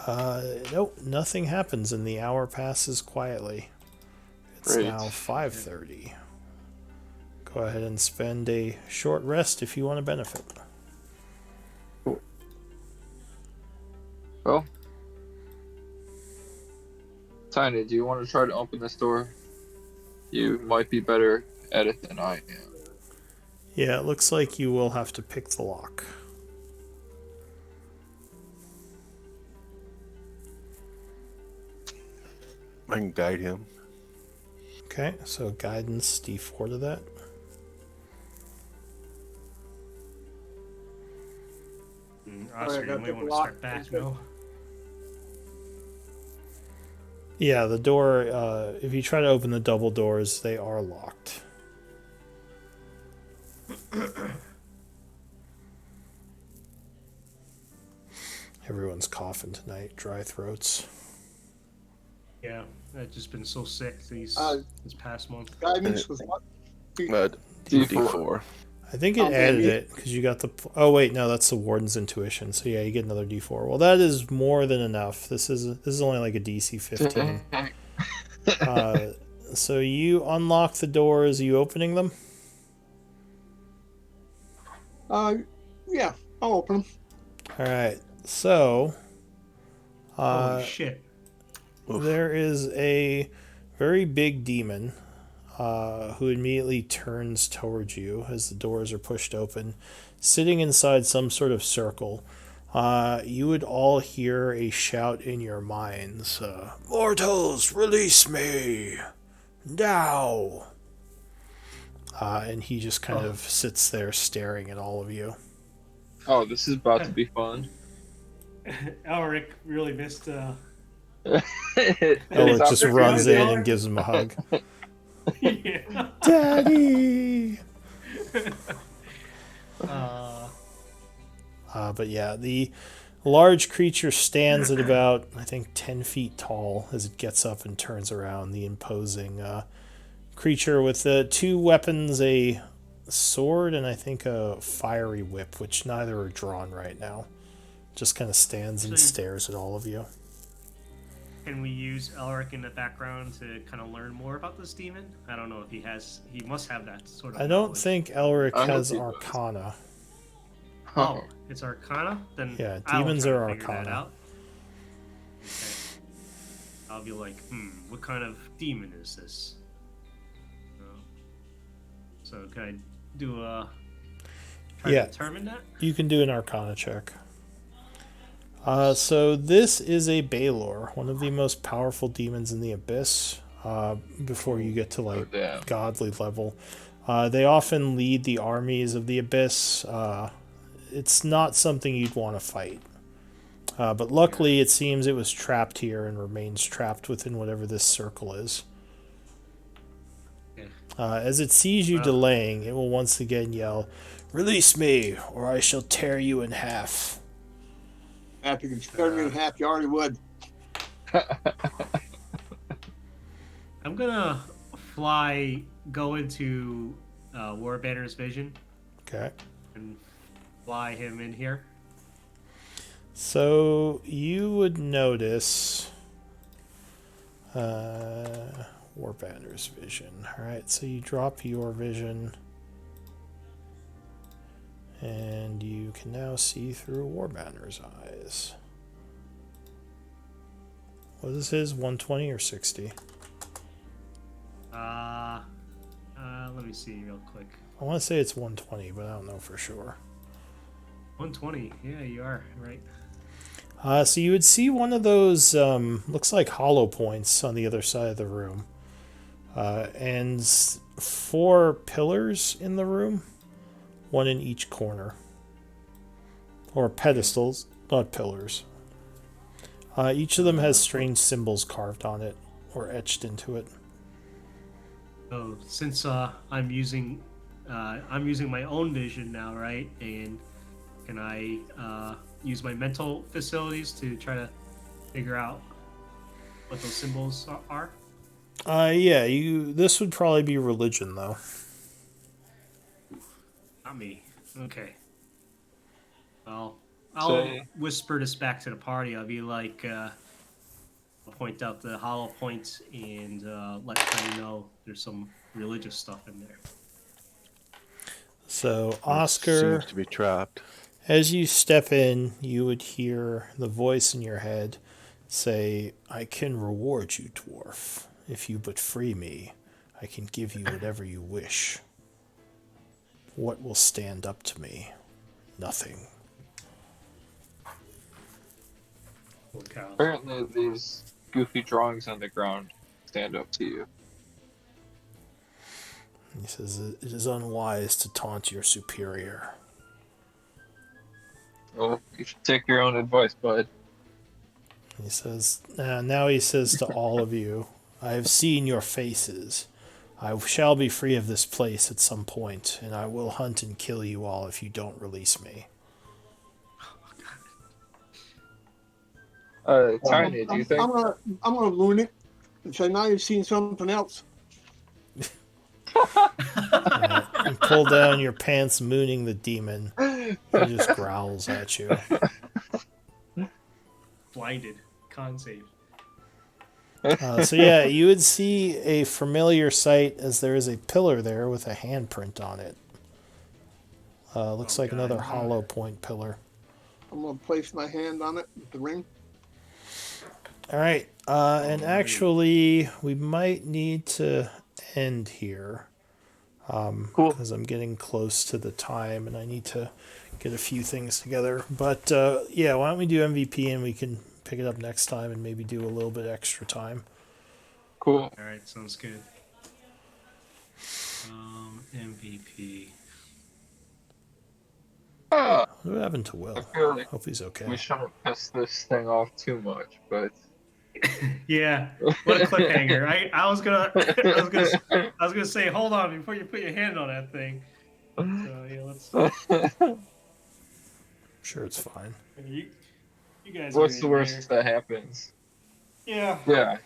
Nope, nothing happens, and the hour passes quietly. It's
Great.
now 5:30. Go ahead and spend a short rest if you want to benefit.
Well, Tiny, do you want to try to open this door? You might be better at it than I am.
Yeah, it looks like you will have to pick the lock.
I can guide him.
Okay, so guidance D4 to that.
Oscar,
I gotta
you might
pick
want
a
to
lock.
start back, no?
Yeah, the door, if you try to open the double doors, they are locked. Everyone's coughing tonight, dry throats.
Yeah, I've just been so sick this past month.
Guidance was what?
D4.
I think it added it because you got the. Oh wait, no, that's the warden's intuition. So yeah, you get another D4. Well, that is more than enough. This is only like a DC 15. So you unlock the doors. Are you opening them?
Yeah, I'll open them.
All right. So
Holy shit.
there is a very big demon who immediately turns towards you as the doors are pushed open, sitting inside some sort of circle. You would all hear a shout in your minds, "Mortals, release me! Now!" And he just kind of sits there staring at all of you.
Oh, this is about to be fun.
Elric really missed.
Elric just runs in and gives him a hug.
Yeah.
Daddy! But yeah, the large creature stands at about, I think, 10 feet tall as it gets up and turns around. The imposing creature with two weapons, a sword and I think a fiery whip, which neither are drawn right now. Just kind of stands and stares at all of you.
Can we use Elric in the background to kind of learn more about this demon? I don't know if he has. He must have that sort of.
I don't
knowledge.
think Elric
I hope
has
he does.
Arcana.
Oh, it's Arcana? Then
Yeah,
I will
demons
try
are
to figure that
Arcana.
out. Okay. I'll be like, what kind of demon is this? So can I do a try
Yeah.
to determine that?
You can do an Arcana check. So this is a Balor, one of the most powerful demons in the Abyss. Before you get to like
damn.
godly level, they often lead the armies of the Abyss. It's not something you'd want to fight, but luckily it seems it was trapped here and remains trapped within whatever this circle is. As it sees you delaying, it will once again yell, "Release me, or I shall tear you in half."
If you can turn me in half, you already would.
I'm gonna go into Warbanner's vision
Okay.
and fly him in here.
So you would notice Warbanner's vision. Alright, so you drop your vision and you can now see through Warbanner's eyes. What is his, 120 or 60?
Let me see real quick.
I want to say it's 120, but I don't know for sure.
120. Yeah, you are right.
So you would see one of those, looks like hollow points on the other side of the room. And 4 pillars in the room, one in each corner. Or pedestals, not pillars. Each of them has strange symbols carved on it, or etched into it.
So since I'm using my own vision now, right? And can I use my mental facilities to try to figure out what those symbols are?
Yeah, this would probably be religion, though.
Not me. Okay. Well, I'll whisper this back to the party. I'll be like, I'll point out the hollow points and let Tiny know there's some religious stuff in there.
So, Oscar,
Seems to be trapped.
as you step in, you would hear the voice in your head say, I can reward you, dwarf. If you but free me, I can give you whatever you wish. What will stand up to me? Nothing.
Poor cows.
Apparently, these goofy drawings on the ground stand up to you.
He says, it is unwise to taunt your superior.
Well, you should take your own advice, bud.
He says, now he says to all of you, I have seen your faces. I shall be free of this place at some point, and I will hunt and kill you all if you don't release me.
Tiny, do you think?
I'm gonna ruin it and say now you've seen something else.
You pull down your pants, mooning the demon. He just growls at you.
Blinded. Con save.
So yeah, you would see a familiar sight as there is a pillar there with a handprint on it. Looks like
God.
another hollow point pillar.
I'm gonna place my hand on it with the ring.
All right, and actually, we might need to end here
Cool.
because I'm getting close to the time, and I need to get a few things together. But yeah, why don't we do MVP and we can pick it up next time and maybe do a little bit extra time.
Cool.
All right, sounds good. MVP.
What happened to Will?
I feel like
Hope he's okay.
we shouldn't piss this thing off too much, but
Yeah, what a cliffhanger! I was gonna say, hold on before you put your hand on that thing. So yeah, let's.
I'm sure it's fine.
You guys.
What's
are
the
in
worst
there.
that happens?
Yeah.
Yeah.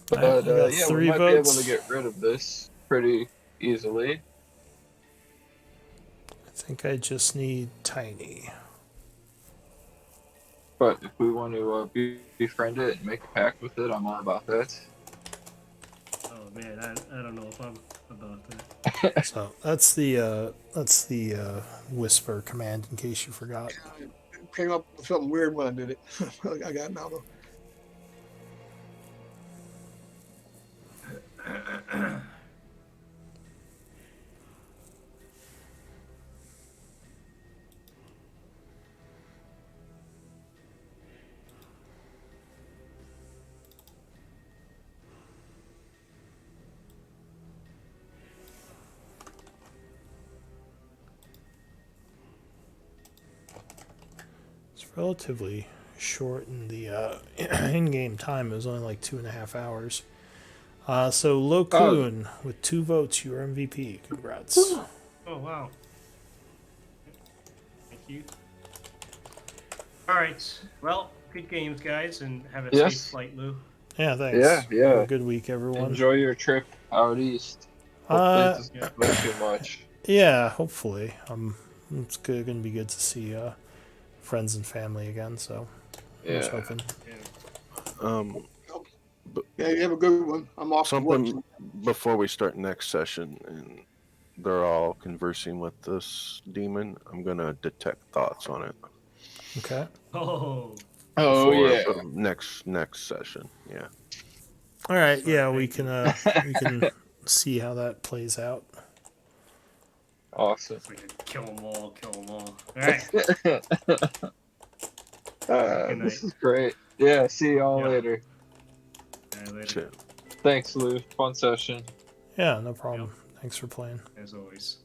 But
I got
yeah, we
3
might be able
votes.
to get rid of this pretty easily.
I think I just need Tiny.
But if we want to befriend it and make a pact with it, I'm all about that.
Oh man, I don't know if I'm about that.
So that's the whisper command in case you forgot.
I came up with something weird when I did it. I got it now though.
It's relatively short in the in-game time. It was only like 2.5 hours. So Lokun with 2 votes, you're MVP. Congrats.
Oh wow. Thank you. All right. Well, good games, guys, and have a
Yes.
safe flight, Lou.
Yeah, thanks.
Yeah.
Have a good week, everyone.
Enjoy your trip out east. Hopefully it doesn't snow too much.
Yeah, hopefully. It's going to be good to see friends and family again. So I'm just
Yeah.
hoping.
Yeah, you have a good one. I'm off to work.
Something before we start next session, and they're all conversing with this demon. I'm gonna detect thoughts on it.
Okay.
Oh.
Oh
before
yeah.
next session. Yeah.
All right. Yeah, we can see how that plays out.
Awesome.
If we could kill them all, kill them all. All right. Good
This
night.
is great. Yeah. See y'all
Yeah.
later.
All right, later,
Shit.
Thanks, Lou. Fun session.
Yeah, no problem. Thanks for playing.
as always.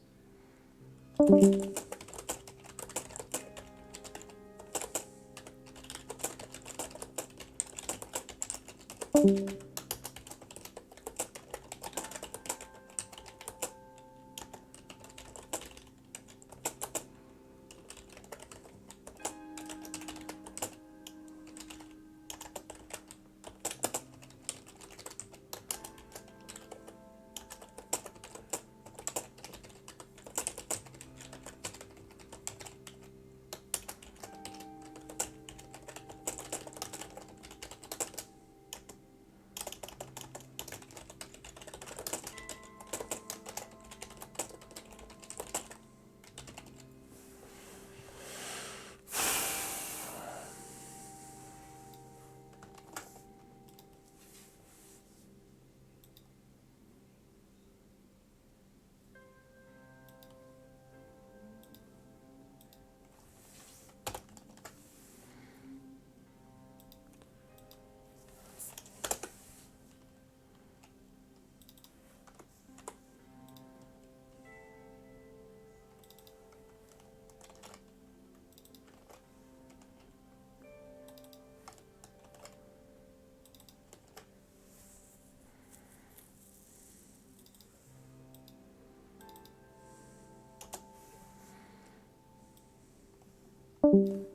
Okay.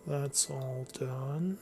That's all done.